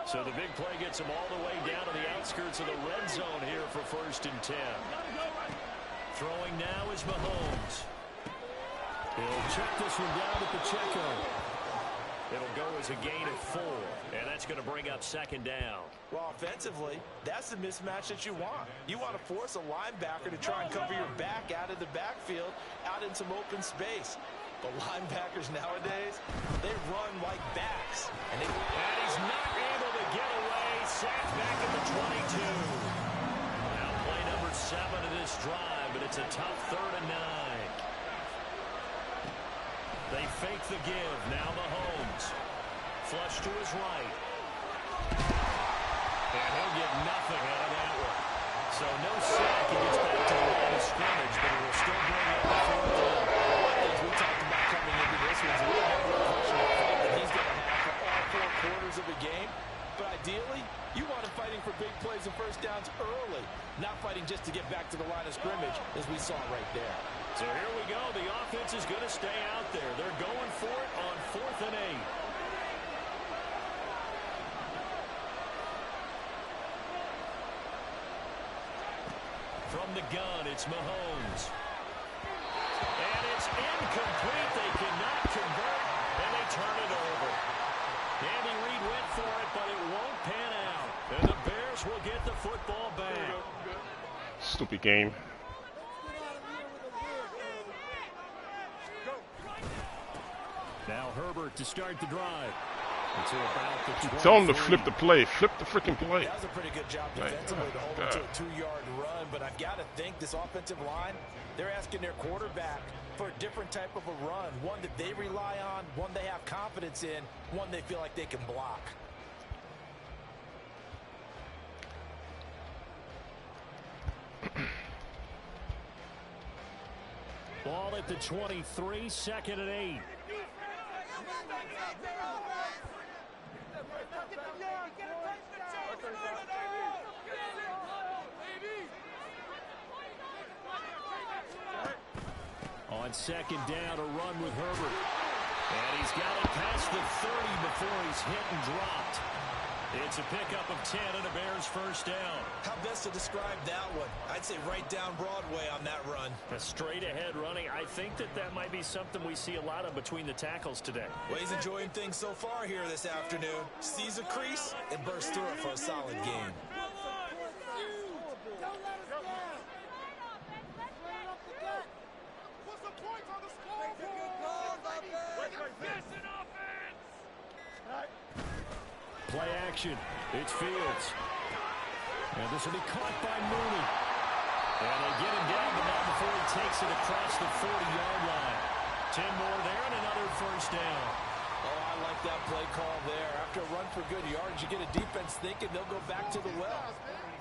So the big play gets him all the way down to the outskirts of the red zone here for 1st and 10. Throwing now is Mahomes. He'll check this one down at the Pacheco. It'll go as a gain of 4, and that's going to bring up 2nd down.
Well, offensively, that's the mismatch that you want. You want to force a linebacker to try and cover your back out of the backfield, out in some open space. But linebackers nowadays, they run like backs. And
he's not able to get away. Sacked back at the 22. Now play number 7 of this drive, but it's a tough 3rd and 9. They fake the give. Now Mahomes. Flush to his right. And he'll get nothing out of that one. So no sack. He gets back to the line of scrimmage, but it will still bring up the 4th down.
One of the things we talked about coming into this was a little bit of a question of fight that he's going to have for all 4 quarters of the game. But ideally, you want him fighting for big plays and 1st downs early, not fighting just to get back to the line of scrimmage, as we saw right there.
So here we go. The offense is going to stay out there. They're going for it on 4th and 8. From the gun, it's Mahomes. And it's incomplete. They cannot convert, and they turn it over. Andy Reid went for it, but it won't pan out. And the Bears will get the football back.
Stupid game.
Now Herbert to start the drive. It's about the
Tell him to flip the play. Flip the freaking play.
That was a pretty good job defensively to hold him to a 2-yard run. But I've got to think this offensive line, they're asking their quarterback for a different type of a run. One that they rely on, one they have confidence in, one they feel like they can block.
Ball at the 23, 2nd and 8. On 2nd down, a run with Herbert. And he's got it past the 30 before he's hit and dropped. It's a pickup of 10 and a Bears first down.
How best to describe that one? I'd say right down Broadway on that run.
A straight ahead running. I think that might be something we see a lot of between the tackles today.
Well, he's enjoying things so far here this afternoon. Sees a crease and bursts through it for a solid game.
Play action. It's Fields. And this will be caught by Mooney. And they get him down, but not before he takes it across the 40-yard line. 10 more there and another first down.
Oh, I like that play call there. After a run for good yards, you get a defense thinking they'll go back to the well.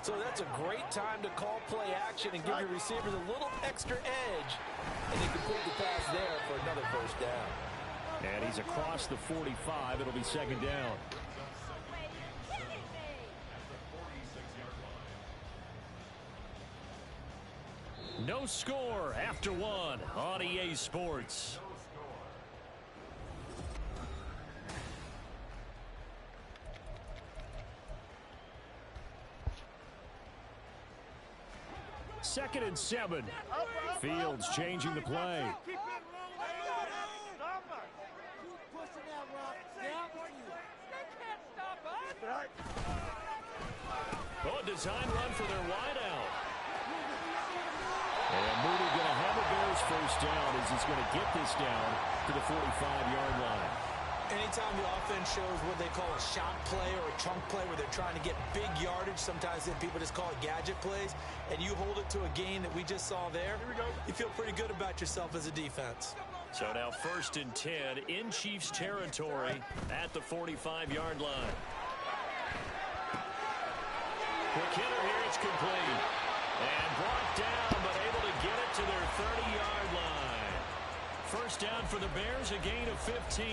So that's a great time to call play action and give your receivers a little extra edge. And they complete the pass there for another first down.
And he's across the 45. It'll be second down. No score after one on EA Sports. Second and 7. Fields changing the play. Oh, a design run for their wideout. And Mooney going to have a Bears first down as he's going to get this down to the 45-yard line.
Anytime the offense shows what they call a shot play or a chunk play where they're trying to get big yardage, sometimes then people just call it gadget plays, and you hold it to a gain that we just saw there, you feel pretty good about yourself as a defense.
So now first and 10 in Chiefs territory at the 45-yard line. Quick hitter here, it's complete. And brought down, but able to get it to their 30-yard line. First down for the Bears, a gain of 15.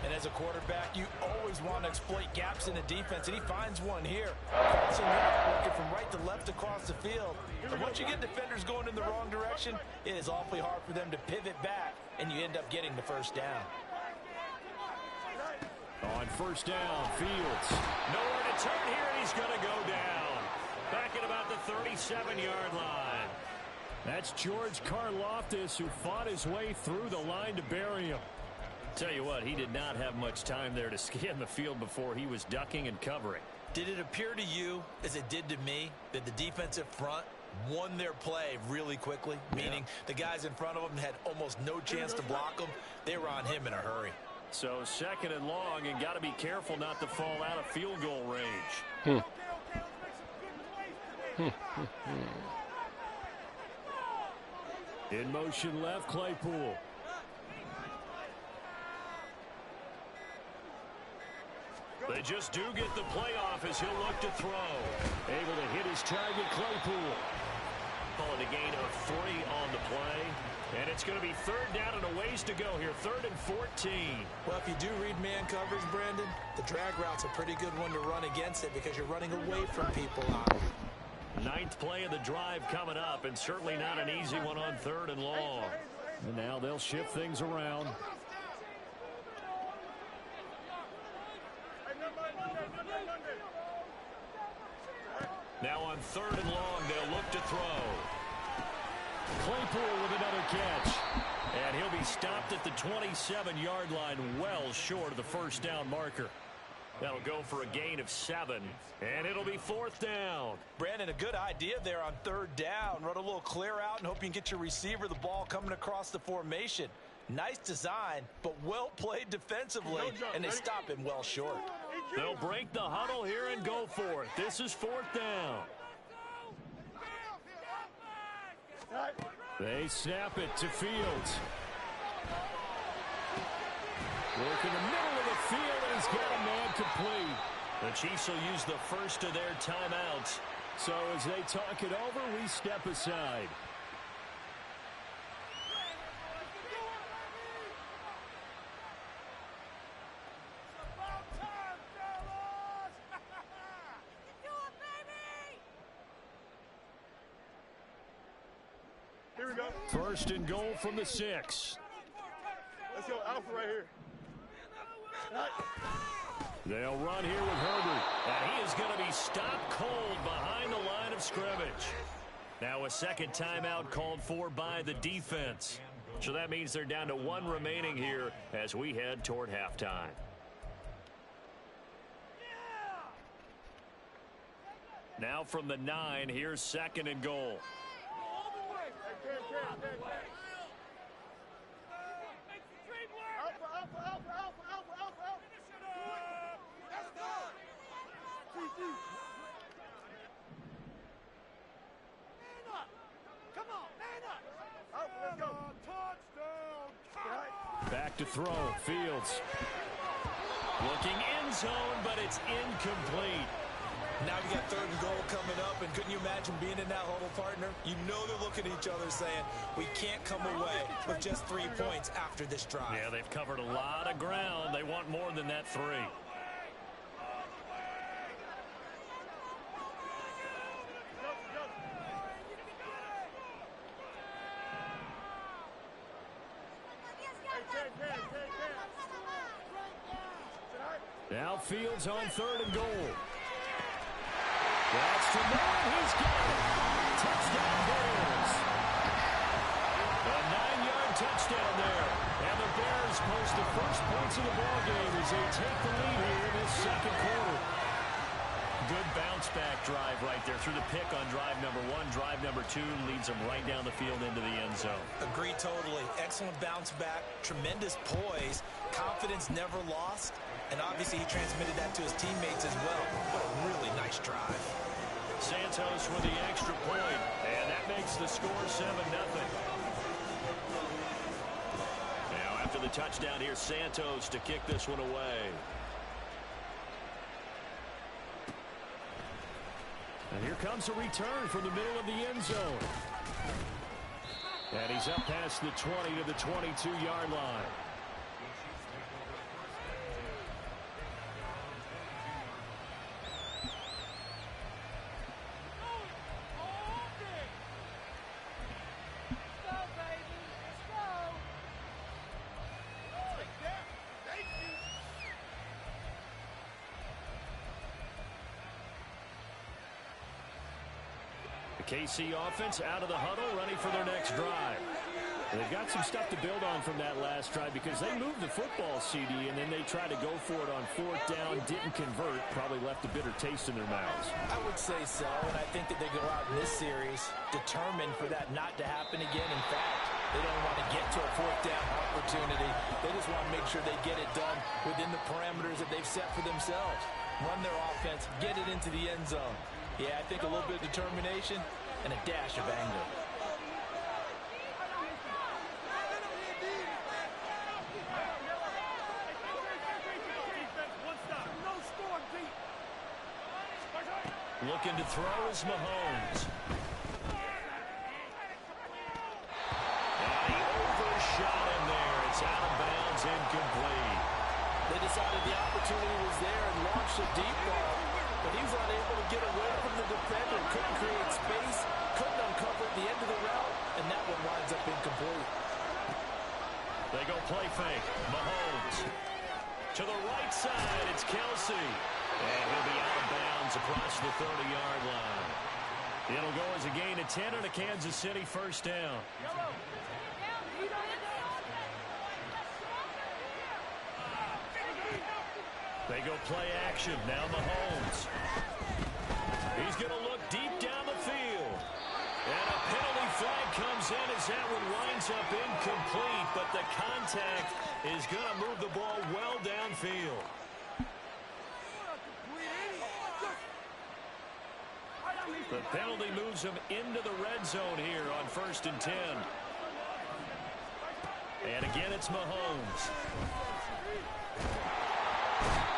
And as a quarterback, you always want to exploit gaps in the defense, and he finds one here. Crossing out, working from right to left across the field. And once you get defenders going in the wrong direction, it is awfully hard for them to pivot back, and you end up getting the first down.
On first down, Fields. Nowhere to turn here, and he's going to go down. Back at about the 37-yard line. That's George Karlaftis, who fought his way through the line to bury him. Tell you what, he did not have much time there to scan the field before he was ducking and covering.
Did it appear to you, as it did to me, that the defensive front won their play really quickly? Meaning the guys in front of them had almost no chance to block them. They were on him in a hurry.
So second and long, and got to be careful not to fall out of field goal range. In motion left, Claypool. They just do get the playoff as he'll look to throw. Able to hit his target, Claypool. Calling a gain of 3 on the play. And it's going to be third down and a ways to go here. 3rd and 14.
Well, if you do read man coverage, Brandon, the drag route's a pretty good one to run against it because you're running away from people on it.
9th play of the drive coming up, and certainly not an easy one on 3rd and long. And now they'll shift things around. Now on 3rd and long, they'll look to throw. Claypool with another catch. And he'll be stopped at the 27-yard line, well short of the first down marker. That'll go for a gain of 7, and it'll be 4th down.
Brandon, a good idea there on 3rd down. Run a little clear out and hope you can get your receiver the ball coming across the formation. Nice design, but well played defensively, and they stop him well short.
They'll break the huddle here and go for it. This is 4th down. They snap it to Fields. Work in the middle of the field, and he's got a man complete. The Chiefs will use the first of their timeouts. So as they talk it over, we step aside.
Here we go.
1st and goal from the 6.
Let's go, Alpha right here.
They'll run here with Herbert. And he is going to be stopped cold behind the line of scrimmage. Now a second timeout called for by the defense. So that means they're down to 1 remaining here as we head toward halftime. Now from the 9, here's 2nd and goal. Back to throw. Fields. Looking end zone, but it's incomplete.
Now we got 3rd and goal coming up, and couldn't you imagine being in that huddle, partner? You know they're looking at each other saying, we can't come away with just 3 points after this drive.
Yeah, they've covered a lot of ground. They want more than that 3. Now Fields on 3rd and goal. That's to Moore. He's got it. Touchdown Bears. A 9-yard touchdown there. And the Bears post the first points of the ballgame as they take the lead here in this 2nd quarter. Good bounce-back drive right there through the pick on drive number 1. Drive number 2 leads them right down the field into the end zone.
Agree totally. Excellent bounce back. Tremendous poise. Confidence never lost. And obviously he transmitted that to his teammates as well. What a really nice drive.
Santos with the extra point. And that makes the score 7-0. Now after the touchdown, here's Santos to kick this one away. And here comes a return from the middle of the end zone. And he's up past the 20 to the 22-yard line. KC offense out of the huddle, ready for their next drive. They've got some stuff to build on from that last drive because they moved the football, CD, and then they tried to go for it on 4th down, didn't convert, probably left a bitter taste in their mouths.
I would say so, and I think that they go out in this series determined for that not to happen again. In fact, they don't want to get to a 4th down opportunity. They just want to make sure they get it done within the parameters that they've set for themselves. Run their offense, get it into the end zone. Yeah, I think a little bit of determination and a dash of anger.
Looking to throw is Mahomes. And he overshot him there. It's out of bounds, incomplete.
They decided the opportunity was there and launched a deep ball, but he was unable to get away from the defender, couldn't create space, couldn't uncover at the end of the route, and that one winds up incomplete.
They go play fake. Mahomes. To the right side, it's Kelsey. And he'll be out of bounds across the 30-yard line. It'll go as a gain of 10 and a Kansas City first down. They go play action. Now Mahomes. He's going to look deep down the field. And a penalty flag comes in as that one winds up incomplete. But the contact is going to move the ball well downfield. The penalty moves him into the red zone here on 1st and 10. And again, it's Mahomes.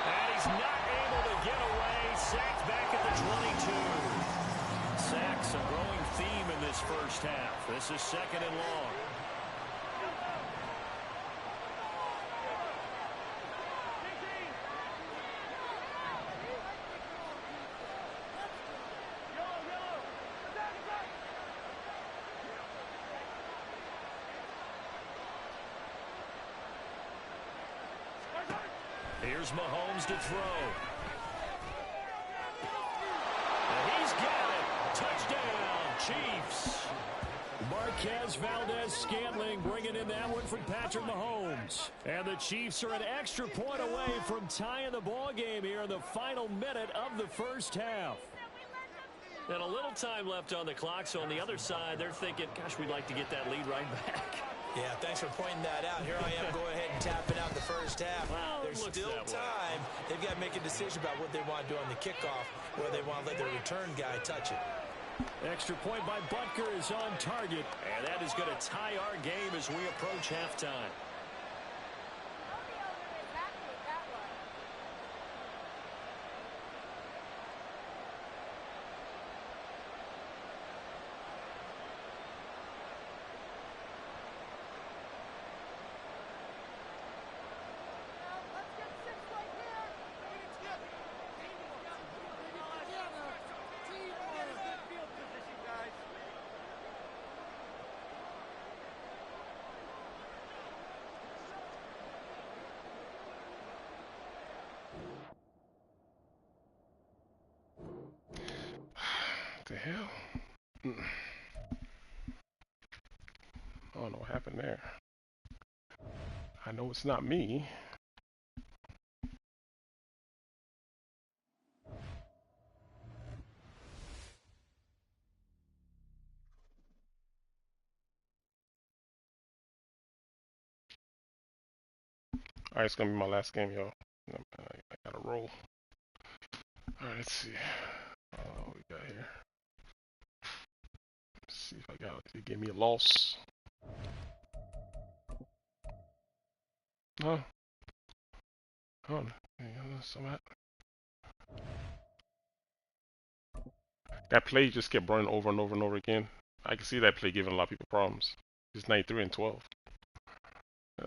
And he's not able to get away. Sacked back at the 22. Sacks, a growing theme in this first half. This is 2nd and long. Here's Mahomes to throw. And he's got it. Touchdown, Chiefs. Marquez Valdez-Scantling bringing in that one from Patrick Mahomes. And the Chiefs are an extra point away from tying the ball game here in the final minute of the first half. And a little time left on the clock, so on the other side, they're thinking, gosh, we'd like to get that lead right back.
Yeah, thanks for pointing that out. Here I am going ahead and tapping out the first half.
Well,
there's still time. They've got to make a decision about what they want to do on the kickoff, whether they want to let their return guy touch it.
Extra point by Butker is on target, and that is going to tie our game as we approach halftime.
What the hell? I don't know what happened there. I know it's not me. Alright, it's gonna be my last game, y'all. I gotta roll. Alright, let's see. What we got here? Let's see if I got it. It gave me a loss. Oh. Oh, that play just kept running over and over and over again. I can see that play giving a lot of people problems. It's 93 and 12.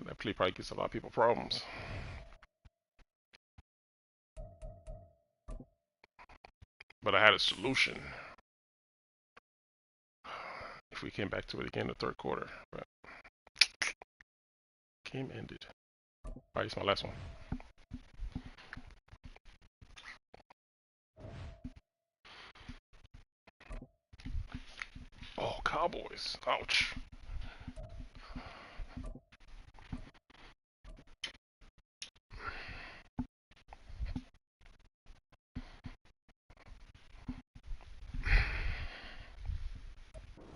That play probably gives a lot of people problems. But I had a solution. If we came back to it again in the third quarter. But game ended. Alright, it's my last one. Oh, Cowboys. Ouch.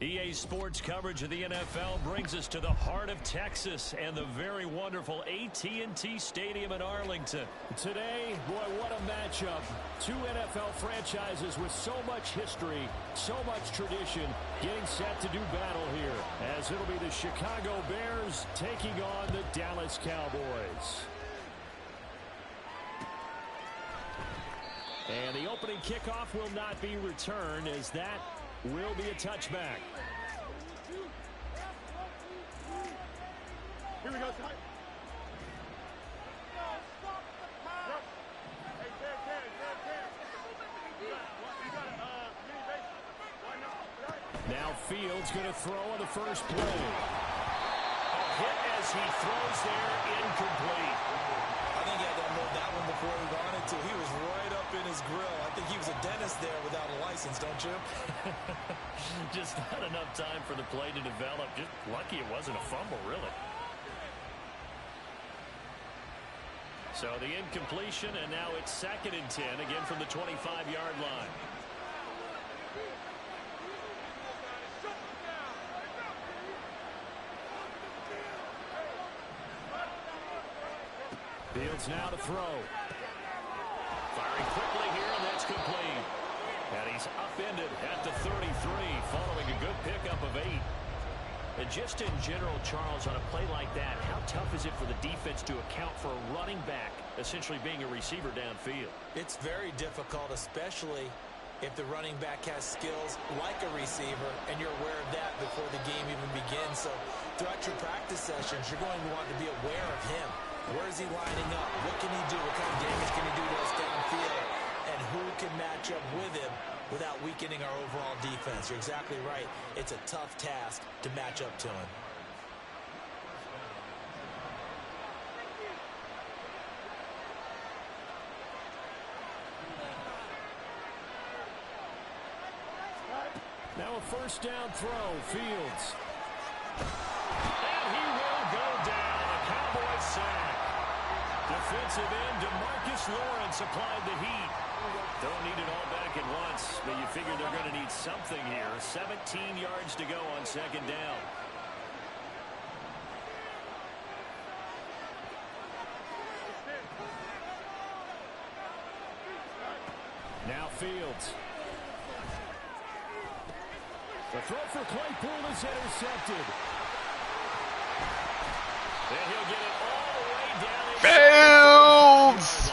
EA Sports coverage of the NFL brings us to the heart of Texas and the very wonderful AT&T Stadium in Arlington. Today, boy, what a matchup. Two NFL franchises with so much history, so much tradition, getting set to do battle here, as it'll be the Chicago Bears taking on the Dallas Cowboys. And the opening kickoff will not be returned, as that will be a touchback.
Here we go.
Now Fields going to throw on the first play. A hit as he throws there, incomplete.
I think he had to unload that one before he wanted to. He was right up in his grill. I think he was a dentist there without a license, don't you?
Just not enough time for the play to develop. Just lucky it wasn't a fumble, really. So the incompletion, and now it's 2nd and 10, again from the 25-yard line. Fields now to throw. Firing quickly here, and that's complete. And he's upended at the 33, following a good pickup of 8. And just in general, Charles, on a play like that, how tough is it for the defense to account for a running back essentially being a receiver downfield?
It's very difficult, especially if the running back has skills like a receiver, and you're aware of that before the game even begins. So throughout your practice sessions, you're going to want to be aware of him. Where is he lining up? What can he do? What kind of damage can he do to us downfield? And who can match up with him without weakening our overall defense? You're exactly right. It's a tough task to match up to him.
Now a first down throw, Fields. And he will go down. A Cowboy sack. Defensive end DeMarcus Lawrence applied the heat. Don't need it all back at once, but you figure they're going to need something here. 17 yards to go on second down. Now Fields. The throw for Claypool is intercepted. And he'll get it all the way down.
Fields!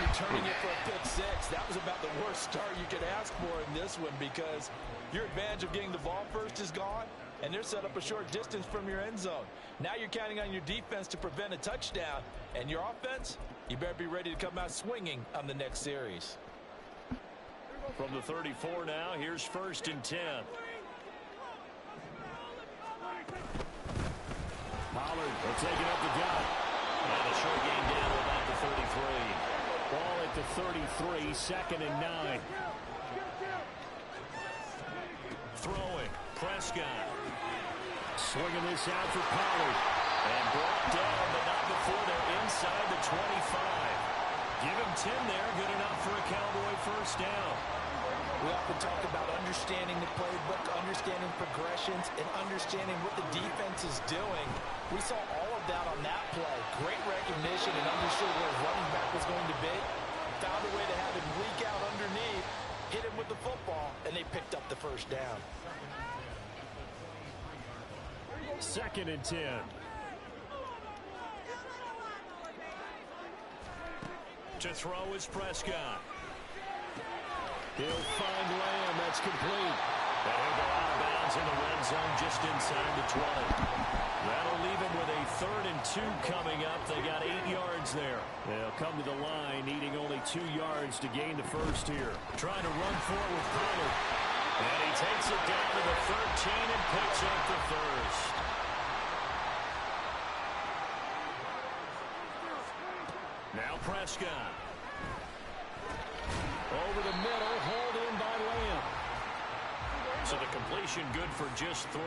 Returning it for a pick six. That was about the worst start you could ask for in this one because your advantage of getting the ball first is gone, and they're set up a short distance from your end zone. Now you're counting on your defense to prevent a touchdown, and your offense, you better be ready to come out swinging on the next series.
From the 34 now, here's 1st and 10. Pollard will take it up the gut. And a short gain down to about the 33. Ball at the 33, 2nd and 9. Throwing, Prescott. Swinging this out for Pollard. And brought down, but not before they're inside the 25. Give him 10 there, good enough for a Cowboy first down.
We often talk about understanding the playbook, understanding progressions, and understanding what the defense is doing. We saw all of that on that play. Great recognition and understood where his running back was going to be. Found a way to have him leak out underneath, hit him with the football, and they picked up the first down.
2nd and 10. To throw is Prescott. He'll find Lamb. That's complete. And he'll go out of bounds in the red zone just inside the 20. That'll leave him with a 3rd and 2 coming up. They got 8 yards there. They'll come to the line needing only 2 yards to gain the first here. Trying to run forward with Pollard. And he takes it down to the 13 and picks up the first. Now Prescott. Over the middle, hauled in by Lamb. So the completion good for just 3.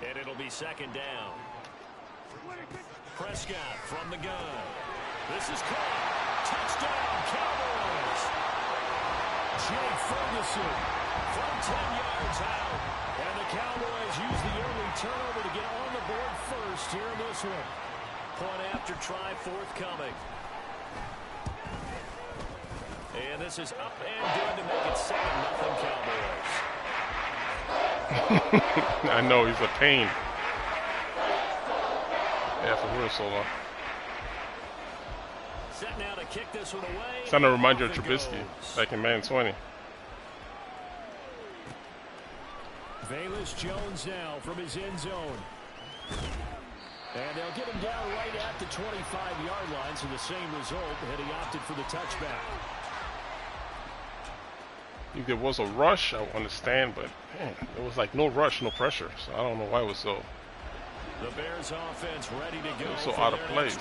And it'll be 2nd down. Prescott from the gun. This is caught. Touchdown, Cowboys. Jay Ferguson from 10 yards out. And the Cowboys use the early turnover to get on the board first here in this one. Point after try forthcoming. And this is up and good to make it 7-0 Cowboys.
I know, he's a pain. Yeah, for real, so long.
Set now to kick this one away.
It's starting to remind you of Trubisky, back in Madden 20.
Velus Jones now from his end zone. And they'll get him down right at the 25-yard line, so the same result, and he opted for the touchback.
If there was a rush, I would understand, but man, there was like no rush, no pressure, so I don't know why it was so.
The Bears offense ready to go.
It was so out of place.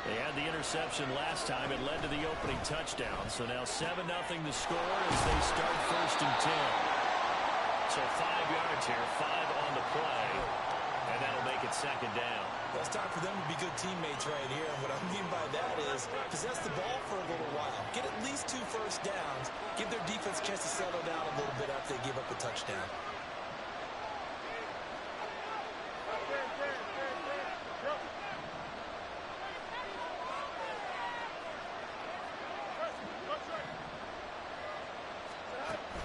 They had the interception last time. It led to the opening touchdown. So now 7-0 the score as they start 1st and 10. So 5 yards here, 5 on the play, and that'll make it 2nd down.
Well, it's time for them to be good teammates right here. And what I mean by that is possess the ball for a little while. Get at least 2 first downs. Give their defense a chance to settle down a little bit after they give up the touchdown.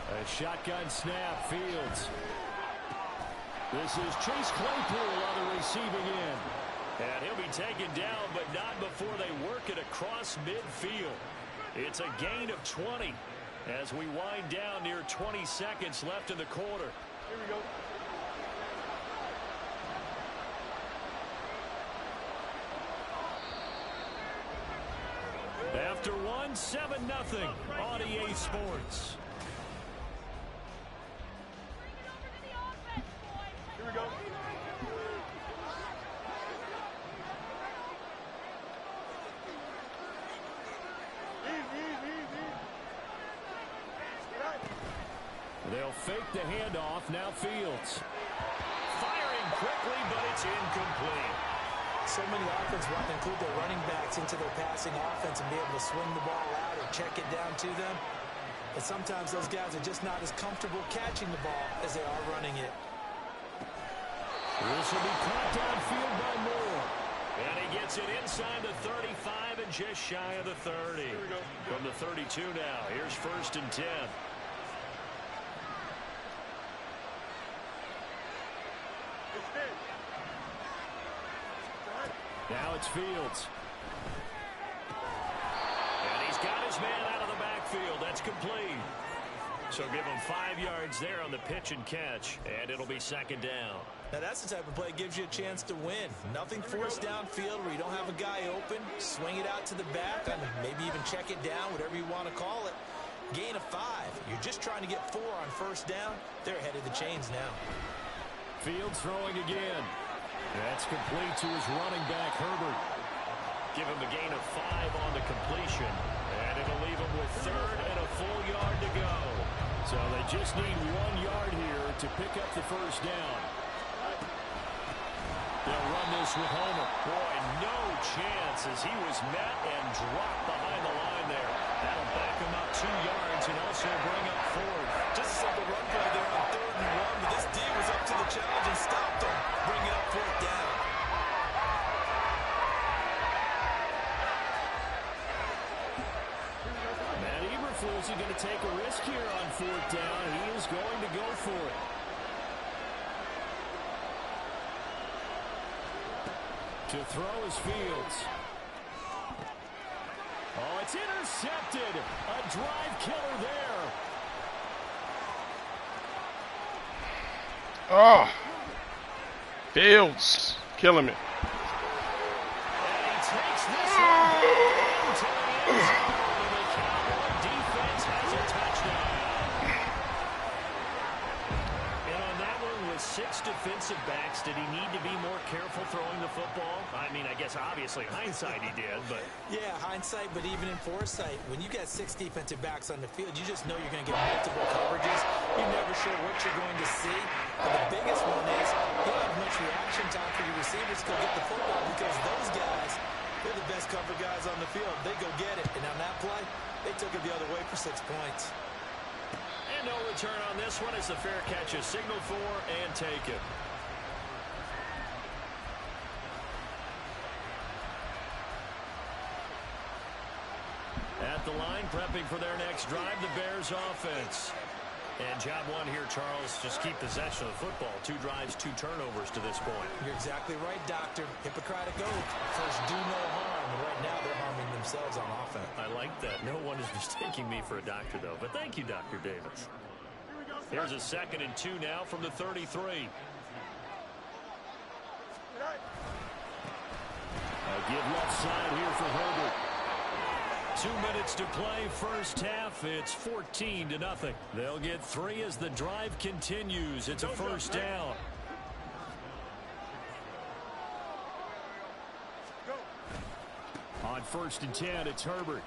A shotgun snap, Fields. This is Chase Claypool on the receiving end. And he'll be taken down, but not before they work it across midfield. It's a gain of 20 as we wind down near 20 seconds left in the quarter.
Here we go.
After one, 7-0 on EA Sports.
Here we go. Easy. Get out.
fake the handoff. Now Fields. Firing quickly, but it's incomplete.
So many offenses want to include their running backs into their passing offense and be able to swing the ball out or check it down to them. But sometimes those guys are just not as comfortable catching the ball as they are running it.
This will be caught downfield by Moore. And he gets it inside the 35 and just shy of the 30. From the 32 now, here's 1st and 10. Now it's Fields. And he's got his man out of the backfield. That's complete. So give him 5 yards there on the pitch and catch, and it'll be 2nd down.
Now that's the type of play that gives you a chance to win. Nothing forced downfield where you don't have a guy open. Swing it out to the back, and maybe even check it down, whatever you want to call it. Gain of 5. You're just trying to get 4 on 1st down. They're ahead of the chains now.
Fields throwing again. That's complete to his running back, Herbert. Give him a gain of 5 on the completion, and it'll leave him with 3rd and a full yard to go. So they just need 1 yard here to pick up the 1st down. They'll run this with Homer. Boy, no chance as he was met and dropped behind the line there. That'll back him up 2 yards and also bring up 4th.
Just a simple run play there on 3rd and 1, but this D was up to the challenge and stopped him. Bring it up 4th down.
Matt Eberflus is going to take a risk here on 4th down. He is going to go for it. To throw is Fields. Oh, it's intercepted. A drive killer there.
Oh, Fields killing me.
And he takes this one into the end zone. And the Cowboy defense has a touchdown. And on that one with 6 defensive backs, did he need to be more careful throwing the football? I mean, I guess obviously hindsight he did, but...
Yeah, hindsight, but even in foresight, when you got 6 defensive backs on the field, you just know you're going to get multiple coverages. You're never sure what you're going to see. But the biggest one is you don't have much reaction time for your receivers to go get the football because those guys, they're the best cover guys on the field. They go get it. And on that play, they took it the other way for 6 points.
And no return on this one as the fair catch is signaled for and taken. At the line, prepping for their next drive, the Bears offense. And job 1 here, Charles, just keep possession of the football. 2 drives, 2 turnovers to this point.
You're exactly right, Doctor. Hippocratic oath. First, do no harm. And right now, they're harming themselves on offense.
I like that. No one is mistaking me for a doctor, though. But thank you, Dr. Davis. Here's a 2nd and 2 now from the 33. A give left side here for Herbert. 2 minutes to play, 1st half. It's 14-0. They'll get 3 as the drive continues. It's a 1st down. On 1st and 10, it's Herbert.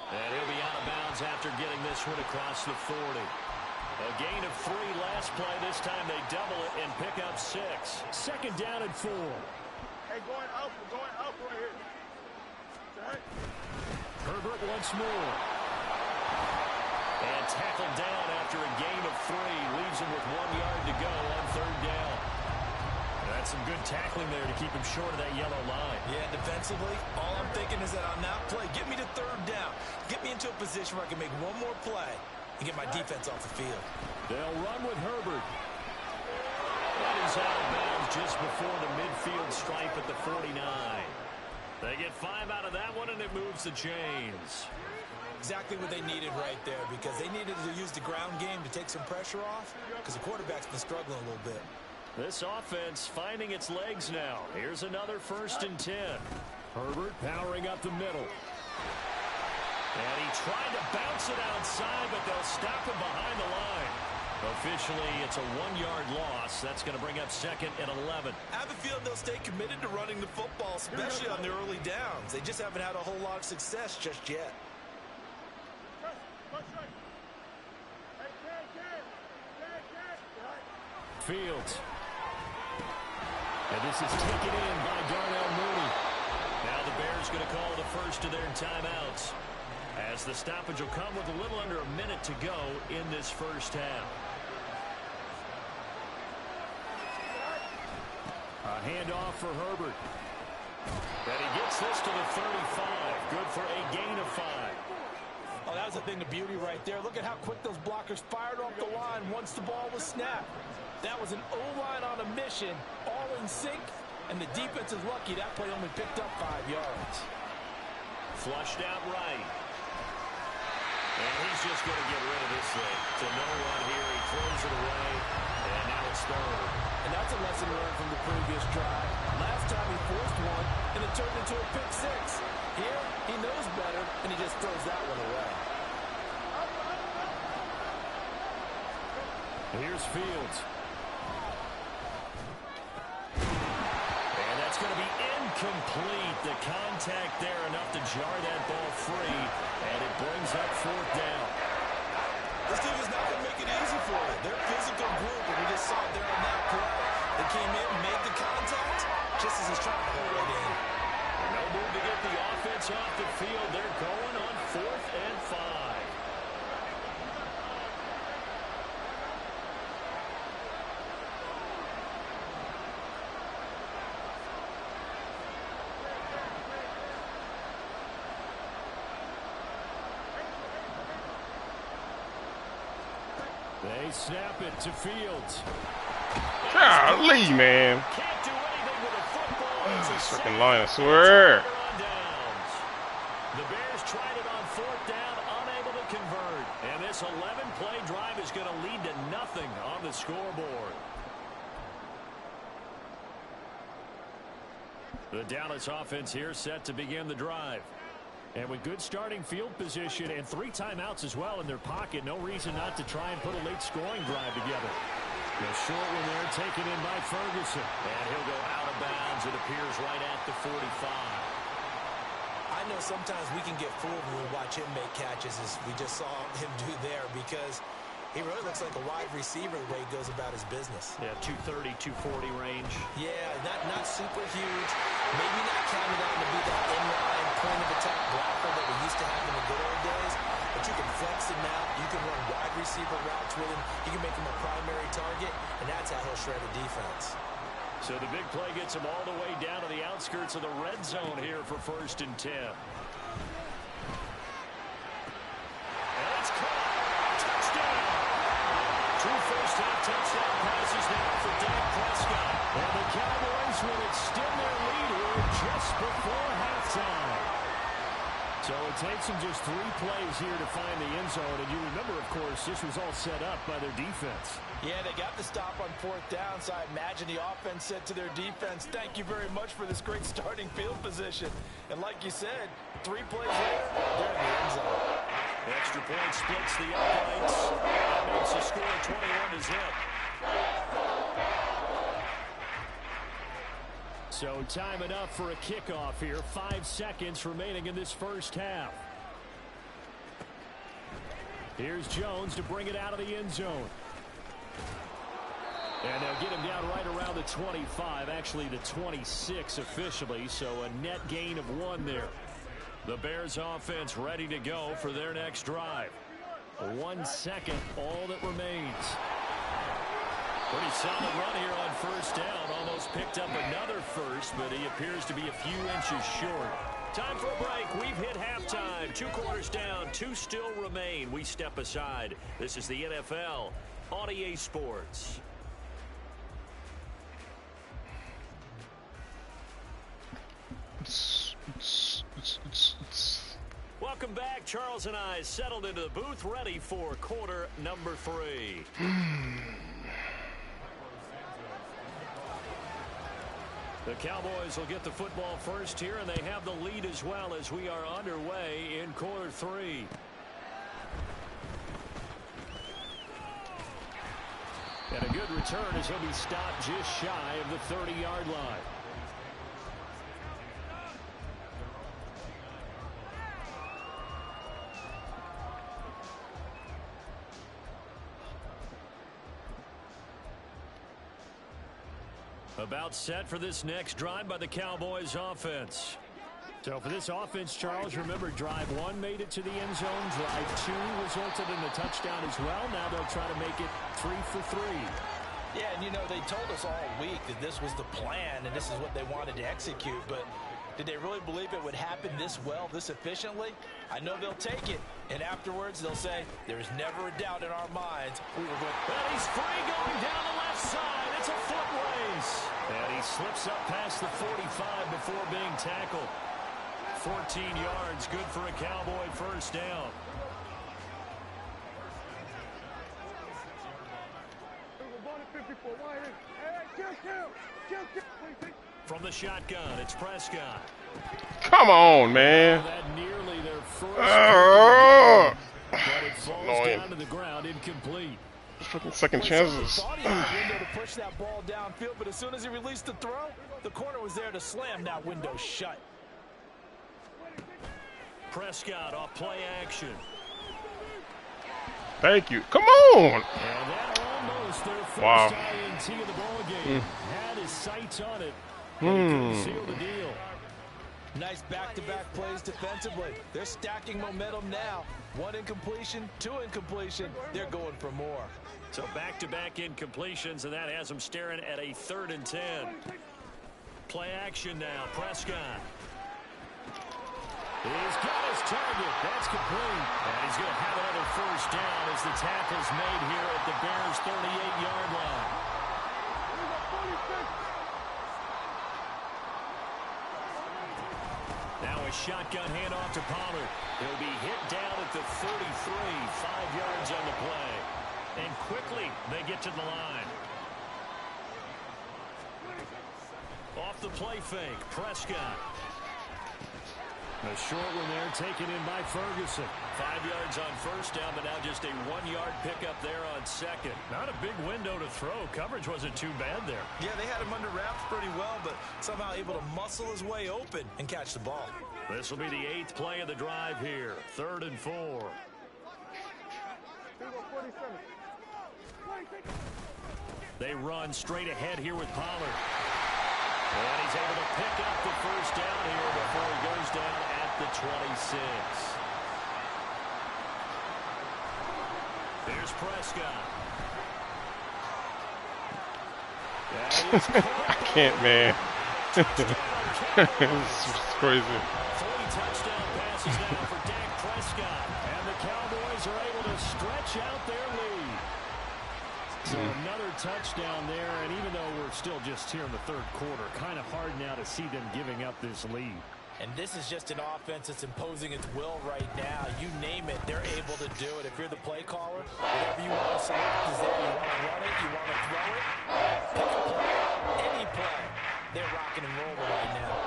And he'll be out of bounds after getting this one across the 40. A gain of 3 last play. This time they double it and pick up 6. 2nd down and 4.
Hey, going up right here. Right.
Herbert once more. And tackled down after a gain of 3. Leaves him with 1 yard to go on 3rd down. That's some good tackling there to keep him short of that yellow line.
Yeah, defensively, all I'm thinking is that on that play, get me to 3rd down. Get me into a position where I can make 1 more play and get my defense off the field.
They'll run with Herbert. That is out of bounds just before the midfield stripe at the 49. They get 5 out of that one, and it moves the chains.
Exactly what they needed right there because they needed to use the ground game to take some pressure off because the quarterback's been struggling a little bit.
This offense finding its legs now. Here's another 1st and 10. Herbert powering up the middle. And he tried to bounce it outside, but they'll stop him behind the line. Officially, it's a 1-yard loss. That's going to bring up 2nd and 11.
I have a feeling they'll stay committed to running the football, especially on the early downs. They just haven't had a whole lot of success just yet.
Fields. And this is taken in by Darnell Mooney. Now the Bears going to call the first of their timeouts, as the stoppage will come with a little under a minute to go in this first half. A handoff for Herbert. And he gets this to the 35. Good for a gain of 5.
Oh, that was a thing of beauty right there. Look at how quick those blockers fired off the line once the ball was snapped. That was an O-line on a mission, all in sync, and the defense is lucky that play only picked up 5 yards.
Flushed out right. And he's just going to get rid of this thing. To no one here. He throws it away, and now it's third.
And that's a lesson learned from the previous drive. Last time he forced one, and it turned into a pick 6. Here, he knows better, and he just throws that one away.
Here's Fields. And that's going to be incomplete. The contact there enough to jar that ball free, and it brings up 4th down.
This team is not going to make it easy for them. They're a physical group, and we just saw it there on that play. They came in, made the contact, just as he's trying to hold it in.
No move to get the offense off the field. They're going on 4th and 5. They snap it to Fields.
Golly, man.
Can't do anything with a football. It's a
Second line, I swear.
The Bears tried it on 4th down, unable to convert. And this 11-play drive is going to lead to nothing on the scoreboard. The Dallas offense here set to begin the drive. And with good starting field position and 3 timeouts as well in their pocket, no reason not to try and put a late scoring drive together. The short one there taken in by Ferguson. And he'll go out of bounds, it appears, right at the 45.
I know sometimes we can get fooled when we watch him make catches, as we just saw him do there, because he really looks like a wide receiver the way he goes about his business.
Yeah, 230, 240 range.
Yeah, not super huge. Maybe not counted on to be that inline point-of-attack blocker that we used to have in the good old days, but you can flex him out. You can run wide receiver routes with him. You can make him a primary target, and that's how he'll shred a defense.
So the big play gets him all the way down to the outskirts of the red zone here for 1st and 10. And it's caught. Touchdown. 2 first-half touchdown passes now for Dak Prescott. And the Cowboys will extend their lead here just before halftime. So it takes them just 3 plays here to find the end zone. And you remember, of course, this was all set up by their defense.
Yeah, they got the stop on 4th down, so I imagine the offense said to their defense, thank you very much for this great starting field position. And like you said, 3 plays later, they're in the end zone.
Extra point splits the uprights. That makes the score 21 to zip. So time enough for a kickoff here. 5 seconds remaining in this first half. Here's Jones to bring it out of the end zone. And they'll get him down right around the 25, actually the 26 officially, so a net gain of 1 there. The Bears offense ready to go for their next drive. 1 second, all that remains. Pretty solid run here on 1st down. Almost picked up another first, but he appears to be a few inches short. Time for a break. We've hit halftime. 2 quarters down, 2 still remain. We step aside. This is the NFL on EA Sports. Welcome back. Charles and I settled into the booth, ready for quarter number 3. The Cowboys will get the football first here, and they have the lead as well as we are underway in quarter 3. And a good return as he'll be stopped just shy of the 30-yard line. About set for this next drive by the Cowboys offense. So for this offense, Charles, remember drive 1 made it to the end zone. Drive 2 resulted in a touchdown as well. Now they'll try to make it 3 for 3.
Yeah, and you know, they told us all week that this was the plan and this is what they wanted to execute, but did they really believe it would happen this well, this efficiently? I know they'll take it, and afterwards they'll say, there's never a doubt in our minds. We were going.
And he's free going down the left side. It's a foot race. And he slips up past the 45 before being tackled. 14 yards, good for a Cowboy first down. From the shotgun, it's Prescott.
Come on, man.
That nearly their first but it falls
annoying.
down to the ground, incomplete.
Fucking second chances.
Thought he had a window to push that ball downfield, but as soon as he released the throw, the corner was there to slam that window shut.
Prescott off play action.
Thank you. Come on.
And that almost their first
Wow.
INT of the ball game. Had his sights on it. He couldn't seal the deal.
Nice back-to-back plays defensively. They're stacking momentum now. 1 incompletion, 2 incompletion. They're going for more.
So back-to-back incompletions, and that has them staring at a 3rd and 10. Play action now. Prescott. He's got his target. That's complete. And he's going to have another first down as the tackle's made here at the Bears' 38-yard line. Now a shotgun handoff to Pollard. He'll be hit down at the 33, 5 yards on the play. And quickly they get to the line. Off the play fake, Prescott. A short one there taken in by Ferguson. 5 yards on first down, but now just a 1-yard pickup there on second. Not a big window to throw. Coverage wasn't too bad there.
Yeah, they had him under wraps pretty well, but somehow able to muscle his way open and catch the ball.
This will be the 8th play of the drive here. 3rd and 4. They run straight ahead here with Pollard. And he's able to pick up the first down here before he goes down at the 26. Here's Prescott.
I can't, man. It's crazy.
40 touchdown passes now for Dak Prescott. And the Cowboys are able to stretch out their lead. So another touchdown there, and even though we're still just here in the 3rd quarter, kind of hard now to see them giving up this lead.
And this is just an offense that's imposing its will right now. You name it, they're able to do it. If you're the play caller, whatever you want to select is there. You want to run it, you want to throw it, pick a play, any play. They're rocking and rolling right now.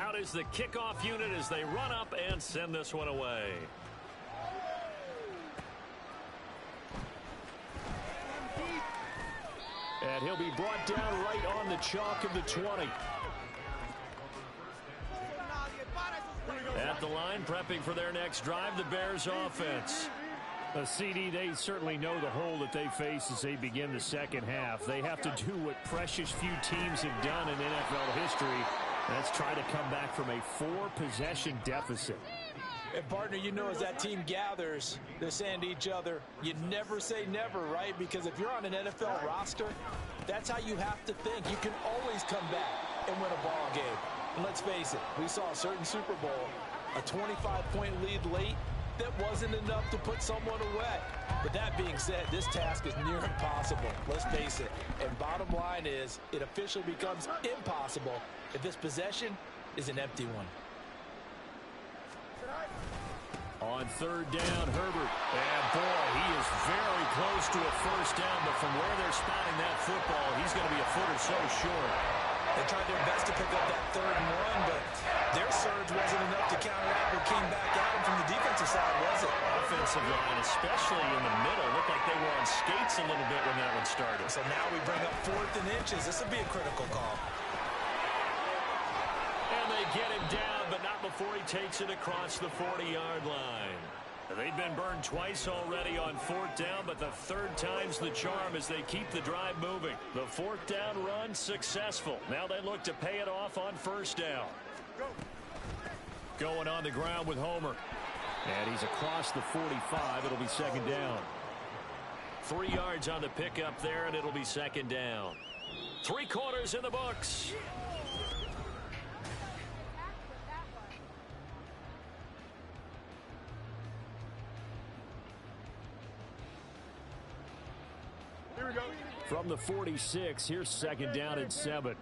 Out is the kickoff unit as they run up and send this one away. And he'll be brought down right on the chalk of the 20. At the line, prepping for their next drive, the Bears offense. CD, they certainly know the hole that they face as they begin the second half. They have to do what precious few teams have done in NFL history. That's try to come back from a 4-possession deficit.
And partner, you know, as that team gathers, they're saying to each other, you never say never, right? Because if you're on an NFL roster, that's how you have to think. You can always come back and win a ball game. And let's face it, we saw a certain Super Bowl, a 25-point lead late, that wasn't enough to put someone away. But that being said, this task is near impossible. Let's face it. And bottom line is, it officially becomes impossible if this possession is an empty one.
On 3rd down, Herbert. And boy, he is very close to a first down, but from where they're spotting that football, he's going to be a foot or so short.
They tried their best to pick up that 3rd and 1, but their surge wasn't enough to counteract what came back at them from the defensive side, was it?
Offensive line, especially in the middle, looked like they were on skates a little bit when that one started.
So now we bring up 4th and inches. This will be a critical call.
And they get him down, but not before he takes it across the 40-yard line. They've been burned twice already on 4th down, but the 3rd time's the charm as they keep the drive moving. The 4th down run successful. Now they look to pay it off on 1st down. Going on the ground with Homer. And he's across the 45. It'll be 2nd down. 3 yards on the pickup there, and it'll be 2nd down. 3 quarters in the books.
Here we go.
From the 46, here's 2nd down and 7.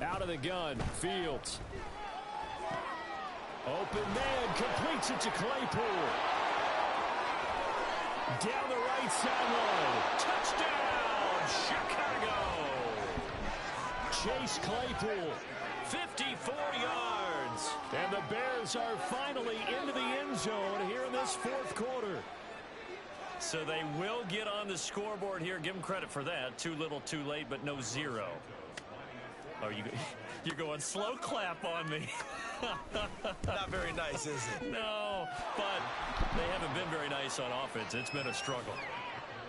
Out of the gun, Fields. Open man, completes it to Claypool. Down the right sideline. Touchdown, Chicago. Chase Claypool, 54 yards. And the Bears are finally into the end zone here in this 4th quarter. So they will get on the scoreboard here. Give them credit for that. Too little, too late, but no 0. Oh, you're going slow clap on me.
Not very nice, is it?
No, but they haven't been very nice on offense. It's been a struggle.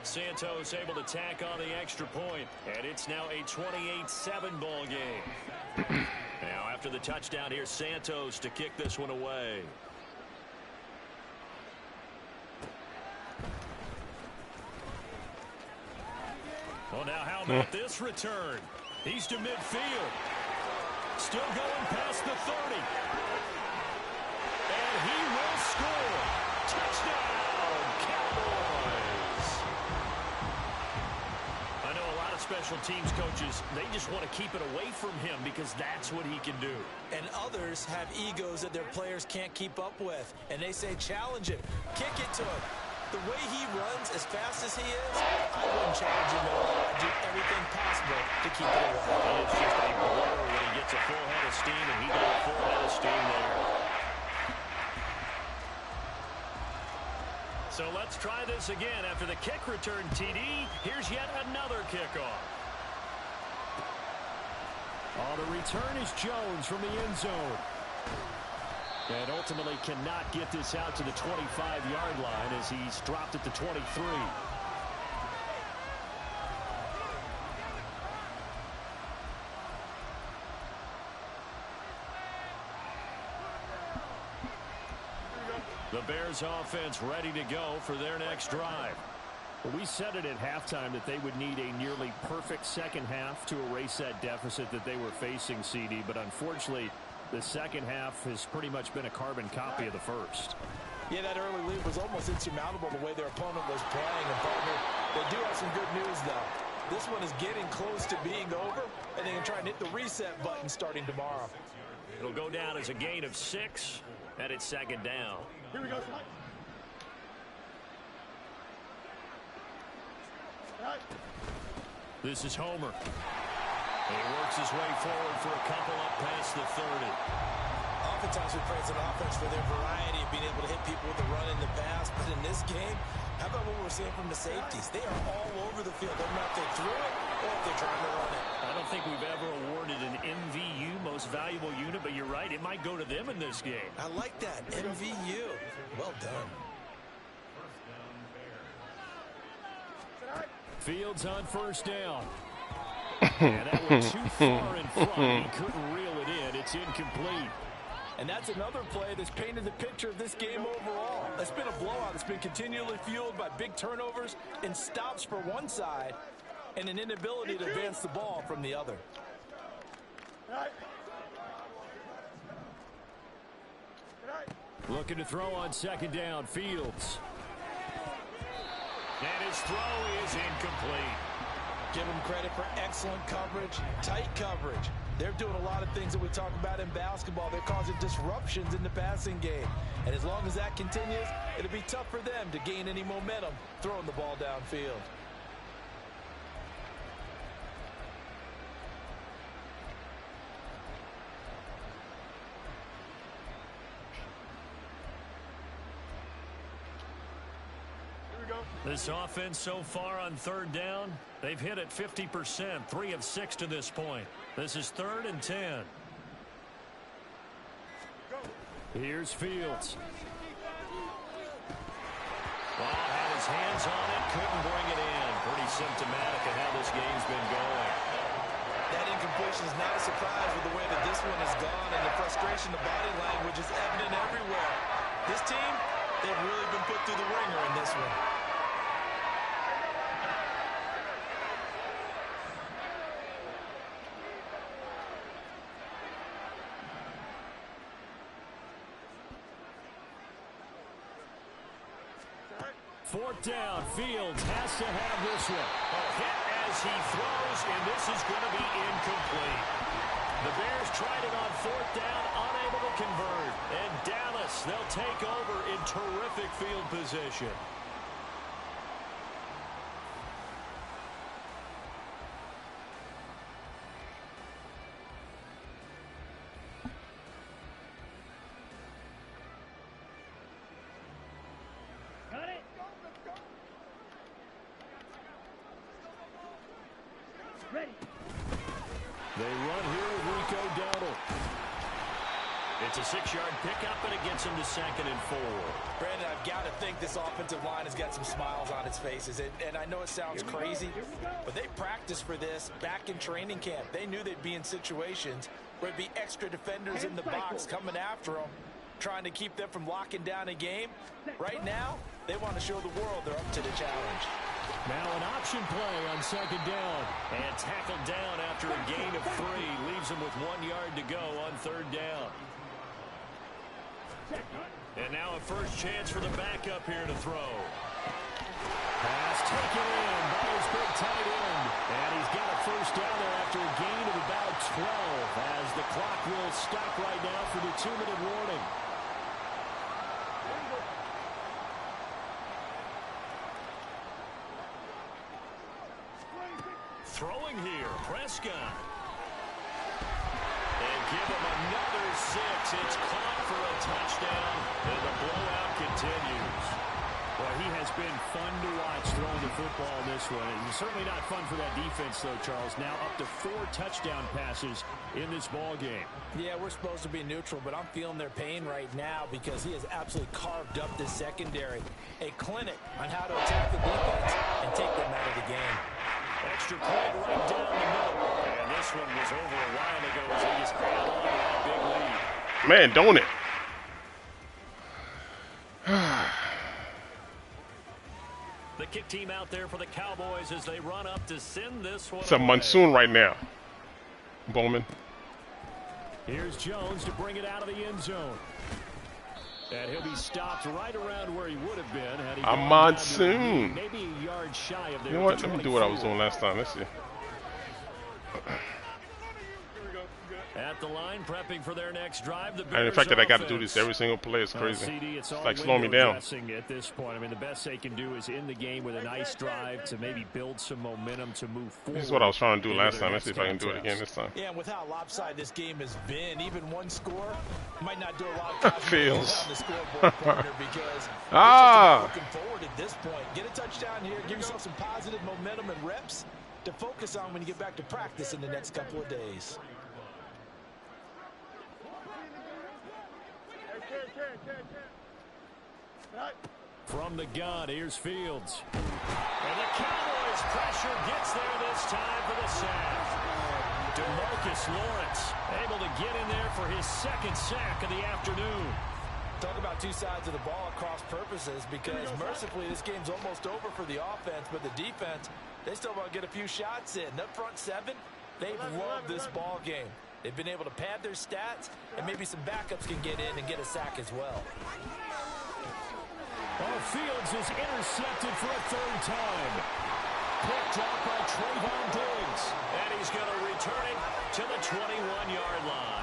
Santos able to tack on the extra point, and it's now a 28-7 ball game. Now after the touchdown, here's Santos to kick this one away. Well, now how about this return? He's to midfield. Still going past the 30. And he will score. Touchdown, Cowboys. I know a lot of special teams coaches, they just want to keep it away from him because that's what he can do.
And others have egos that their players can't keep up with. And they say, challenge him. Kick it to him. The way he runs as fast as he is, I wouldn't challenge him at all. I'd do everything possible to keep it away.
It's just a blur when he gets a full head of steam, and he got a full head of steam there. So let's try this again. After the kick return TD, here's yet another kickoff. Oh, the return is Jones from the end zone. And ultimately cannot get this out to the 25-yard line as he's dropped at the 23. The Bears offense ready to go for their next drive. Well, we said it at halftime that they would need a nearly perfect second half to erase that deficit that they were facing, CD, but unfortunately the second half has pretty much been a carbon copy of the first.
Yeah, that early lead was almost insurmountable the way their opponent was playing. And partner, they do have some good news, though. This one is getting close to being over, and they can try and hit the reset button starting tomorrow.
It'll go down as a gain of 6, and it's 2nd down.
Here we go.
This is Homer. And he works his way forward for a couple up past the 30.
Oftentimes we praise an offense for their variety of being able to hit people with the run in the pass. But in this game, how about what we're seeing from the safeties? They are all over the field. No matter if they threw it or if they're trying to run it.
I don't think we've ever awarded an MVU, most valuable unit, but you're right. It might go to them in this game.
I like that. MVU. Well done.
Fields on 1st down. And that went too far in front. He couldn't reel it in. It's incomplete.
And that's another play that's painted the picture of this game overall. It's been a blowout. It's been continually fueled by big turnovers and stops for one side and an inability to advance the ball from the other.
Looking to throw on 2nd down, Fields. And his throw is incomplete.
Give them credit for excellent coverage, tight coverage. They're doing a lot of things that we talk about in basketball. They're causing disruptions in the passing game. And as long as that continues, it'll be tough for them to gain any momentum throwing the ball downfield.
This offense so far on 3rd down, they've hit it 50%, 3 of 6 to this point. This is 3rd and 10. Here's Fields. Well, had his hands on it, couldn't bring it in. Pretty symptomatic of how this game's been going.
That incompletion is not a surprise with the way that this one has gone, and the frustration, the body language is evident everywhere. This team, they've really been put through the ringer in this one.
Fourth down, Fields has to have this one. A hit as he throws, and this is going to be incomplete. The Bears tried it on fourth down, unable to convert. And Dallas, they'll take over in terrific field position. They run here with Rico Dowdle. It's a 6-yard pickup, and it gets him to 2nd and 4.
Brandon, I've got to think this offensive line has got some smiles on its faces. And I know it sounds crazy, but they practiced for this back in training camp. They knew they'd be in situations where there'd be extra defenders in the box coming after them, trying to keep them from locking down a game. Right now, they want to show the world they're up to the challenge.
Now an option play on 2nd down. And tackled down after a gain of 3. Leaves him with 1 yard to go on 3rd down. And now a first chance for the backup here to throw. Pass taken in by his big tight end. And he's got a first down there after a gain of about 12. As the clock will stop right now for the 2-minute warning. Throwing here, Prescott. And give him another 6. It's caught for a touchdown, and the blowout continues. Well, he has been fun to watch throwing the football in this one. And certainly not fun for that defense, though, Charles. Now up to 4 touchdown passes in this ball game.
Yeah, we're supposed to be neutral, but I'm feeling their pain right now because he has absolutely carved up this secondary. A clinic on how to attack the defense and take them out of the game.
Extra point right down the middle. And this one was over a while ago as he just held on to that big lead.
Man, don't it?
The kick team out there for the Cowboys as they run up to send this one.
It's a monsoon right now. Bowman.
Here's Jones to bring it out of the end zone. And he'll be stopped right around where he would have been had he
a monsoon.
Maybe a yard shy of there.
You know what? Let me do what I was doing last time. Let's see.
At the line, prepping for their next drive.
And the fact that I got to do this every single play is crazy. It's like slowing me down.
At this point, I mean, the best they can do is in the game with a nice drive to maybe build some momentum to move forward.
This is what I was trying to do last time. Let's see if I can do it again this time.
Yeah, and with how lopsided this game has been, even one score might not do a lot of
feels
on the scoreboard partner because looking forward at this point. Get a touchdown here, give yourself some positive momentum and reps to focus on when you get back to practice in the next couple of days.
From the gun, here's Fields. And the Cowboys pressure gets there this time for the sack. DeMarcus Lawrence able to get in there for his 2nd sack of the afternoon.
Talk about two sides of the ball at cross purposes because mercifully this game's almost over for the offense, but the defense, they still want to get a few shots in. That front 7, they've loved this ball game. They've been able to pad their stats, and maybe some backups can get in and get a sack as well.
Oh, Fields is intercepted for a 3rd time. Picked up by Trayvon Diggs. And he's going to return it to the 21-yard line.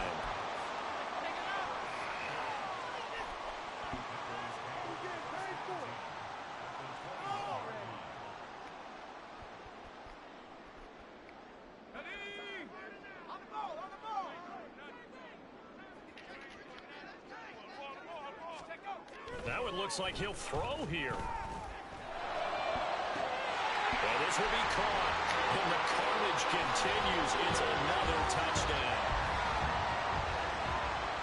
That one looks like he'll throw here. And this will be caught. And the carnage continues. It's another touchdown.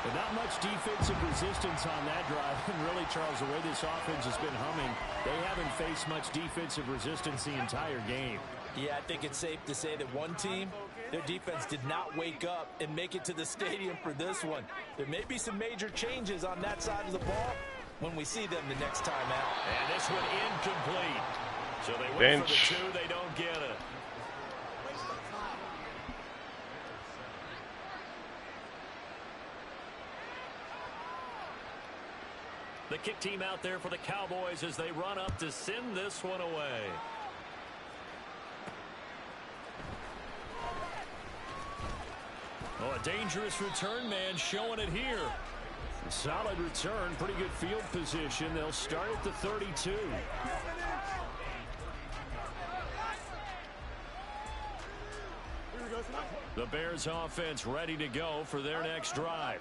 But not much defensive resistance on that drive. And really, Charles, the way this offense has been humming, they haven't faced much defensive resistance the entire game.
Yeah, I think it's safe to say that one team, their defense did not wake up and make it to the stadium for this one. There may be some major changes on that side of the ball when we see them the next time out.
And this one incomplete. So they went for the 2, they don't get it. The kick team out there for the Cowboys as they run up to send this one away. Oh, a dangerous return man showing it here. Solid return, pretty good field position. They'll start at the 32. The Bears offense ready to go for their next drive.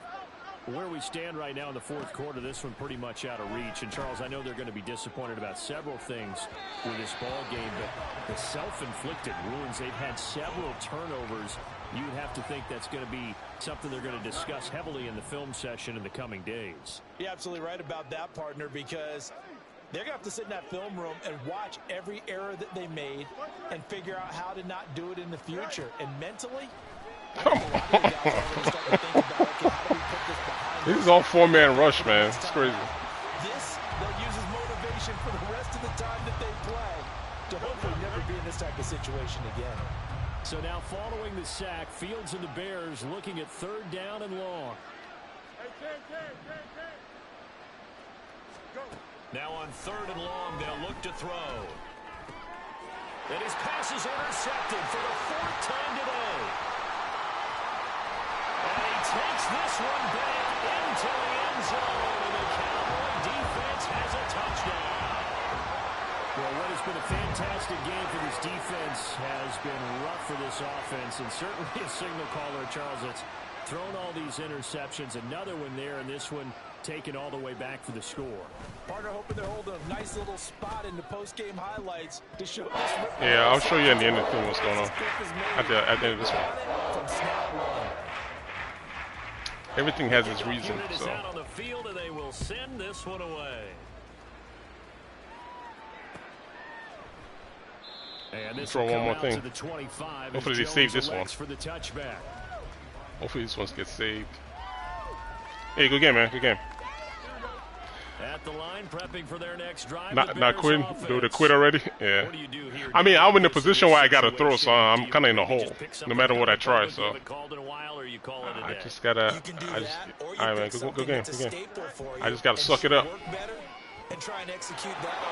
Where we stand right now in the fourth quarter, this one pretty much out of reach. And, Charles, I know they're going to be disappointed about several things with this ball game, but the self-inflicted wounds, they've had several turnovers. You would have to think that's going to be something they're going to discuss heavily in the film session in the coming days.
You're absolutely right about that, partner, because they're going to have to sit in that film room and watch every error that they made and figure out how to not do it in the future. And mentally,
this is all 4-man rush, man. It's crazy.
This, they'll use as motivation for the rest of the time that they play to hopefully never be in this type of situation again.
So now following the sack, Fields and the Bears looking at 3rd down and long. Now on 3rd and long, they'll look to throw. And his pass is intercepted for the 4th time today. And he takes this one back into the end zone, and the Cowboy defense has a touchdown. Well, what has been a fantastic game for this defense has been rough for this offense, and certainly a signal caller, Charles, that's thrown all these interceptions. Another one there, and this one taken all the way back for the score.
Partner hoping they're holding a nice little spot in the post-game highlights to show us.
Yeah, I'll show you in the end of the thing what's going on at the end of this one. Everything has its reason. So.
Out on the field, and they will send this one away. And this
throw one more thing. Hopefully they save this one.
For the touchback.
Hopefully this one gets saved. Hey, good game, man. Good game.
At the line, prepping for their next drive.
Not quitting. Do they quit already? Yeah. I mean, I'm in a position where I gotta throw, so I'm kind of in a hole, no matter what I try. So I just gotta. All right, man. Good game. Good game. I just gotta suck it up.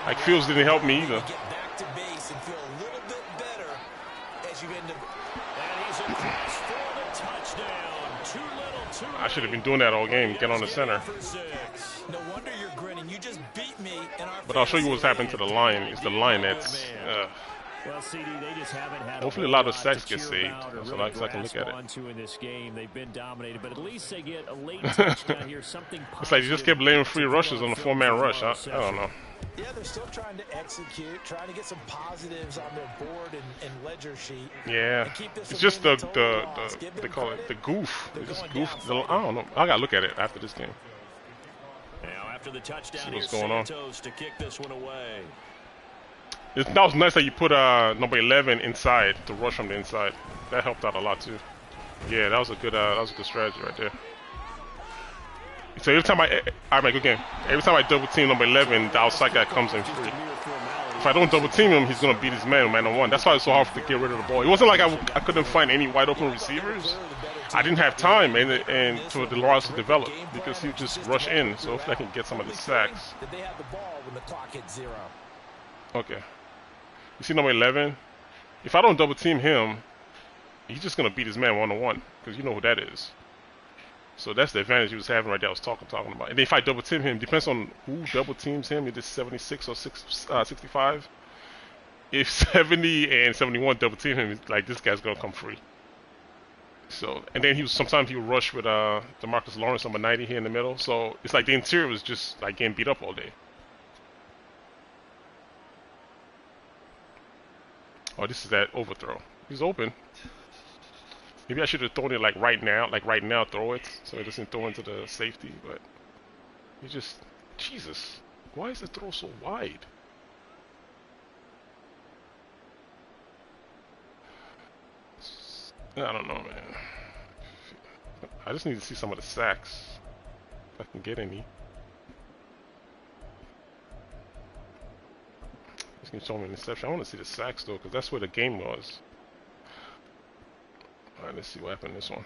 Like Fields didn't help me either. I should have been doing that all game. Get on the center.
No wonder you're grinning. You just beat me.
But I'll show you what's happened to the line. It's the line that's.
Well, CD, they just haven't had
hopefully a lot of sacks get saved, so I can look at it.
In this game, they've been dominated, but at least they get a late touchdown here. Something.
It's like you just kept laying free rushes on the 4-man rush. I don't know.
Yeah, they're still trying to execute, trying to get some positives on their board and ledger sheet.
Yeah, it's just they call it the goof. It's just goof. I don't know. I gotta look at it after this game.
Now after the touchdown,
see what's going on.
To kick this one away.
That was nice that you put number 11 inside to rush from the inside. That helped out a lot too. Yeah, that was a good strategy right there. So every time I make a game, every time I double team number 11, the outside guy comes in free. If I don't double team him, he's gonna beat his man on one. That's why it's so hard to get rid of the ball. It wasn't like I couldn't find any wide open receivers. I didn't have time and for the Lawrence to develop because he would just rush in. So hopefully I can get some of the sacks.
They had the ball when the clock hit 0.
Okay. You see number 11? If I don't double team him, he's just gonna beat his man 1-on-1 because you know who that is. So that's the advantage he was having right there. I was talking about. And if I double team him, depends on who double teams him. If it's 76 or 65. If 70 and 71 double team him, like this guy's gonna come free. So and then sometimes he would rush with DeMarcus Lawrence number 90 here in the middle. So it's like the interior was just like getting beat up all day. Oh, this is that overthrow. He's open. Maybe I should have thrown it like right now, throw it so it doesn't throw into the safety. But he just, Jesus, why is the throw so wide? I don't know, man. I just need to see some of the sacks if I can get any. He's gonna show me an interception. I want to see the sacks though, because that's where the game was. All right, let's see what happened in this one.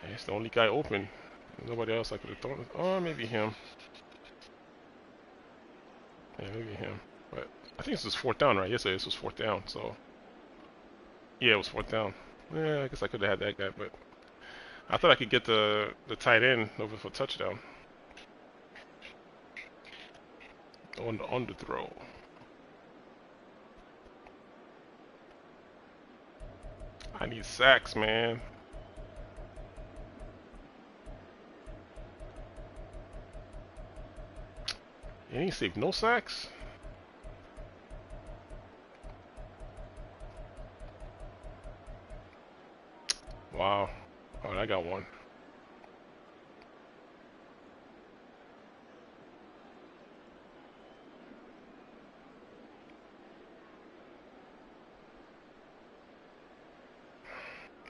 Hey, it's the only guy open. Nobody else I could have thrown. Oh, maybe him. Yeah, maybe him. But I think this was fourth down, right? Yesterday this was fourth down, so yeah, it was fourth down. Yeah, I guess I could have had that guy, but I thought I could get the tight end over for touchdown on the underthrow. I need sacks, man. You ain't saved no sacks? Wow. Alright, I got one.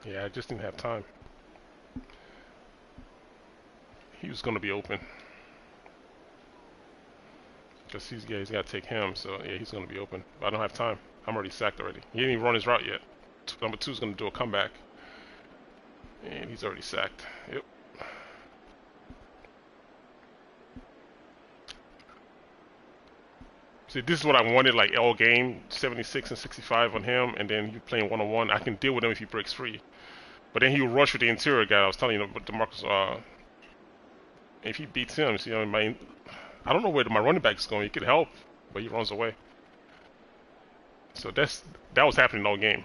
Yeah, I just didn't have time. He was gonna be open. Because he's got to take him, so yeah, he's gonna be open. But I don't have time. I'm already sacked already. He didn't even run his route yet. Number 2 is gonna do a comeback. And he's already sacked. Yep. See, this is what I wanted, like all game, 76 and 65 on him, and then you playing one-on-one. I can deal with him if he breaks free. But then he'll rush with the interior guy. I was telling you, but DeMarcus, if he beats him, see, I don't know where my running back is going. He could help, but he runs away. So that was happening all game.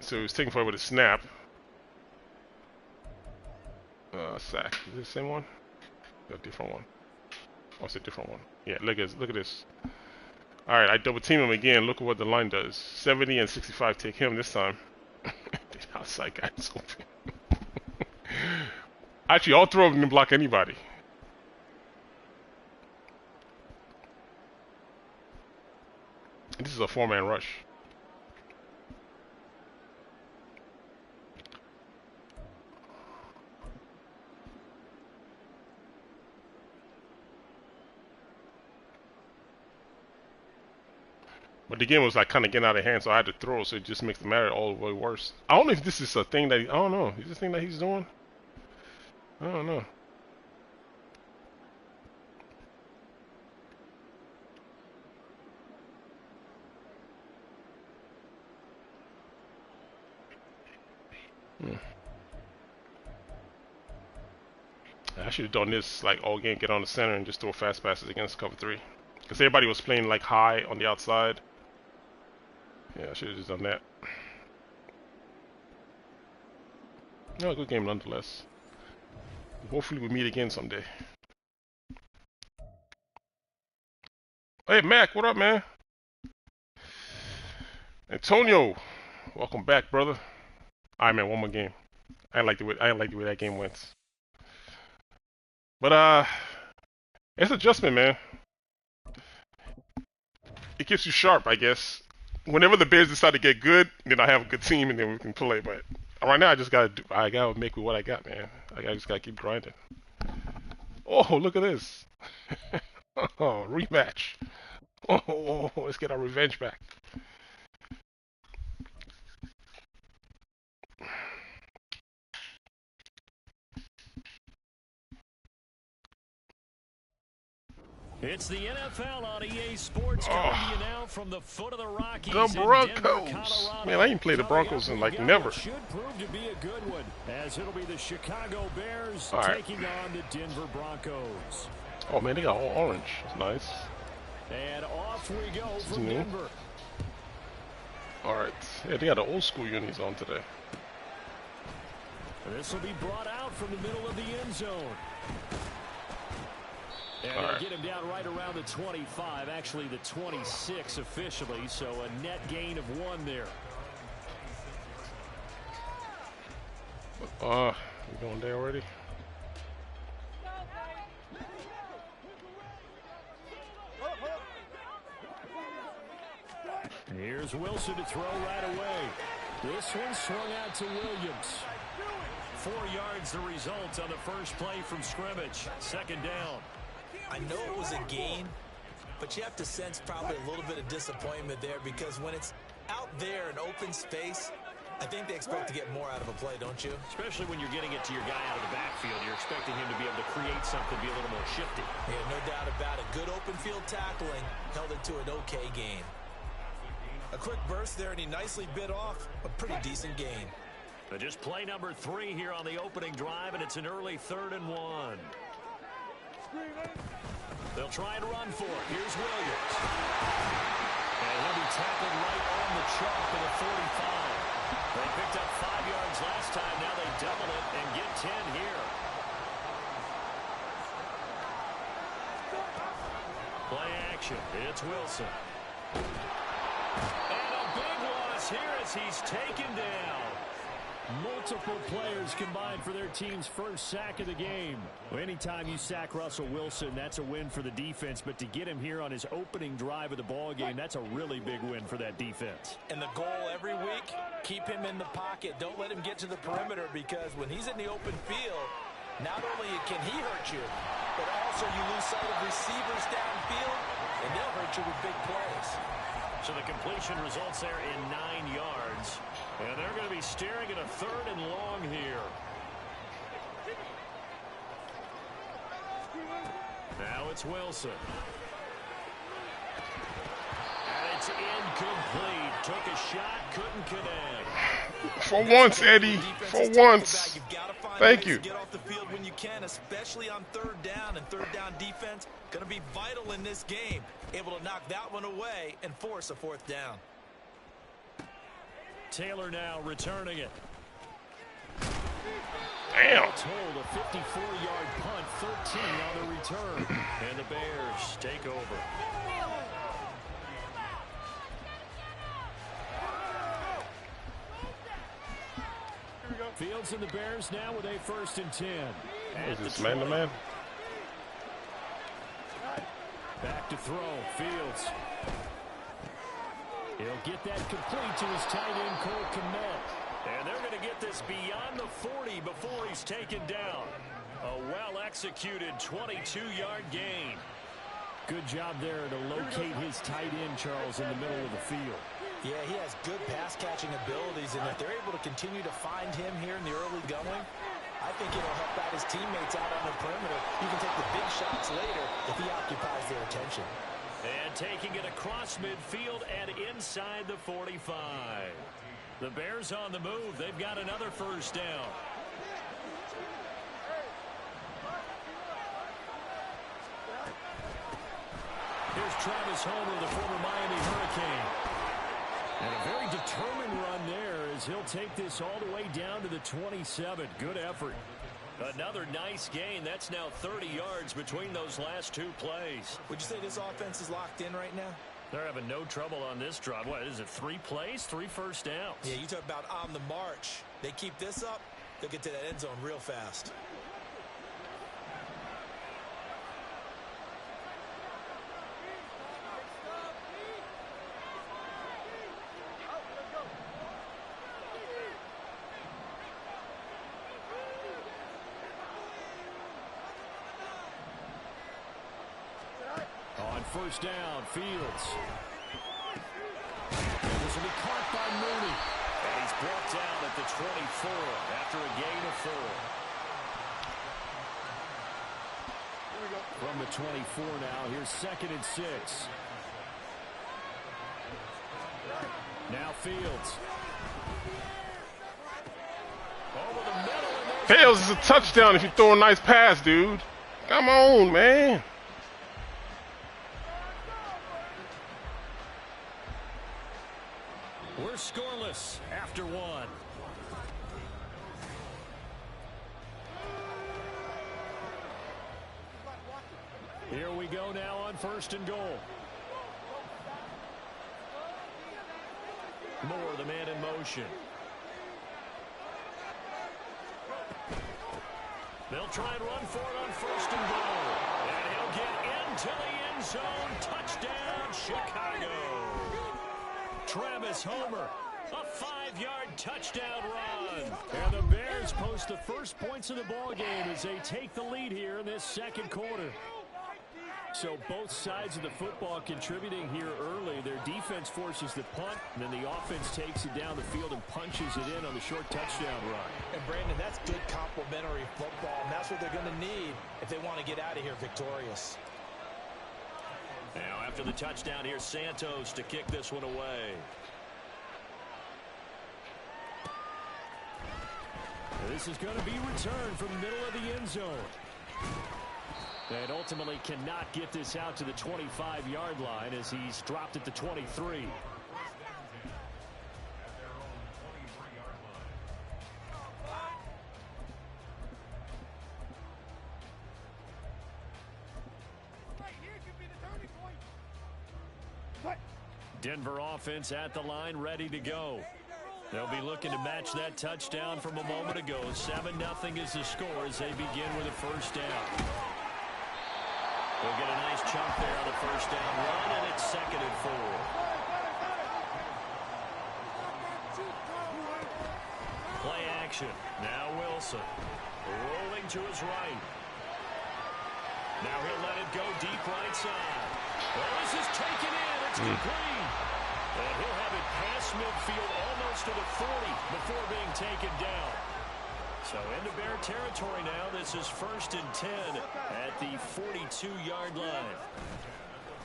So he was taking forever to snap. Sack. Is it the same one? A different one. Oh, it's a different one. Yeah, look at this. All right, I double team him again. Look at what the line does. 70 and 65 take him this time. The outside guy is open. Actually, all 3 of them didn't block anybody. This is a 4-man rush. But the game was like kind of getting out of hand, so I had to throw, so it just makes the matter all the way worse. I don't know if this is a thing that I don't know. Is this a thing that he's doing? I don't know. I should have done this like all game, get on the center and just throw fast passes against cover 3. Because everybody was playing like high on the outside. Yeah, I should have just done that. No, good game nonetheless. Hopefully we meet again someday. Hey Mac, what up, man? Antonio, welcome back, brother. Alright, man, one more game. I didn't like the way that game went. But it's adjustment, man. It keeps you sharp, I guess. Whenever the Bears decide to get good, then I have a good team and then we can play. But right now, I gotta make with what I got, man. I just gotta keep grinding. Oh, look at this! Oh, rematch. Oh, let's get our revenge back.
It's the NFL on EA Sports coming to you now from the foot of the Rockies.
The Broncos. Man, I ain't played the Broncos in like never.
Should prove to be a good one, as it'll be the Chicago Bears taking on the Denver Broncos.
Oh man, they got all orange. That's nice.
And off we go from Denver.
All right. Yeah, they got the old school unis on today.
This will be brought out from the middle of the end zone. And they'll get him down right around the 25, actually the 26 officially, so a net gain of 1 there.
You going there already?
Here's Wilson to throw right away. This one swung out to Williams. 4 yards the result on the first play from scrimmage. Second down.
I know it was a gain, but you have to sense probably a little bit of disappointment there because when it's out there in open space, I think they expect to get more out of a play, don't you?
Especially when you're getting it to your guy out of the backfield. You're expecting him to be able to create something, be a little more shifty.
Yeah, no doubt about it. Good open field tackling held it to an okay gain. A quick burst there, and he nicely bit off a pretty decent gain.
But just play number 3 here on the opening drive, and it's an early 3rd and 1. They'll try and run for it. Here's Williams. And he'll be tackled right on the chalk of the 45. They picked up 5 yards last time. Now they double it and get 10 here. Play action. It's Wilson. And a big loss here as he's taken down. Multiple players combined for their team's first sack of the game. Well, anytime you sack Russell Wilson, that's a win for the defense. But to get him here on his opening drive of the ball game, that's a really big win for that defense.
And the goal every week, keep him in the pocket. Don't let him get to the perimeter because when he's in the open field, not only can he hurt you, but also you lose sight of receivers downfield, and they'll hurt you with big plays.
So the completion results there in 9 yards. And they're going to be staring at a 3rd and long here. Now it's Wilson. And it's incomplete. Took a shot, couldn't connect.
For once, Eddie. For once. Thank you.
Get off the field when you can, especially on 3rd down. And 3rd down defense going to be vital in this game. Able to knock that one away and force a 4th down.
Taylor now returning it.
Damn.
Told a 54-yard punt, 13 on the return. And the Bears take over. Fields and the Bears now with a 1st and 10.
Is this man-to-man?
Back to throw. Fields. He'll get that complete to his tight end, Cole Kmet. And they're going to get this beyond the 40 before he's taken down. A well-executed 22-yard gain. Good job there to locate his tight end, Charles, in the middle of the field.
Yeah, he has good pass-catching abilities, and if they're able to continue to find him here in the early going, I think it'll help out his teammates out on the perimeter. You can take the big shots later if he occupies their attention.
And taking it across midfield and inside the 45. The Bears on the move. They've got another 1st down. Here's Travis Homer, the former Miami Hurricane. And a very determined run there as he'll take this all the way down to the 27. Good effort. Another nice gain. That's now 30 yards between those last 2 plays.
Would you say this offense is locked in right now?
They're having no trouble on this drive. What is it, 3 plays, 3 first downs?
Yeah, you talk about on the march. They keep this up, they'll get to that end zone real fast.
On 1st down, Fields. This will be caught by Mooney. And he's brought down at the 24 after a gain of 4. From the 24 now, here's 2nd and 6. Now Fields. Over the middle.
Fields is a touchdown if you throw a nice pass, dude. Come on, man.
We're scoreless after 1. Here we go now on 1st and goal. Moore, the man in motion. They'll try and run for it on 1st and goal. And he'll get into the end zone. Touchdown, Chicago. Travis Homer, a 5-yard touchdown run. And the Bears post the first points of the ball game as they take the lead here in this 2nd quarter. So both sides of the football contributing here early. Their defense forces the punt, and then the offense takes it down the field and punches it in on the short touchdown run.
And Brandon, that's good complementary football, and that's what they're going to need if they want to get out of here victorious.
Now after the touchdown, here's Santos to kick this one away. This is going to be returned from the middle of the end zone. And ultimately cannot get this out to the 25-yard line as he's dropped at the 23. Denver offense at the line, ready to go. They'll be looking to match that touchdown from a moment ago. 7-0 is the score as they begin with a 1st down. They'll get a nice chunk there on the 1st down run, and it's 2nd and 4. Play action. Now Wilson. Rolling to his right. Now he'll let it go deep right side. Well, this is taken in. It's complete. And he'll have it past midfield almost to the 40 before being taken down. So into Bear territory now. This is 1st and 10 at the 42-yard line.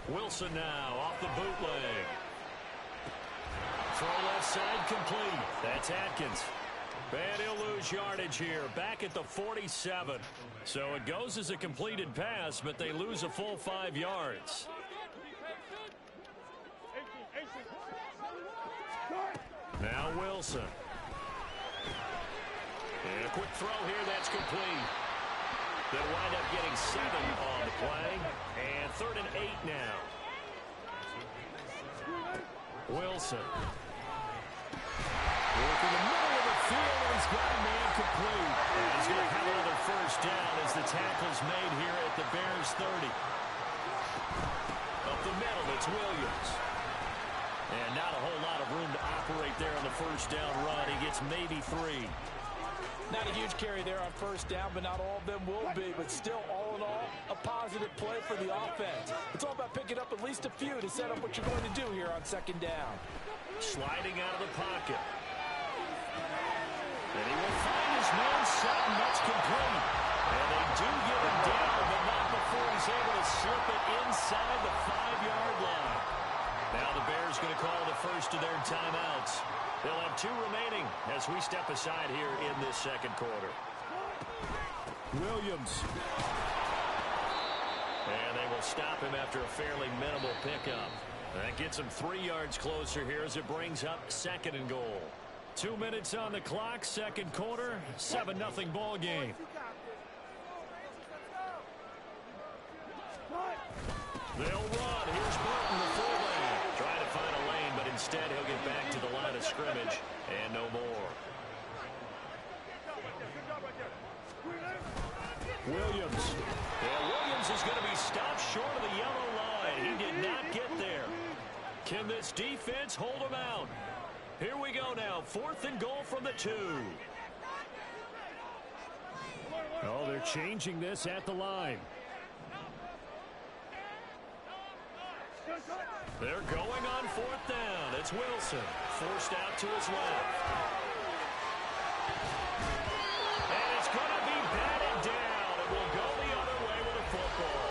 Wilson now off the bootleg. Throw left side complete. That's Atkins. And he'll lose yardage here. Back at the 47. So it goes as a completed pass, but they lose a full 5 yards. Now Wilson. And a quick throw here, that's complete. They'll wind up getting 7 on the play. And 3rd and 8 now. Wilson. Working the middle of the field, and he's got a man complete. And he's going to have another 1st down as the tackle's made here at the Bears 30. Up the middle, it's Williams. And not a whole lot of room to operate there on the 1st down run. He gets maybe 3.
Not a huge carry there on 1st down, but not all of them will be. But still, all in all, a positive play for the offense. It's all about picking up at least a few to set up what you're going to do here on 2nd down.
Sliding out of the pocket. And he will find his man Sutton. That's complete. And they do get him down, but not before he's able to slip it inside the 5-yard line. Now the Bears going to call the first of their timeouts. They'll have 2 remaining as we step aside here in this 2nd quarter. Williams. And they will stop him after a fairly minimal pickup. That gets him 3 yards closer here as it brings up 2nd and goal. 2 minutes on the clock, 2nd quarter, 7-0 ball game. They'll run. Here's Burton, the fullback. Trying to find a lane, but instead he'll get back to the line of scrimmage and no more. Williams. And Williams is going to be stopped short of the yellow line. He did not get there. Can this defense hold him out? Here we go now. 4th and goal from the 2. Oh, they're changing this at the line. They're going on 4th down. It's Wilson. Forced out to his left. And it's going to be batted down. It will go the other way with the football.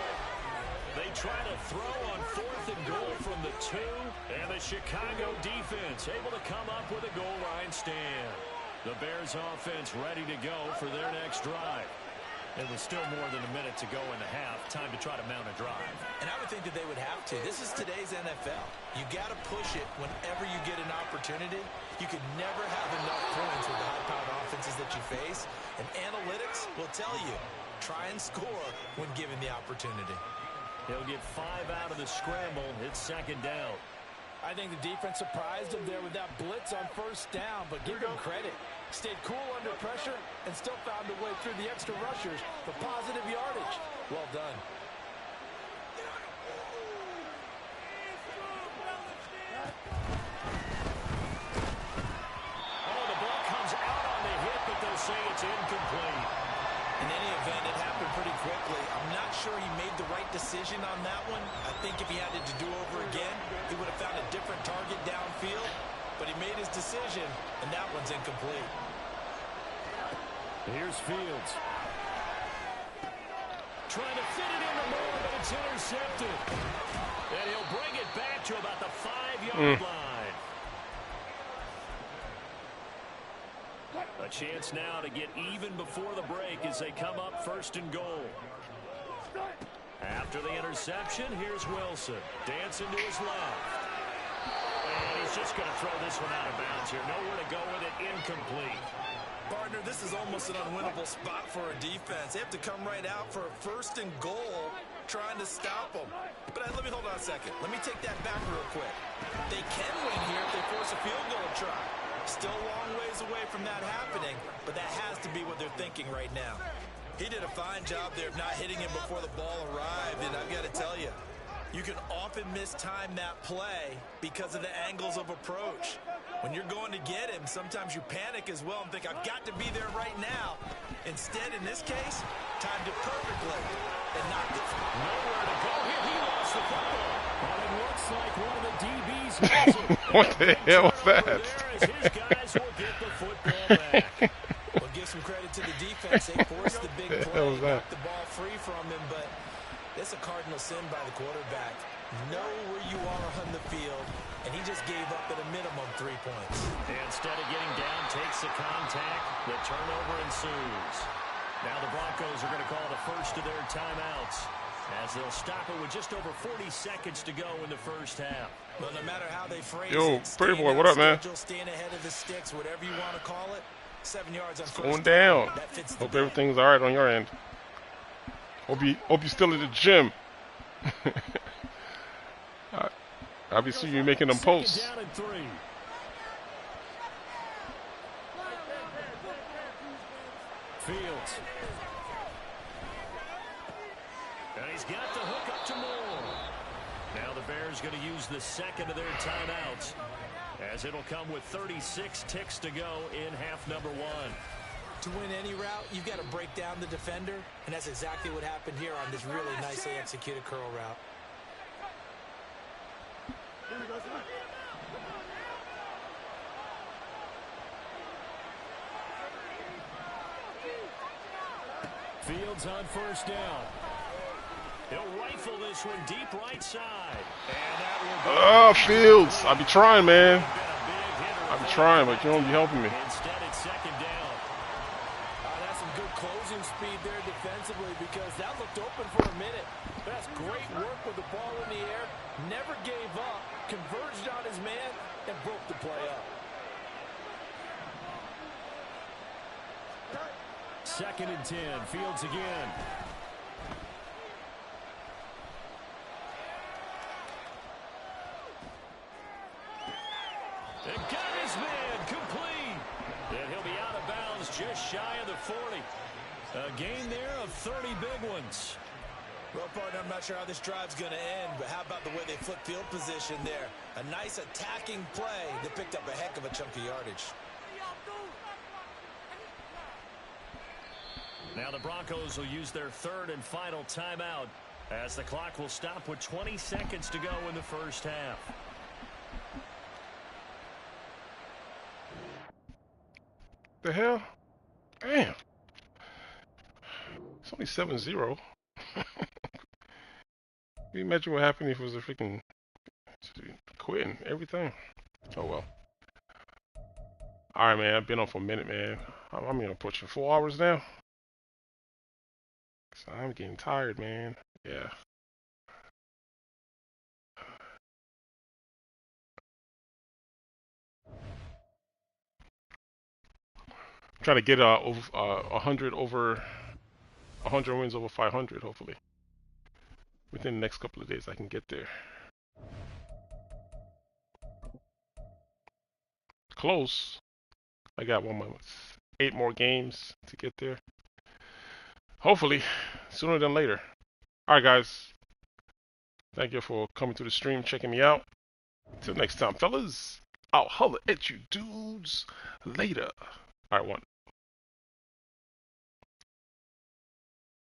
They try to throw on 4th and goal from the 2. And the Chicago defense able to come up with a goal line stand. The Bears offense ready to go for their next drive. It was still more than a minute to go in the half. Time to try to mount a drive.
And I would think that they would have to. This is today's NFL. You got to push it whenever you get an opportunity. You can never have enough points with the high-powered offenses that you face. And analytics will tell you, try and score when given the opportunity.
He'll get 5 out of the scramble. It's second down.
I think the defense surprised him there with that blitz on first down, but give him credit. Stayed cool under pressure and still found a way through the extra rushers for positive yardage. Well done.
Oh, the ball comes out on the hit, but they'll say it's incomplete.
In any event, it happened pretty quickly. I'm not sure he made the right decision on that one. I think if he had it to do over again, he would have found a different target downfield. But he made his decision, and that one's incomplete.
Here's Fields. Trying to fit it into more, but it's intercepted. And he'll bring it back to about the 5-yard line. A chance now to get even before the break as they come up first and goal. After the interception, here's Wilson. Dancing to his left. And he's just going to throw this one out of bounds here. Nowhere to go with it. Incomplete.
Partner, this is almost an unwinnable spot for a defense. They have to come right out for a first and goal trying to stop them. But let me hold on a second. Let me take that back real quick. They can win here if they force a field goal try. Still a long ways away from that happening, but that has to be what they're thinking right now. He did a fine job there of not hitting him before the ball arrived, and I've got to tell you, you can often mistime that play because of the angles of approach. When you're going to get him, sometimes you panic as well and think, I've got to be there right now. Instead, in this case, timed it perfectly and knocked it.
Nowhere to go here. He lost the football. But it looks like one of the DBs has it.
What the hell was that?
His guys will get the football back.
Well, give some credit to the defense. They forced the big play, knocked the ball free from him, but it's a cardinal sin by the quarterback. Know where you are on the field, and he just gave up at a minimum 3 points.
Instead of getting down, takes the contact. The turnover ensues. Now the Broncos are going to call the first of their timeouts as they'll stop it with just over 40 seconds to go in the first half.
Well, no matter how they phrase
Yo,
it,
Pretty Boy, what up, man?
Staying ahead of the sticks, whatever you want to call it. 7 yards on
It's
first
going down. Hope
bill.
everything's all right on your end. Hope you're still at the gym. Obviously, you're making them posts.
Down and 3. Fields. And he's got the hook up to Moore. Now the Bears going to use the second of their timeouts, as it'll come with 36 ticks to go in half number 1.
To win any route, you've got to break down the defender, and that's exactly what happened here on this really nicely executed curl route.
Fields on first down. He'll rifle this one deep right side. And that will go.
Oh, Fields. I be trying, man. I be trying, but you don't be helping me.
Instead, it's second down.
That's some good closing speed there defensively, because that looked open for a minute. That's great work with the ball in the air. Never gave up, converged on his man, and broke the play up.
Second and 10. Fields again. And got his man complete. And he'll be out of bounds just shy of the 40. A gain there of 30 big ones.
Well, partner, I'm not sure how this drive's going to end, but how about the way they flip field position there? A nice attacking play that picked up a heck of a chunk of yardage.
Now the Broncos will use their third and final timeout, as the clock will stop with 20 seconds to go in the first half.
The hell? Damn. It's only 7-0. Can you imagine what happened if it was a freaking quitting everything? Oh well. Alright, man. I've been on for a minute, man. I'm gonna push for 4 hours now. So I'm getting tired, man. Yeah. Trying to get 100 wins over 500, hopefully. within the next couple of days I can get there. Close. I got 8 more games to get there. Hopefully, sooner than later. Alright guys. Thank you for coming to the stream, checking me out. Till next time, fellas. I'll holler at you dudes later. Alright, one.